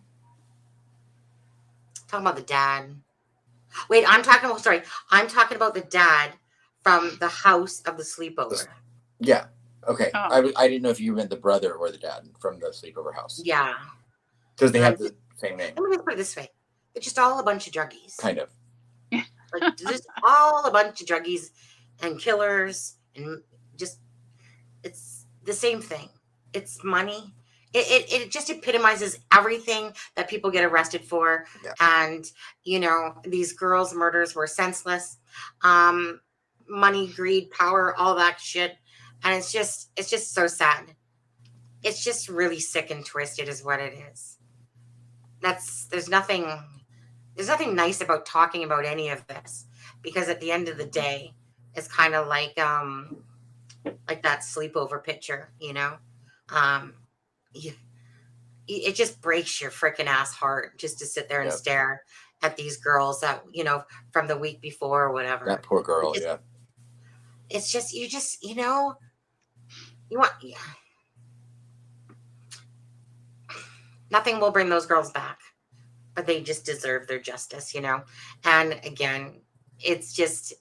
Talking about the dad. Wait, I'm talking about the dad from the house of the sleepover. Yeah. Okay. Oh. I didn't know if you meant the brother or the dad from the sleepover house. Yeah. Because they have the same name. Let me just put it this way. They're just all a bunch of druggies. Kind of. Like just all a bunch of druggies and killers and just it's the same thing. It's money. It just epitomizes everything that people get arrested for. Yeah. And these girls' murders were senseless. Money, greed, power, all that shit. And it's just so sad. It's just really sick and twisted is what it is. There's nothing nice about talking about any of this, because at the end of the day, it's kind of like that sleepover picture, it just breaks your freaking ass heart just to sit there and stare at these girls that, from the week before or whatever. That poor girl, yeah. It's just, you want, nothing will bring those girls back, but they just deserve their justice, And again, it's just,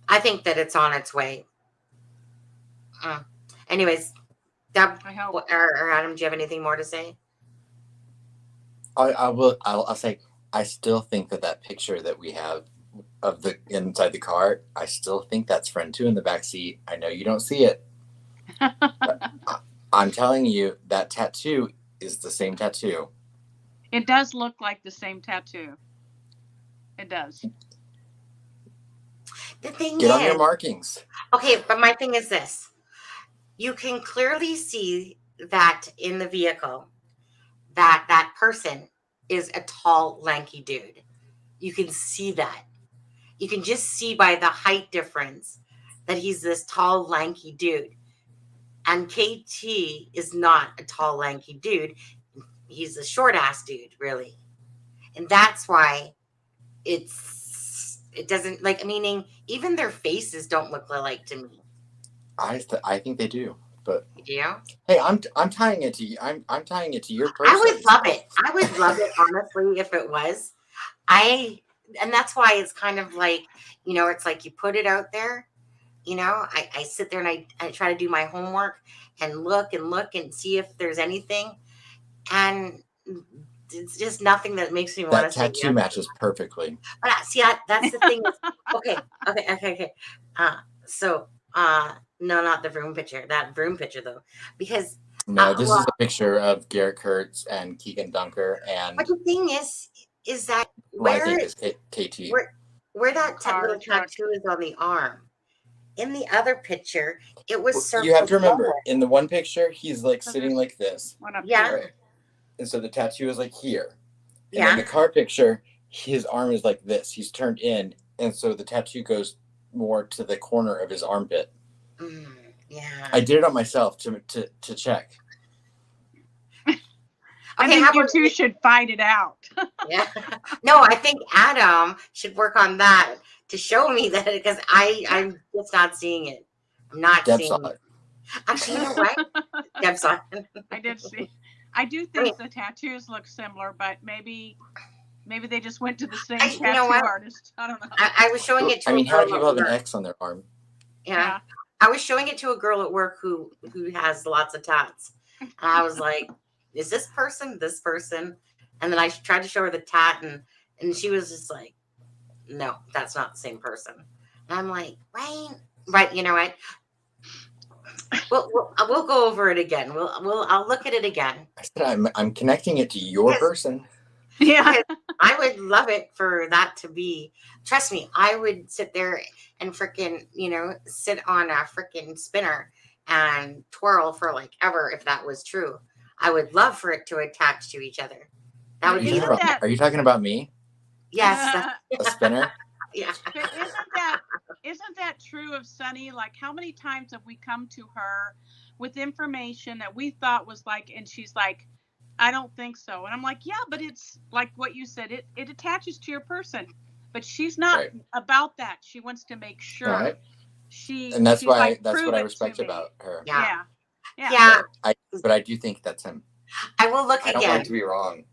I think that it's on its way. Anyways, Deb or Adam, do you have anything more to say? I'll say I still think that picture that we have of the inside the car, I still think that's friend 2 in the back seat. I know you don't see it. I'm telling you, that tattoo is the same tattoo. It does look like the same tattoo. It does. The thing Get on your markings. Okay, but my thing is this. You can clearly see that in the vehicle that person is a tall, lanky dude. You can see that. You can just see by the height difference that he's this tall, lanky dude. And KT is not a tall, lanky dude. He's a short-ass dude, really. And that's why it doesn't, meaning even their faces don't look alike to me. I think they do, but yeah. Hey, I'm tying it to you. I'm tying it to your person. I would love it. I would love it, honestly, if it was. And that's why it's kind of like, it's like you put it out there. I sit there and I try to do my homework and look and see if there's anything, and it's just nothing that makes me want to say that tattoo matches perfectly. But see, that's the thing. Okay. No, not the room picture. That room picture though, because no, this is a picture of Garrett Kurtz and Keegan Dunker, and but the thing is that I think is KT. Where that little tattoo is on the arm. In the other picture, it was circled. You have to remember, in the one picture, he's like sitting like this. Yeah. Right? And so the tattoo is like here. And yeah. in the car picture, his arm is like this. He's turned in. And so the tattoo goes more to the corner of his armpit. Yeah. I did it on myself to check. I think you two should fight it out. Yeah. No, I think Adam should work on that to show me that, because I'm just not seeing it. I'm not seeing it. Actually, you know what? Deb saw it. I did see. I do think the tattoos look similar, but maybe they just went to the same tattoo artist. I don't know. I was showing it to how many people have an X on their arm? Yeah. I was showing it to a girl at work who has lots of tats. And I was like, is this person this person? And then I tried to show her the tat, and she was just like, no, that's not the same person. And I'm like, right, you know what? We'll go over it again. I'll look at it again. I said I'm connecting it to your person. Yeah. I would love it for that to be. Trust me, I would sit there and freaking, sit on a freaking spinner and twirl for like ever if that was true. I would love for it to attach to each other. That would be. Are you talking about me? Yes. A spinner? Yeah. But isn't that true of Sunny? Like, how many times have we come to her with information that we thought was like, and she's like, I don't think so. And I'm like, yeah, but it's like what you said, it attaches to your person. But she's not Right. about that. She wants to make sure. Right. She's And that's like, that's prove what I it to respect me. about her. Yeah. Yeah. Yeah. But I do think that's him. I will look I don't again. like to be wrong.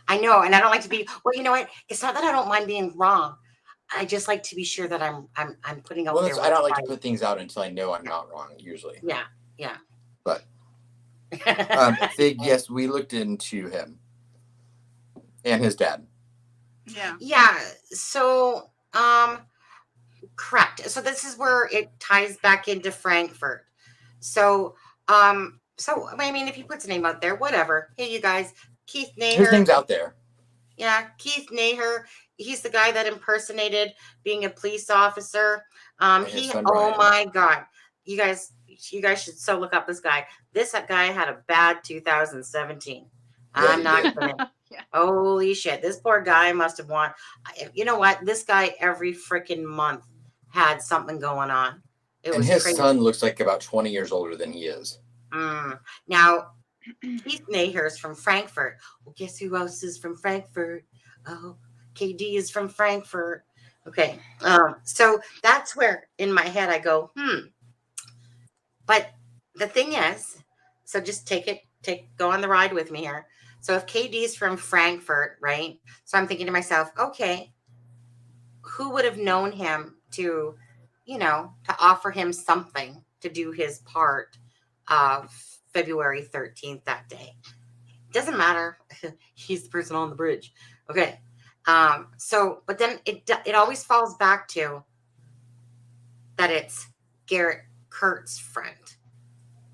I know, and I don't like to be. Well, you know what? It's not that I don't mind being wrong. I just like to be sure that I'm putting out Well, there. I don't like to put things out until I know I'm not wrong. Usually. Yeah. Yeah. But Fig, yes, we looked into him and his dad. Yeah. Yeah. So, correct. So this is where it ties back into Frankfurt. So, so I mean, if he puts a name out there, whatever. Hey, you guys, Keith Naher. His name's out there. Yeah, Keith Naher. He's the guy that impersonated being a police officer. His son, Oh Brian. my God, you guys should so look up this guy. This guy had a bad 2017. Yeah, I'm he not did. kidding. Yeah. Holy shit, this poor guy must have won. You know what? This guy every freaking month had something going on. It And was his crazy. son looks like about 20 years older than he is. Now, Keith Naher's from Frankfurt. Well, guess who else is from Frankfurt? Oh, KD is from Frankfurt. Okay. So that's where in my head I go, But the thing is, so just go on the ride with me here. So if KD is from Frankfurt, right? So I'm thinking to myself, okay, who would have known him to, to offer him something to do his part of February 13th that day? Doesn't matter. He's the person on the bridge. Okay. But then it always falls back to that it's Garrett Kurt's friend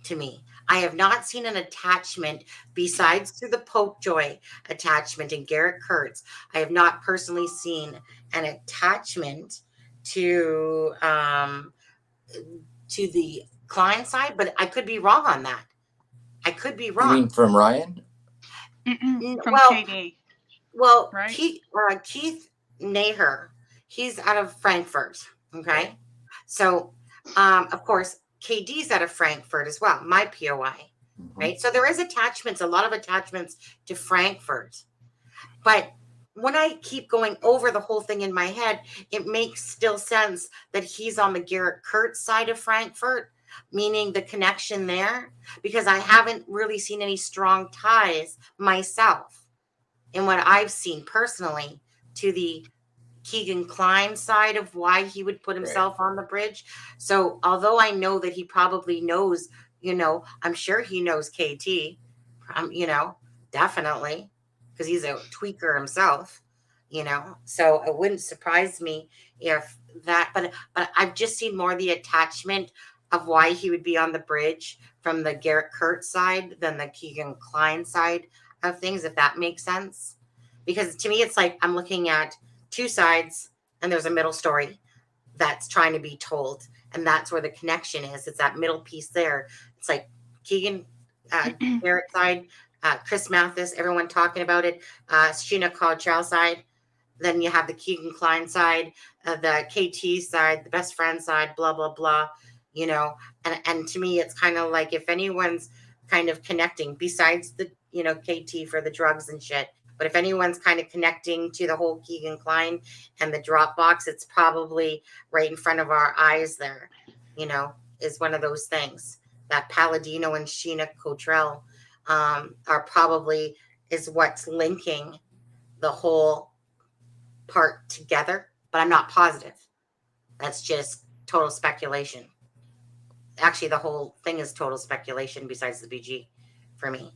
to me. I have not seen an attachment besides through the Popejoy attachment in Garrett Kurtz. I have not personally seen an attachment to the Klein side, but I could be wrong on that. I could be wrong. You mean from Ryan? From KD. Well, right? Keith Naher, he's out of Frankfurt. Okay. So, of course, KD's out of Frankfurt as well, my POI. Right. So there is attachments, a lot of attachments to Frankfurt. But when I keep going over the whole thing in my head, it makes still sense that he's on the Garrett Kurtz side of Frankfurt, meaning the connection there, because I haven't really seen any strong ties myself in what I've seen personally to the Keegan Klein side of why he would put himself on the bridge. So although I know that he probably knows, I'm sure he knows KT, definitely, because he's a tweaker himself, so it wouldn't surprise me if that, but I've just seen more the attachment of why he would be on the bridge from the Garrett Kurtz side than the Keegan Klein side of things, if that makes sense. Because to me, it's like I'm looking at two sides and there's a middle story that's trying to be told. And that's where the connection is. It's that middle piece there. It's like Keegan, Garrett side, Chris Mathis, everyone talking about it. Sheena Cottrell side. Then you have the Keegan Klein side, the KT side, the best friend side, blah, blah, blah, and to me, it's kind of like if anyone's kind of connecting besides the, KT for the drugs and shit, but if anyone's kind of connecting to the whole Keegan Klein and the Dropbox, it's probably right in front of our eyes there, is one of those things that Palladino and Sheena Cottrell are probably is what's linking the whole part together, but I'm not positive. That's just total speculation. Actually, the whole thing is total speculation besides the BG for me.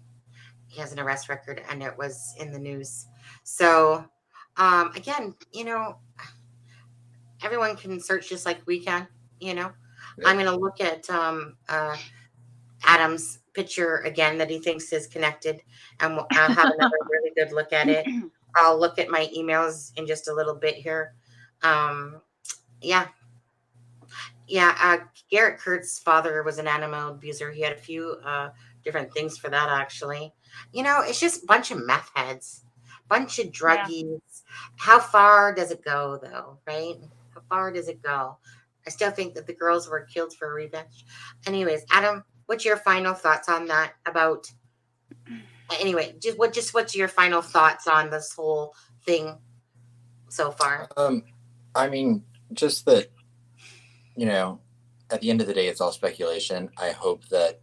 He has an arrest record and it was in the news. So, again, everyone can search just like we can, Yeah. I'm going to look at Adam's picture again that he thinks is connected, and I'll have another really good look at it. I'll look at my emails in just a little bit here. Garrett Kurtz's father was an animal abuser. He had a few different things for that, actually. It's just a bunch of meth heads, bunch of druggies. Yeah. How far does it go, though, right? How far does it go? I still think that the girls were killed for revenge. Anyways, Adam, what's your final thoughts on that about Anyway, what's your final thoughts on this whole thing so far? I mean, just that, at the end of the day, it's all speculation. I hope that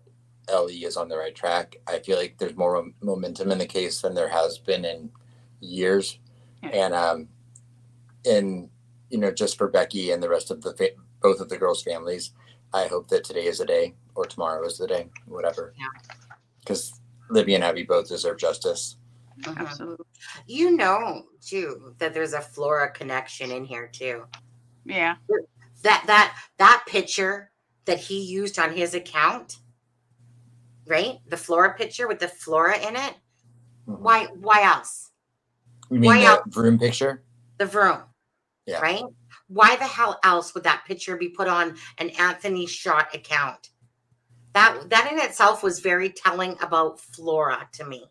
LE is on the right track. I feel like there's more momentum in the case than there has been in years. Yeah. And just for Becky and the rest of both of the girls' families, I hope that today is the day, or tomorrow is the day, whatever. Yeah. Because Libby and Abby both deserve justice. Absolutely. Too, that there's a Flora connection in here too. Yeah. That picture that he used on his account, right? The Flora picture with the Flora in it. Mm-hmm. Why else? You mean the Vroom picture? The Vroom. Yeah. Right? Why the hell else would that picture be put on an Anthony Schott account? That in itself was very telling about Flora to me.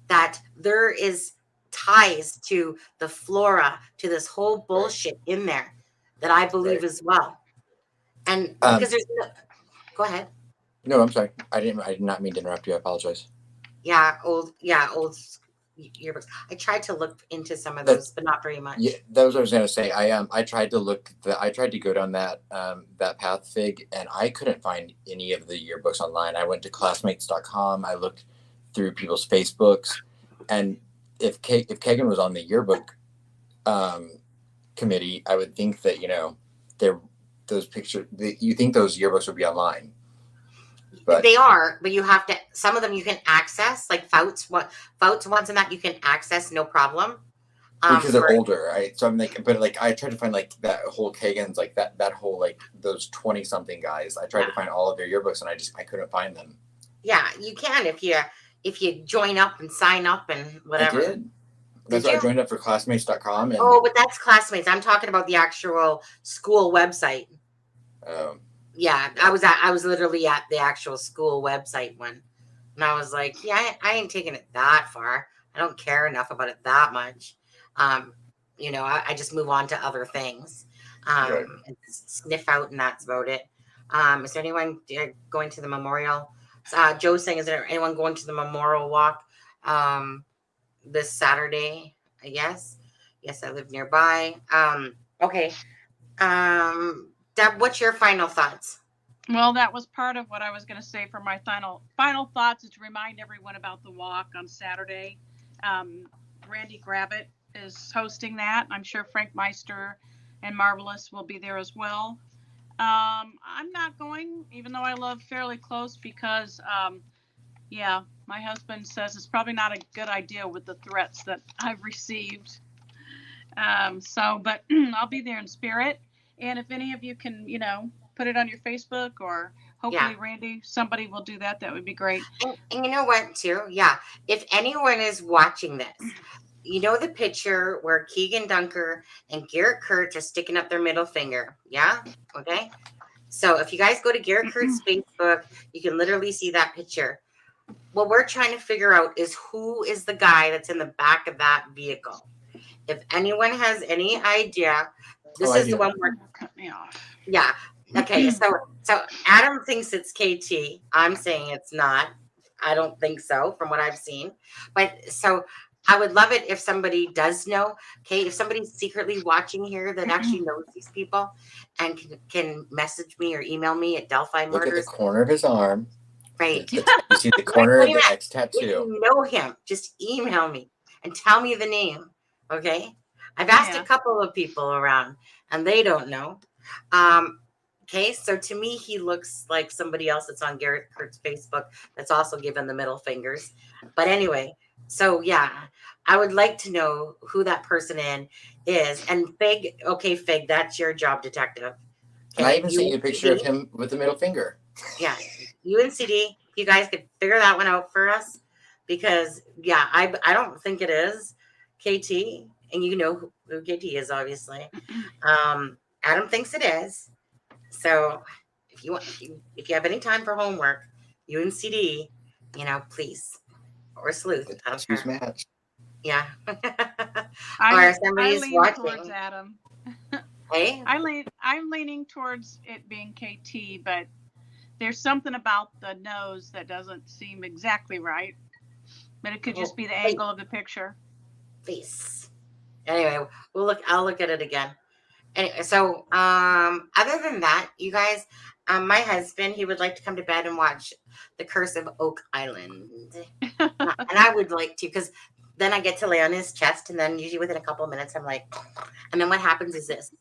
That there is ties to the Flora, to this whole bullshit in there that I believe as well. And because there's go ahead. No, I'm sorry. I did not mean to interrupt you. I apologize. Yeah, old yearbooks. I tried to look into some of those, but not very much. Yeah, that was what I was gonna say. I tried to go down that path, Fig, and I couldn't find any of the yearbooks online. I went to classmates.com. I looked through people's Facebooks, and if Kagan was on the yearbook committee, I would think that those pictures. You think those yearbooks would be online? But they are, but you have to. Some of them you can access, like Fouts ones, and that you can access no problem. Because they're older, right? So I'm like, but like I tried to find like that whole Kagan's, like that whole like those 20-something guys. I tried to find all of their yearbooks, and I couldn't find them. Yeah, you can if you join up and sign up and whatever. I did. That's why I joined up for classmates.com. Oh, but that's Classmates. I'm talking about the actual school website. Yeah, I was literally at the actual school website one, and I was like, yeah, I ain't taking it that far. I don't care enough about it that much. I just move on to other things, Right. and sniff out, and that's about it. Is there anyone going to the memorial? Joe's saying, is there anyone going to the memorial walk this Saturday? Yes, I live nearby. Okay. Deb, what's your final thoughts? Well, that was part of what I was going to say for my final thoughts, is to remind everyone about the walk on Saturday. Randy Gravitt is hosting that. I'm sure Frank Meister and Marvelous will be there as well. I'm not going, even though I live fairly close, because my husband says it's probably not a good idea with the threats that I've received. But I'll be there in spirit. And if any of you can, put it on your Facebook, or hopefully Randy, somebody will do that. That would be great. And you know what, too? Yeah. If anyone is watching this, the picture where Keegan Dunker and Garrett Kurtz are sticking up their middle finger. Yeah. Okay. So if you guys go to Garrett Kurtz's Facebook, you can literally see that picture. What we're trying to figure out is who is the guy that's in the back of that vehicle. If anyone has any idea, this is the one where cut me off. Yeah. Okay. So Adam thinks it's KT. I'm saying it's not. I don't think so from what I've seen. But so I would love it if somebody does know. Okay. If somebody's secretly watching here that actually knows these people and can message me or email me at Delphi Murders. Look at the corner of his arm. Right. You see the corner of the X tattoo. If you know him, just email me and tell me the name. Okay. I've asked a couple of people around and they don't know. Okay, so to me, he looks like somebody else that's on Garrett Kurtz's Facebook that's also given the middle fingers. But anyway, so yeah, I would like to know who that person is. And Fig, that's your job, detective. Okay, and I even sent you a picture of him with the middle finger. Yeah, UNCD, you guys could figure that one out for us, because I don't think it is KT, and you know who KT is, obviously. Adam thinks it is. So if you have any time for homework, UNCD, please, or sleuth. Choose match. Yeah. I somebody's lean watching. towards Adam. Hey? I'm leaning towards it being KT, but there's something about the nose that doesn't seem exactly right. But it could just be the Wait. angle of the picture. Face. Anyway, I'll look at it again. Anyway, so other than that, you guys, my husband, he would like to come to bed and watch The Curse of Oak Island. And I would like to, because then I get to lay on his chest, and then usually within a couple of minutes, I'm like, and then what happens is this.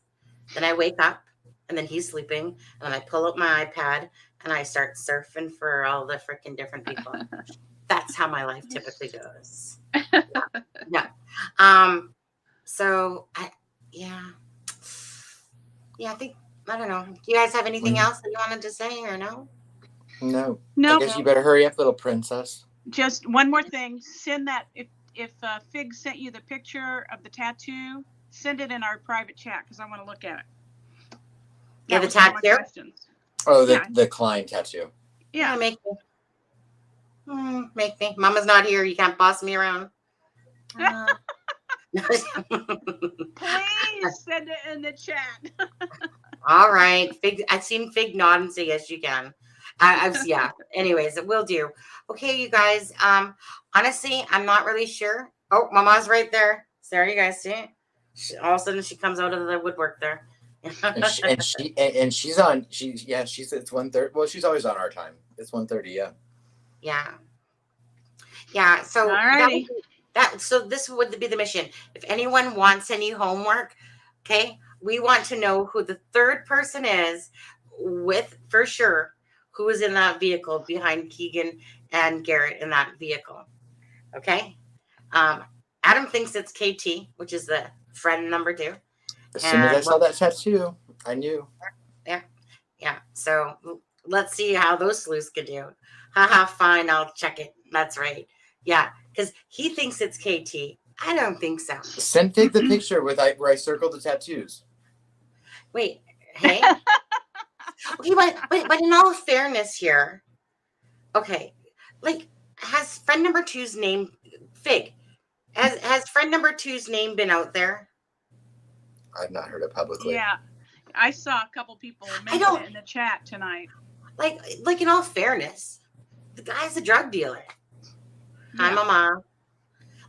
Then I wake up, and then he's sleeping, and then I pull up my iPad, and I start surfing for all the freaking different people. That's how my life typically goes. Yeah. So, I think, I don't know. Do you guys have anything else that you wanted to say or no? No. Nope. I guess you better hurry up, little princess. Just one more thing. Send that, if Fig sent you the picture of the tattoo, send it in our private chat because I want to look at it. Yeah, That the was one of my tattoo? questions. Oh, Yeah. the Klein tattoo. Yeah. Make me. Make me. Mama's not here. You can't boss me around. Please send it in the chat. All right. Fig, I've seen Fig nod and say yes, you can. Yeah. Anyways, it will do. Okay, you guys. Honestly, I'm not really sure. Oh, Mama's right there. There, you guys see it? All of a sudden, she comes out of the woodwork there. and she's on. She's it's 1:30. Well, she's always on our time. It's 1:30. Yeah. Yeah. So Alrighty. so this would be the mission. If anyone wants any homework, okay, we want to know who the third person is with, for sure, who is in that vehicle behind Keegan and Garrett in that vehicle. Okay. Adam thinks it's KT, which is the friend number 2. As soon as I saw that tattoo, I knew. Yeah. So let's see how those sleuths could do. Haha, fine. I'll check it. That's right. Yeah. Because he thinks it's KT. I don't think so. Send Fig the picture where I circled the tattoos. Wait. Hey? Okay, but in all fairness here, okay, like, has friend number 2's name, Fig, has friend number 2's name been out there? I've not heard it publicly. Yeah. I saw a couple people mention it in the chat tonight. Like in all fairness, the guy's a drug dealer. Yeah. Hi, Mama.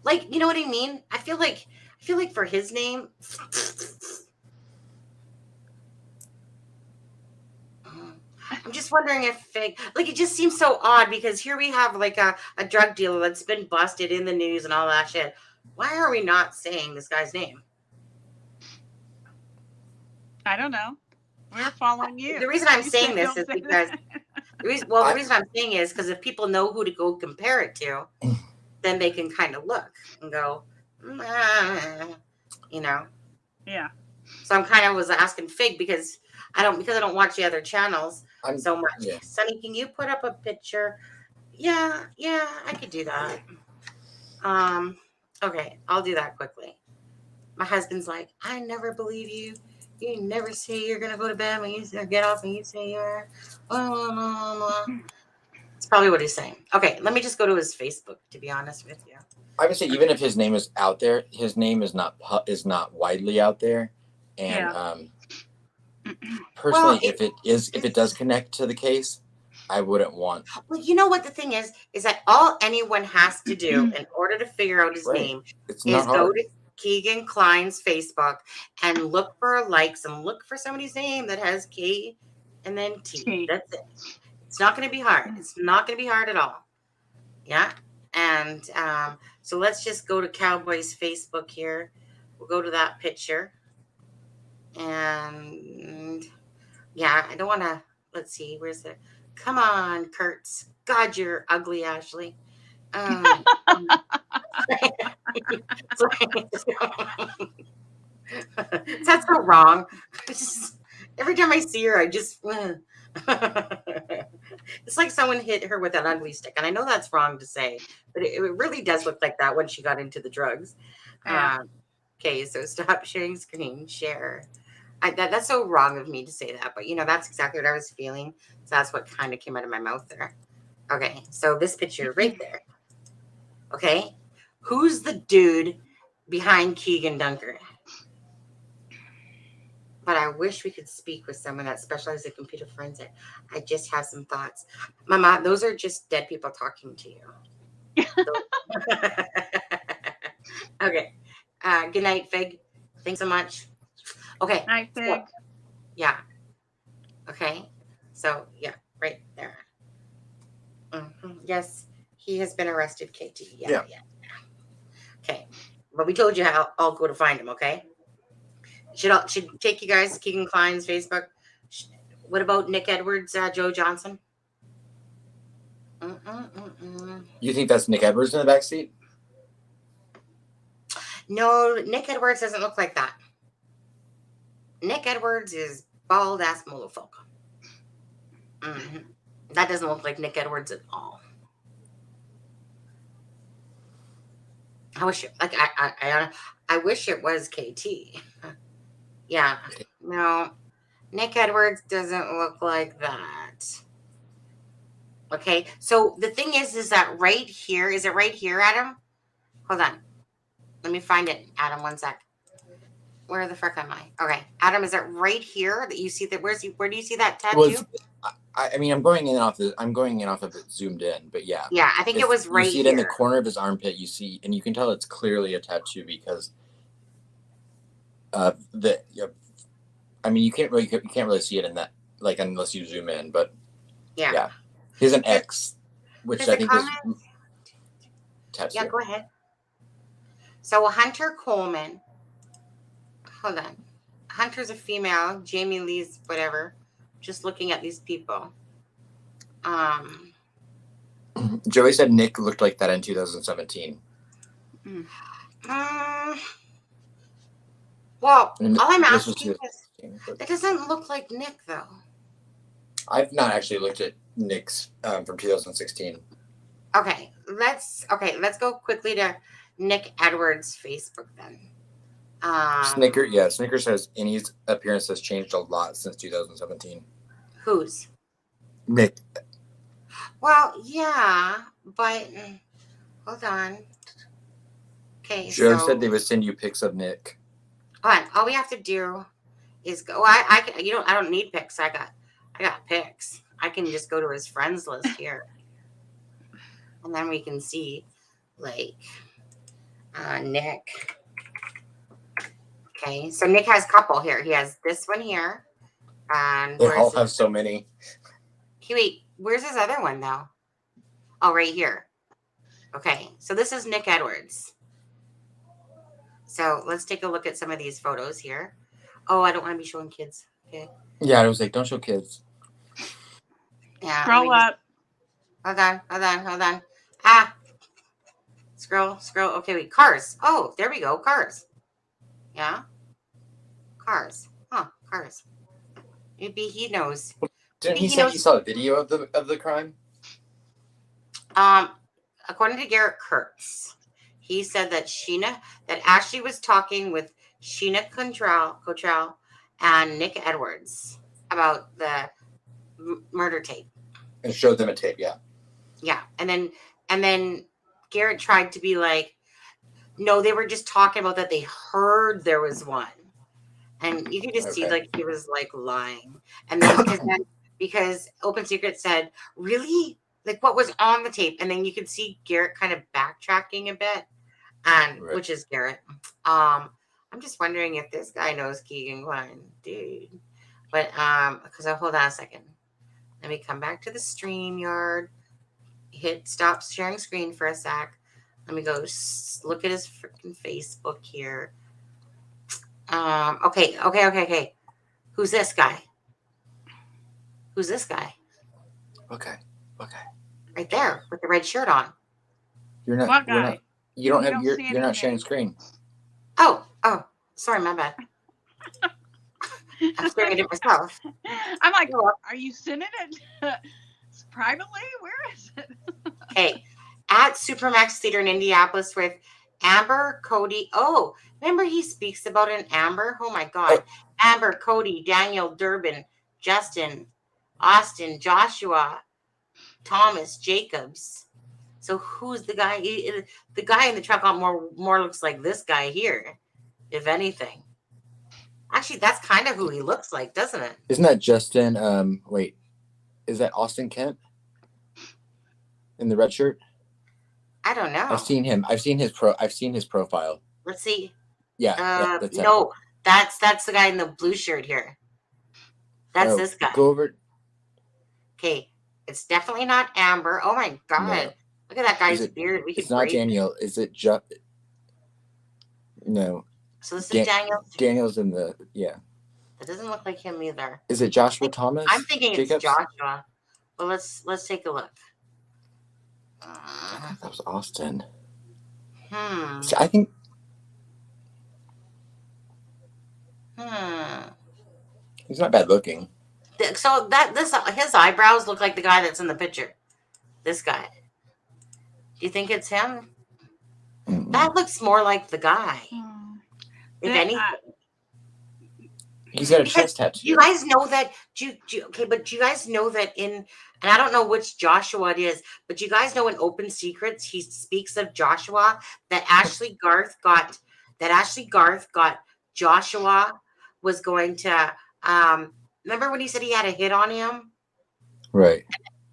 Like, you know what I mean? I feel like for his name, I'm just wondering if Fig, like, it just seems so odd because here we have like a drug dealer that's been busted in the news and all that shit. Why are we not saying this guy's name? I don't know. We're following you. The reason I'm You saying said this don't is say because that. the reason I'm saying is because if people know who to go compare it to, then they can kind of look and go, you know. Yeah. So I'm kind of was asking Fig because I don't watch the other channels so much. Yeah. Sonny, can you put up a picture? Yeah, I could do that. Okay, I'll do that quickly. My husband's like, I never believe you. You never say you're gonna go to bed when you get off and you say you're. It's probably what he's saying. Okay, let me just go to his Facebook. To be honest with you, I would say even if his name is out there, his name is not widely out there. And personally, if it does connect to the case, I wouldn't want. Well, you know what the thing is that all anyone has to do in order to figure out his name It's is not hard. go to Keegan Klein's Facebook and look for likes and look for somebody's name that has K and then T. That's it. It's not going to be hard. It's not going to be hard at all. Yeah. And so let's just go to Cowboy's Facebook here. We'll go to that picture. And yeah, I don't want to. Let's see. Where's the? Come on, Kurtz. God, you're ugly, Ashley. That's so wrong. Every time I see her, I just it's like someone hit her with an ugly stick, and I know that's wrong to say, but it really does look like that when she got into the drugs. Okay, so stop sharing screen, share. That's so wrong of me to say that, but that's exactly what I was feeling. So that's what kind of came out of my mouth there. Okay, so this picture right there. Okay, who's the dude behind Keegan Dunker? But I wish we could speak with someone that specializes in computer forensic. I just have some thoughts. Mama, those are just dead people talking to you. Okay. Good night, Fig. Thanks so much. Okay. Night, so- Fig. yeah. Okay. So, yeah, right there. Yes, he has been arrested, KT. Yeah. Okay. But we told you how I'll go to find him, okay? Should take you guys to Keegan Klein's Facebook. What about Nick Edwards, Joe Johnson? You think that's Nick Edwards in the back seat? No, Nick Edwards doesn't look like that. Nick Edwards is bald ass motherfucker. That doesn't look like Nick Edwards at all. I wish it I wish it was KT. Yeah. No. Nick Edwards doesn't look like that. Okay. So the thing is that right here, is it right here, Adam? Hold on. Let me find it, Adam. One sec. Where the frick am I? Okay. Adam, is it right here that you see that? Where do you see that tattoo? I mean, I'm going in off of it zoomed in, but yeah. Yeah, I think it was right You see it here. in the corner of his armpit. You see, and you can tell it's clearly a tattoo because I mean, you can't really see it in that, like, unless you zoom in. But yeah. Here's an X, which I think is tattoo. Yeah, go ahead. So Hunter Coleman. Hold on. Hunter's a female. Jamie Lee's whatever. Just looking at these people. Joey said Nick looked like that in 2017. Well, And all I'm this was asking is, that doesn't look like Nick, though. I've not actually looked at Nick's from 2016. Okay, let's go quickly to Nick Edwards' Facebook then. Snicker says Innie's appearance has changed a lot since 2017. Whose? Nick. Well, yeah, but hold on. Okay, Joe said they would send you pics of Nick. Hold on. All we have to do is go. I don't need pics. I got pics. I can just go to his friends list here, and then we can see like Nick. Okay, so Nick has a couple here. He has this one here, and They all have so many. Okay, wait. Where's his other one though? Oh, right here. Okay, so this is Nick Edwards. So let's take a look at some of these photos here. Oh, I don't want to be showing kids. Okay. Yeah, I was like, don't show kids. Yeah. Scroll up. Hold on. Ah. Scroll. Okay, wait. Cars. Oh, there we go. Cars. Yeah. Cars. Huh. Cars. Maybe he knows. Didn't he say he saw a video of the crime? According to Garrett Kurtz, he said that Ashley was talking with Sheena Cottrell and Nick Edwards about the murder tape. And showed them a tape, yeah. Yeah, and then Garrett tried to be like, no, they were just talking about that they heard there was one, and you could just see like he was like lying, and then because Open Secret said, really, like what was on the tape, and then you could see Garrett kind of backtracking a bit, and which is Garrett. I'm just wondering if this guy knows Keegan Klein, dude. But because hold on a second. Let me come back to the StreamYard. Hit stop sharing screen for a sec. Let me go look at his freaking Facebook here. Okay. Who's this guy? Okay. Right there with the red shirt on. You're not sharing screen. Oh, sorry, my bad. I'm staring at it myself. I'm like, are you sending it privately? Where is it? Okay, at Supermax Theater in Indianapolis with Amber, Cody. Oh, remember he speaks about an Amber? Oh my God. Amber, Cody, Daniel, Durbin, Justin, Austin, Joshua, Thomas, Jacobs. So who's the guy? The guy in the truck more looks like this guy here, if anything. Actually, that's kind of who he looks like, doesn't it? Isn't that Justin? Wait, is that Austin Kent in the red shirt? I don't know. I've seen him. I've seen his profile. Let's see. Yeah, that's him. No, that's the guy in the blue shirt here. That's this guy. Go over. Okay, it's definitely not Amber. Oh my god, No. look at that guy's beard. We could It's not break Daniel. Is it just? No. So this is Daniel. Daniel's in the It doesn't look like him either. Is it Joshua Thomas? I'm thinking Jacobs? it's Joshua. Well, let's take a look. I thought that was Austin. Hmm. I think. He's not bad looking. So his eyebrows look like the guy that's in the picture. This guy. Do you think it's him? Mm-mm. That looks more like the guy. If anything. He's got a chest tattoo. You guys know that. But do you guys know that and I don't know which Joshua it is, but you guys know in Open Secrets he speaks of Joshua that Ashley Garth got Joshua was going to remember when he said he had a hit on him? Right.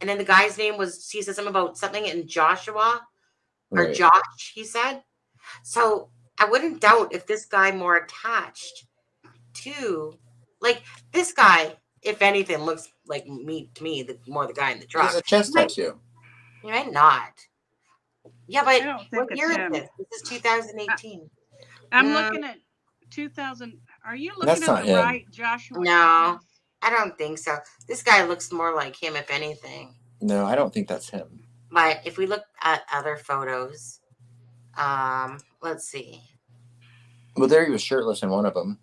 And then the guy's name was he said something about something in Joshua or Right. Josh, he said. So I wouldn't doubt if this guy more attached to like this guy, if anything, looks like me to me, the guy in the truck. He has a chest tattoo. You might not. Yeah, but don't think what it's year him. is this? This is 2018. I'm looking at 2000. Are you looking That's at not the him. right Joshua? No, I don't think so. This guy looks more like him, if anything. No, I don't think that's him. But if we look at other photos, let's see. Well, there he was shirtless in one of them.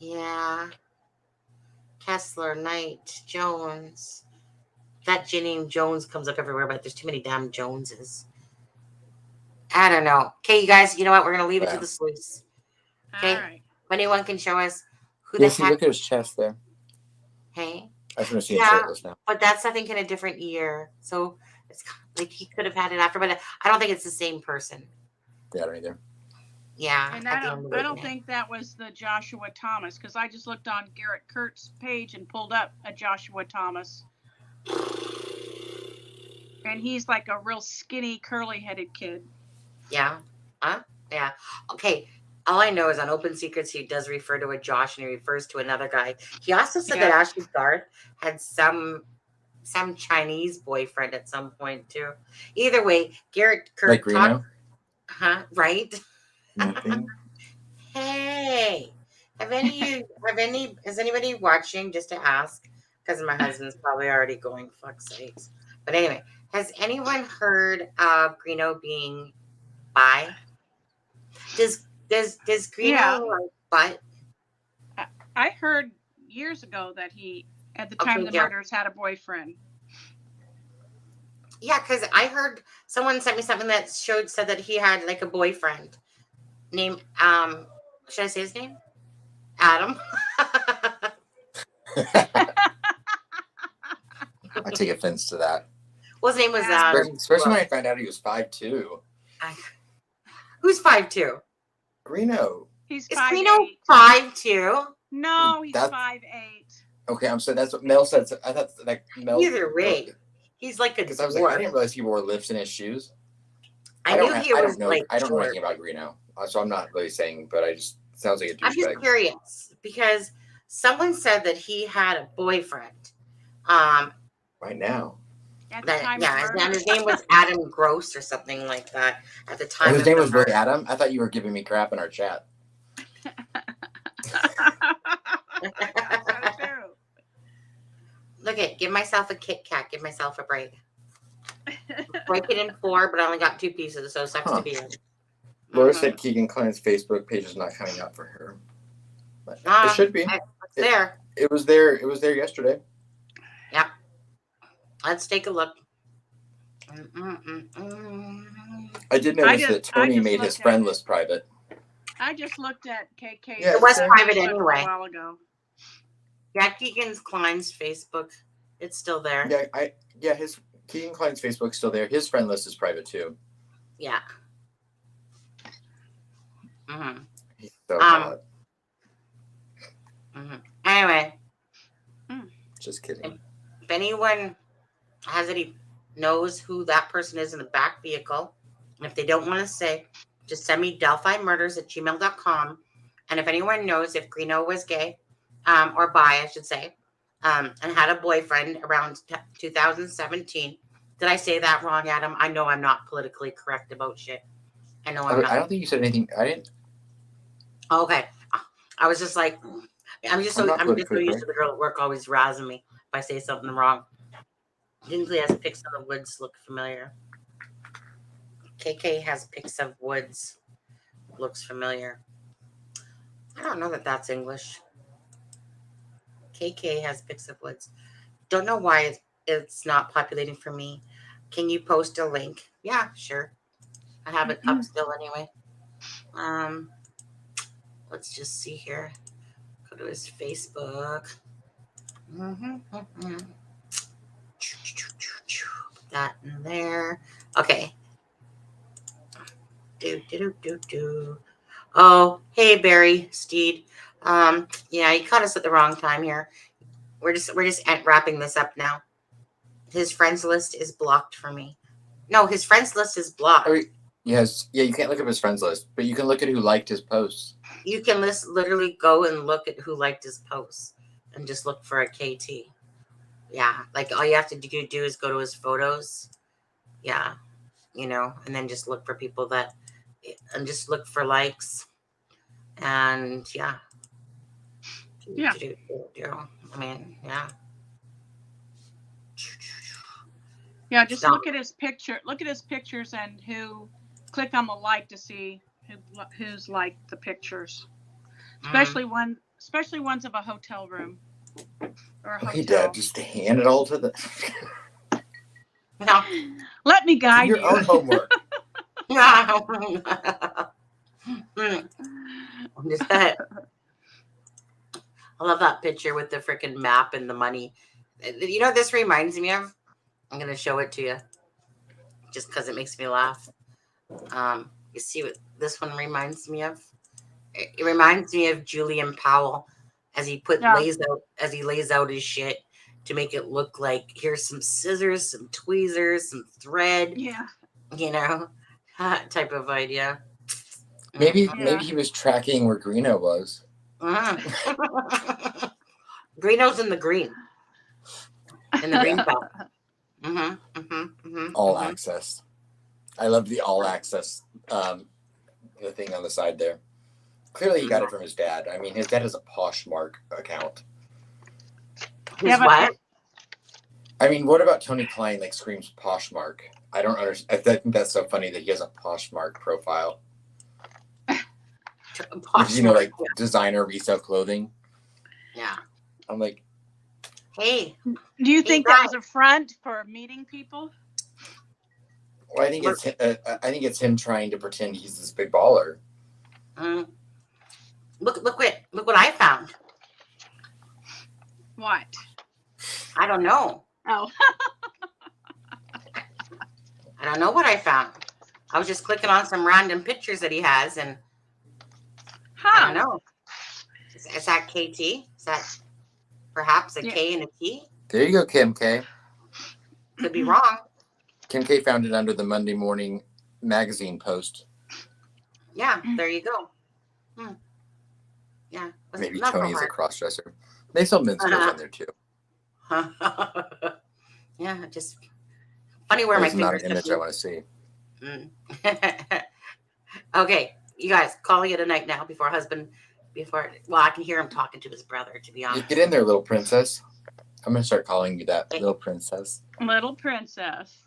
Yeah. Kessler, Knight, Jones. That Janine Jones comes up everywhere, but there's too many damn Joneses. I don't know. Okay, you guys, you know what? We're going to leave it to the sleuths. Okay? All right. If anyone can show us who Yeah, the see, heck. look at his chest there. Hey? I just want to see him Yeah. shirtless now. But that's, I think, in a different year. So it's like he could have had it after, but I don't think it's the same person. Yeah, I don't either. Yeah. And at I the end of don't it. think that was the Joshua Thomas because I just looked on Garrett Kurt's page and pulled up a Joshua Thomas. And he's like a real skinny, curly-headed kid. Yeah. Huh? Yeah. Okay. All I know is on Open Secrets, he does refer to a Josh and he refers to another guy. He also said that Ashley Garth had some Chinese boyfriend at some point too. Either way, Garrett Kurt Like Reno? Right? Nothing. Hey, is anybody watching just to ask? Because my husband's probably already going, fuck's sakes. But anyway, has anyone heard of Greeno being bi? Does Greeno like butt? I heard years ago that he, at the time of the murders, had a boyfriend. Yeah, because I heard someone sent me something that said that he had like a boyfriend named should I say his name? Adam. I take offense to that. Well, his name was Adam. Especially when I found out he was 5'2". Who's 5'2"? Greeno. He's Is 5'8". Greeno 5'2"? No, he's 5'8". Okay, I'm sorry. That's what Mel said. I thought like Mel. Either way, he's like a. Because I was like, I didn't realize he wore lifts in his shoes. I knew he was like. I don't know anything about Greeno, so I'm not really saying. But I just sounds like a douchebag. I'm just curious because someone said that he had a boyfriend. Right now. At the time and his name was Adam Gross or something like that at the time. Oh, his name was really Adam? I thought you were giving me crap in our chat. Look at, give myself a Kit Kat, give myself a break. Break it in 4, but I only got 2 pieces, so it sucks to be in. Laura said Keegan Klein's Facebook page is not coming up for her. But it should be. It's there. It was there. It was there yesterday. Yep. Let's take a look. I did notice that Tony made his friend list private. I just looked at KK. Yeah, it was private anyway. A while ago. Yeah, Keegan Klein's Facebook, it's still there. Yeah, his Keegan Klein's Facebook's still there. His friend list is private too. Yeah. Mm-hmm. He's so hot. Mm-hmm. Anyway. Just kidding. If anyone knows who that person is in the back vehicle, And if they don't want to say, just send me delphimurders@gmail.com. And if anyone knows if Greeno was gay, or bi, I should say, and had a boyfriend around 2017. Did I say that wrong, Adam? I know I'm not politically correct about shit. I know I'm not. I don't think you said anything. I didn't. Okay. I was just like, I'm just so used to politically the girl at work always razzing me if I say something wrong. Dinsley has pics of the woods look familiar. KK has pics of woods looks familiar. I don't know that that's English. KK has pics of woods. Don't know why it's not populating for me. Can you post a link? Yeah, sure. I have it up still anyway. Let's just see here. Go to his Facebook. Put that in there. Okay. Oh, hey Barry Steed. Yeah, you caught us at the wrong time here. We're just wrapping this up now. His friends list is blocked for me. No, his friends list is blocked. Yes, yeah, you can't look up his friends list, but you can look at who liked his posts. You can literally go and look at who liked his posts and just look for a KT. Yeah, like all you have to do is go to his photos. Yeah, and then just look for people and just look for likes. And yeah. Yeah. I mean, yeah. Yeah, just look at his picture. Look at his pictures and click on the like to see who's liked the pictures. Especially ones of a hotel room or a hotel. Hey, Dad, just hand it all to the. No. Let me guide your you. own homework. I love that picture with the freaking map and the money. You know what this reminds me of? I'm going to show it to you just because it makes me laugh. You see what this one reminds me of? It reminds me of Julian Powell as he lays out his shit to make it look like here's some scissors, some tweezers, some thread. Yeah. Type of idea. Maybe he was tracking where Greeno was. Greeno's in the green. In the green belt. All access. I love the all access the thing on the side there. Clearly he got it from his dad. I mean, his dad has a Poshmark account. What? I mean, what about Tony Klein screams Poshmark? I don't understand. I think that's so funny that he has a Poshmark profile. Poshmark, designer resale clothing. Yeah. I'm like, hey. Do you think that was a front for meeting people? Well, I think it's him trying to pretend he's this big baller. Look what I found. What? I don't know. Oh. I don't know what I found. I was just clicking on some random pictures that he has, and I don't know. Is that KT? Is that perhaps a K and a T? There you go, Kim K. Could be wrong. Kim K found it under the Monday Morning Magazine post. Yeah, there you go. Yeah. Maybe Tony's a crossdresser. They sell men's clothes on there too. Yeah, just funny where my fingers. Not an image I want to see. Okay, you guys, calling it a night now before I can hear him talking to his brother, to be honest. Get in there, little princess. I'm gonna start calling you that, little princess. Little princess.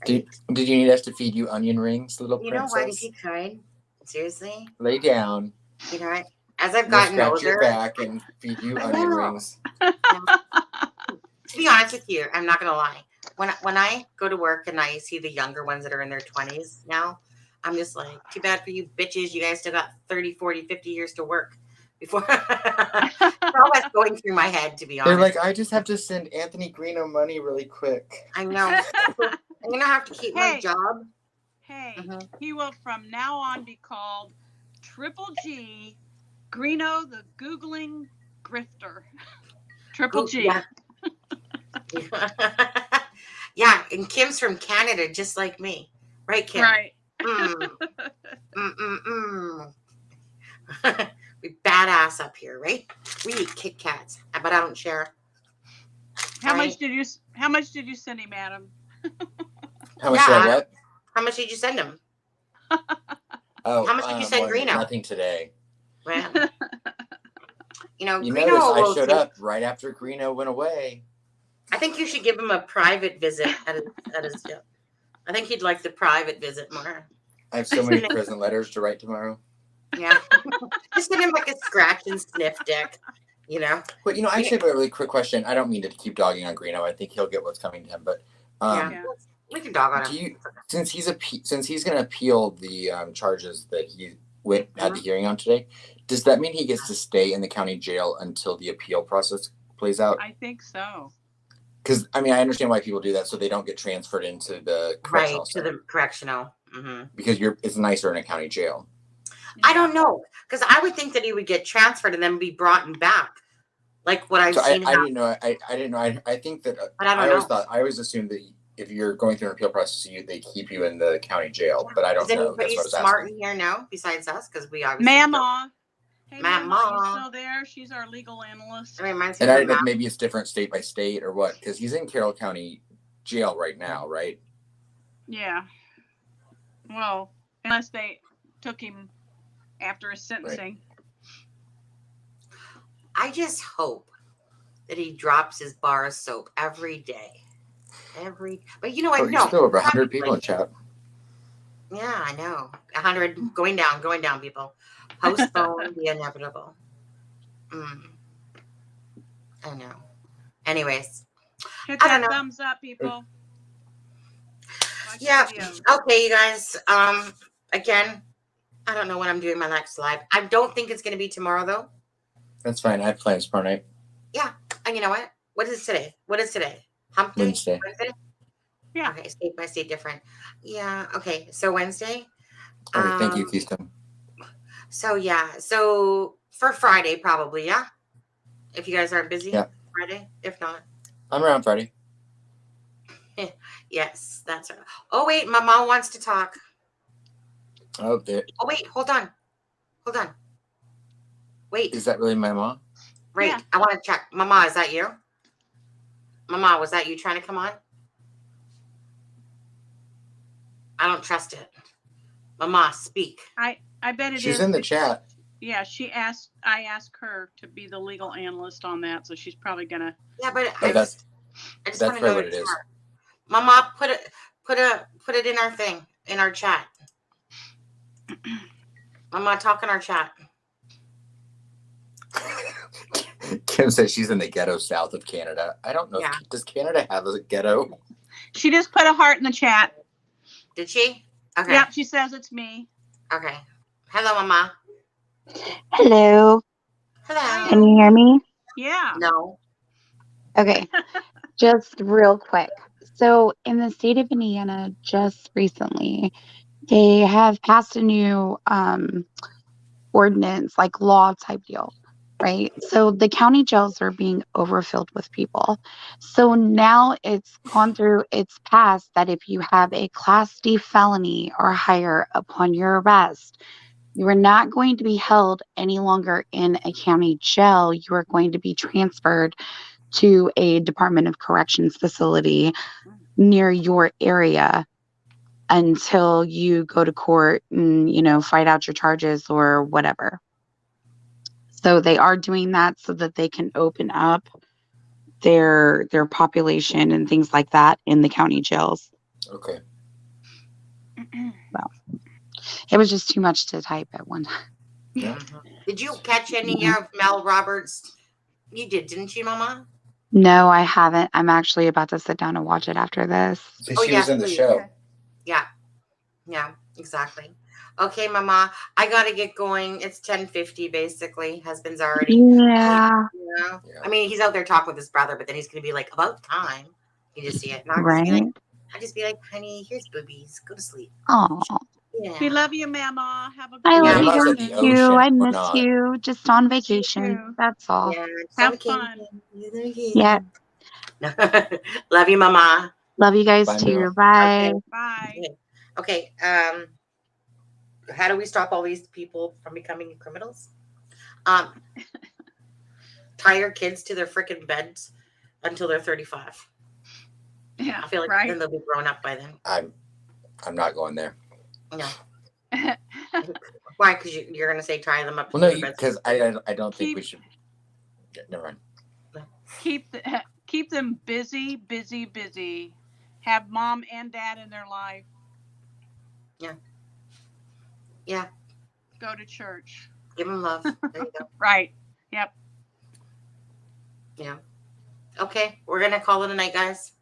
Did you need us to feed you onion rings, little princess? You know what? If you could, seriously, lay down. You know what? As I've gotten older, scratch your back and feed you onion rings. To be honest with you, I'm not gonna lie. When I go to work and I see the younger ones that are in their 20s now, I'm just like, too bad for you bitches. You guys still got 30, 40, 50 years to work before. That's going through my head, to be honest. They're like, I just have to send Anthony Greeno money really quick. I know. I'm going to have to keep my job. Hey, he will from now on be called Triple G, Greeno the Googling Grifter. Triple G. Yeah. Yeah, and Kim's from Canada, just like me. Right, Kim? Right. Mm. We badass up here, right? We eat Kit Kats, but I don't share. How Right. much did you send him, Adam? How much did I Yeah. what? How much did you send him? Oh, How much did you send well, Greeno? nothing today. Well, You Greeno notice I will showed see- up right after Greeno went away. I think you should give him a private visit at his jail. I think he'd like the private visit more. I have so many prison letters to write tomorrow. Yeah. Just give him like a scratch and sniff dick, you know? But I actually have a really quick question. I don't mean to keep dogging on Greeno. I think he'll get what's coming to him. But Yeah. We can dog on him. since he's going to appeal the charges that he had the hearing on today, does that mean he gets to stay in the county jail until the appeal process plays out? I think so. Because I understand why people do that, so they don't get transferred into the correctional Right, to center. the correctional. Mm-hmm. Because it's nicer in a county jail. I don't know, because I would think that he would get transferred and then be brought back, like what I've seen. I didn't know. I didn't know. I think that But I don't know. I always assumed that if you're going through an appeal process, they keep you in the county jail. But I don't Is know. anybody That's what I was smart asking. in here now besides us? Because we obviously. Mama. Hey, Mama, Mama. you still there? She's our legal analyst. I reminds me And I of didn't know if Mama. maybe it's different state by state or what, because he's in Carroll County jail right now, right? Yeah. Well, unless they took him after his sentencing. I just hope that he drops his bar of soap every day. But you know what? Oh, No. there's still over 100 people in chat. Yeah, I know. 100 going down, people. Postpone the inevitable. I know. Anyways. Hit I don't that know. thumbs up, people. Watch the Yeah. video. Okay, you guys. Again, I don't know when I'm doing my next live. I don't think it's going to be tomorrow, though. That's fine. I have plans tomorrow night. And you know what? What is today? Hump day? Wednesday. Yeah. Okay, state by state different. Yeah. Okay. So Wednesday. Okay, thank you, Keystone. So So for Friday, probably. Yeah. If you guys are busy. Yeah. Friday. If not. I'm around Friday. Yes, that's right. Oh wait, my mom wants to talk. Oh, there. Oh wait, hold on. Wait. Is that really my mom? Right. Yeah. I want to check. Mama, is that you? Mama, was that you trying to come on? I don't trust it. Mama, speak. I bet it is. She's in the chat. Yeah, I asked her to be the legal analyst on that, so she's probably gonna. Yeah, but Oh, I just that's want to probably know what it's it is. her. Mama, put it in our thing, in our chat. Mama, talk in our chat. Kim says she's in the ghetto south of Canada. I don't know. Yeah. Does Canada have a ghetto? She just put a heart in the chat. Did she? Okay. Yep, she says it's me. Okay. Hello, Mama. Hello. Hello. Can you hear me? Yeah. No. Okay. Just real quick. So, in the state of Indiana, just recently, they have passed a new ordinance, like law type deal, right? So, the county jails are being overfilled with people. So, now it's passed that if you have a Class D felony or higher upon your arrest, you are not going to be held any longer in a county jail. You are going to be transferred to a Department of Corrections facility near your area until you go to court and, fight out your charges or whatever. So they are doing that so that they can open up their population and things like that in the county jails. Okay. Well, it was just too much to type at one time. Yeah. Did you catch any of Mel Roberts? You did, didn't you, Mama? No, I haven't. I'm actually about to sit down and watch it after this. See, Oh, she yeah, was in the please. show. Yeah, exactly. Okay, Mama, I gotta get going. It's 10:50 basically. Husband's already. Yeah, Yeah. Yeah. I mean, he's out there talking with his brother, but then he's gonna be like, about time. You just see it. And right. I'll just be like, honey, here's boobies. Go to sleep. Oh, Yeah. We love you, Mama. Have a I good love you Mama's guys at the too. ocean, I or miss not. you. Just on too. vacation. That's all. Yeah. Have it's okay. fun. Yeah. Love you, Mama. Love you guys Bye, too. Mama. Bye. Okay. Bye. Okay. Okay. How do we stop all these people from becoming criminals? Tie your kids to their freaking beds until they're 35. Yeah, I feel like right. then they'll be grown up by then. I'm not going there. No. Why? Because you're going to say tie them up to Well, no, their beds. because I don't think Keep- we should. Yeah, never mind. Keep them busy. Have mom and dad in their life. Yeah. Go to church. Give them love. There you go. Right. Yep. Yeah. Okay, we're gonna call it a night, guys.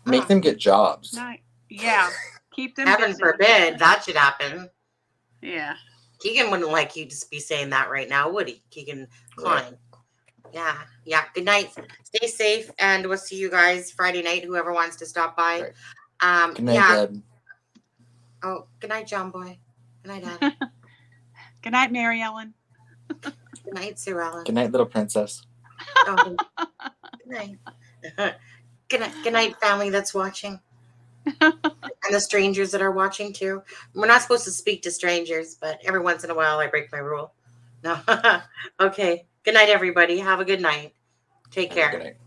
Make them get jobs. Night. Yeah. Keep them Heaven busy. forbid that should happen. Yeah. Keegan wouldn't like you to be saying that right now, would he? Keegan Klein. Yeah. Good night. Stay safe, and we'll see you guys Friday night. Whoever wants to stop by. Right. Good night, Dad. Oh, good night, John Boy. Good night, Dad. Good night, Mary Ellen. Good night, Sue Ellen. Good night, little princess. Oh, good night. Good night, family that's watching. And the strangers that are watching too. We're not supposed to speak to strangers, but every once in a while I break my rule. No. Okay. Good night, everybody. Have a good night. Take care. Good night.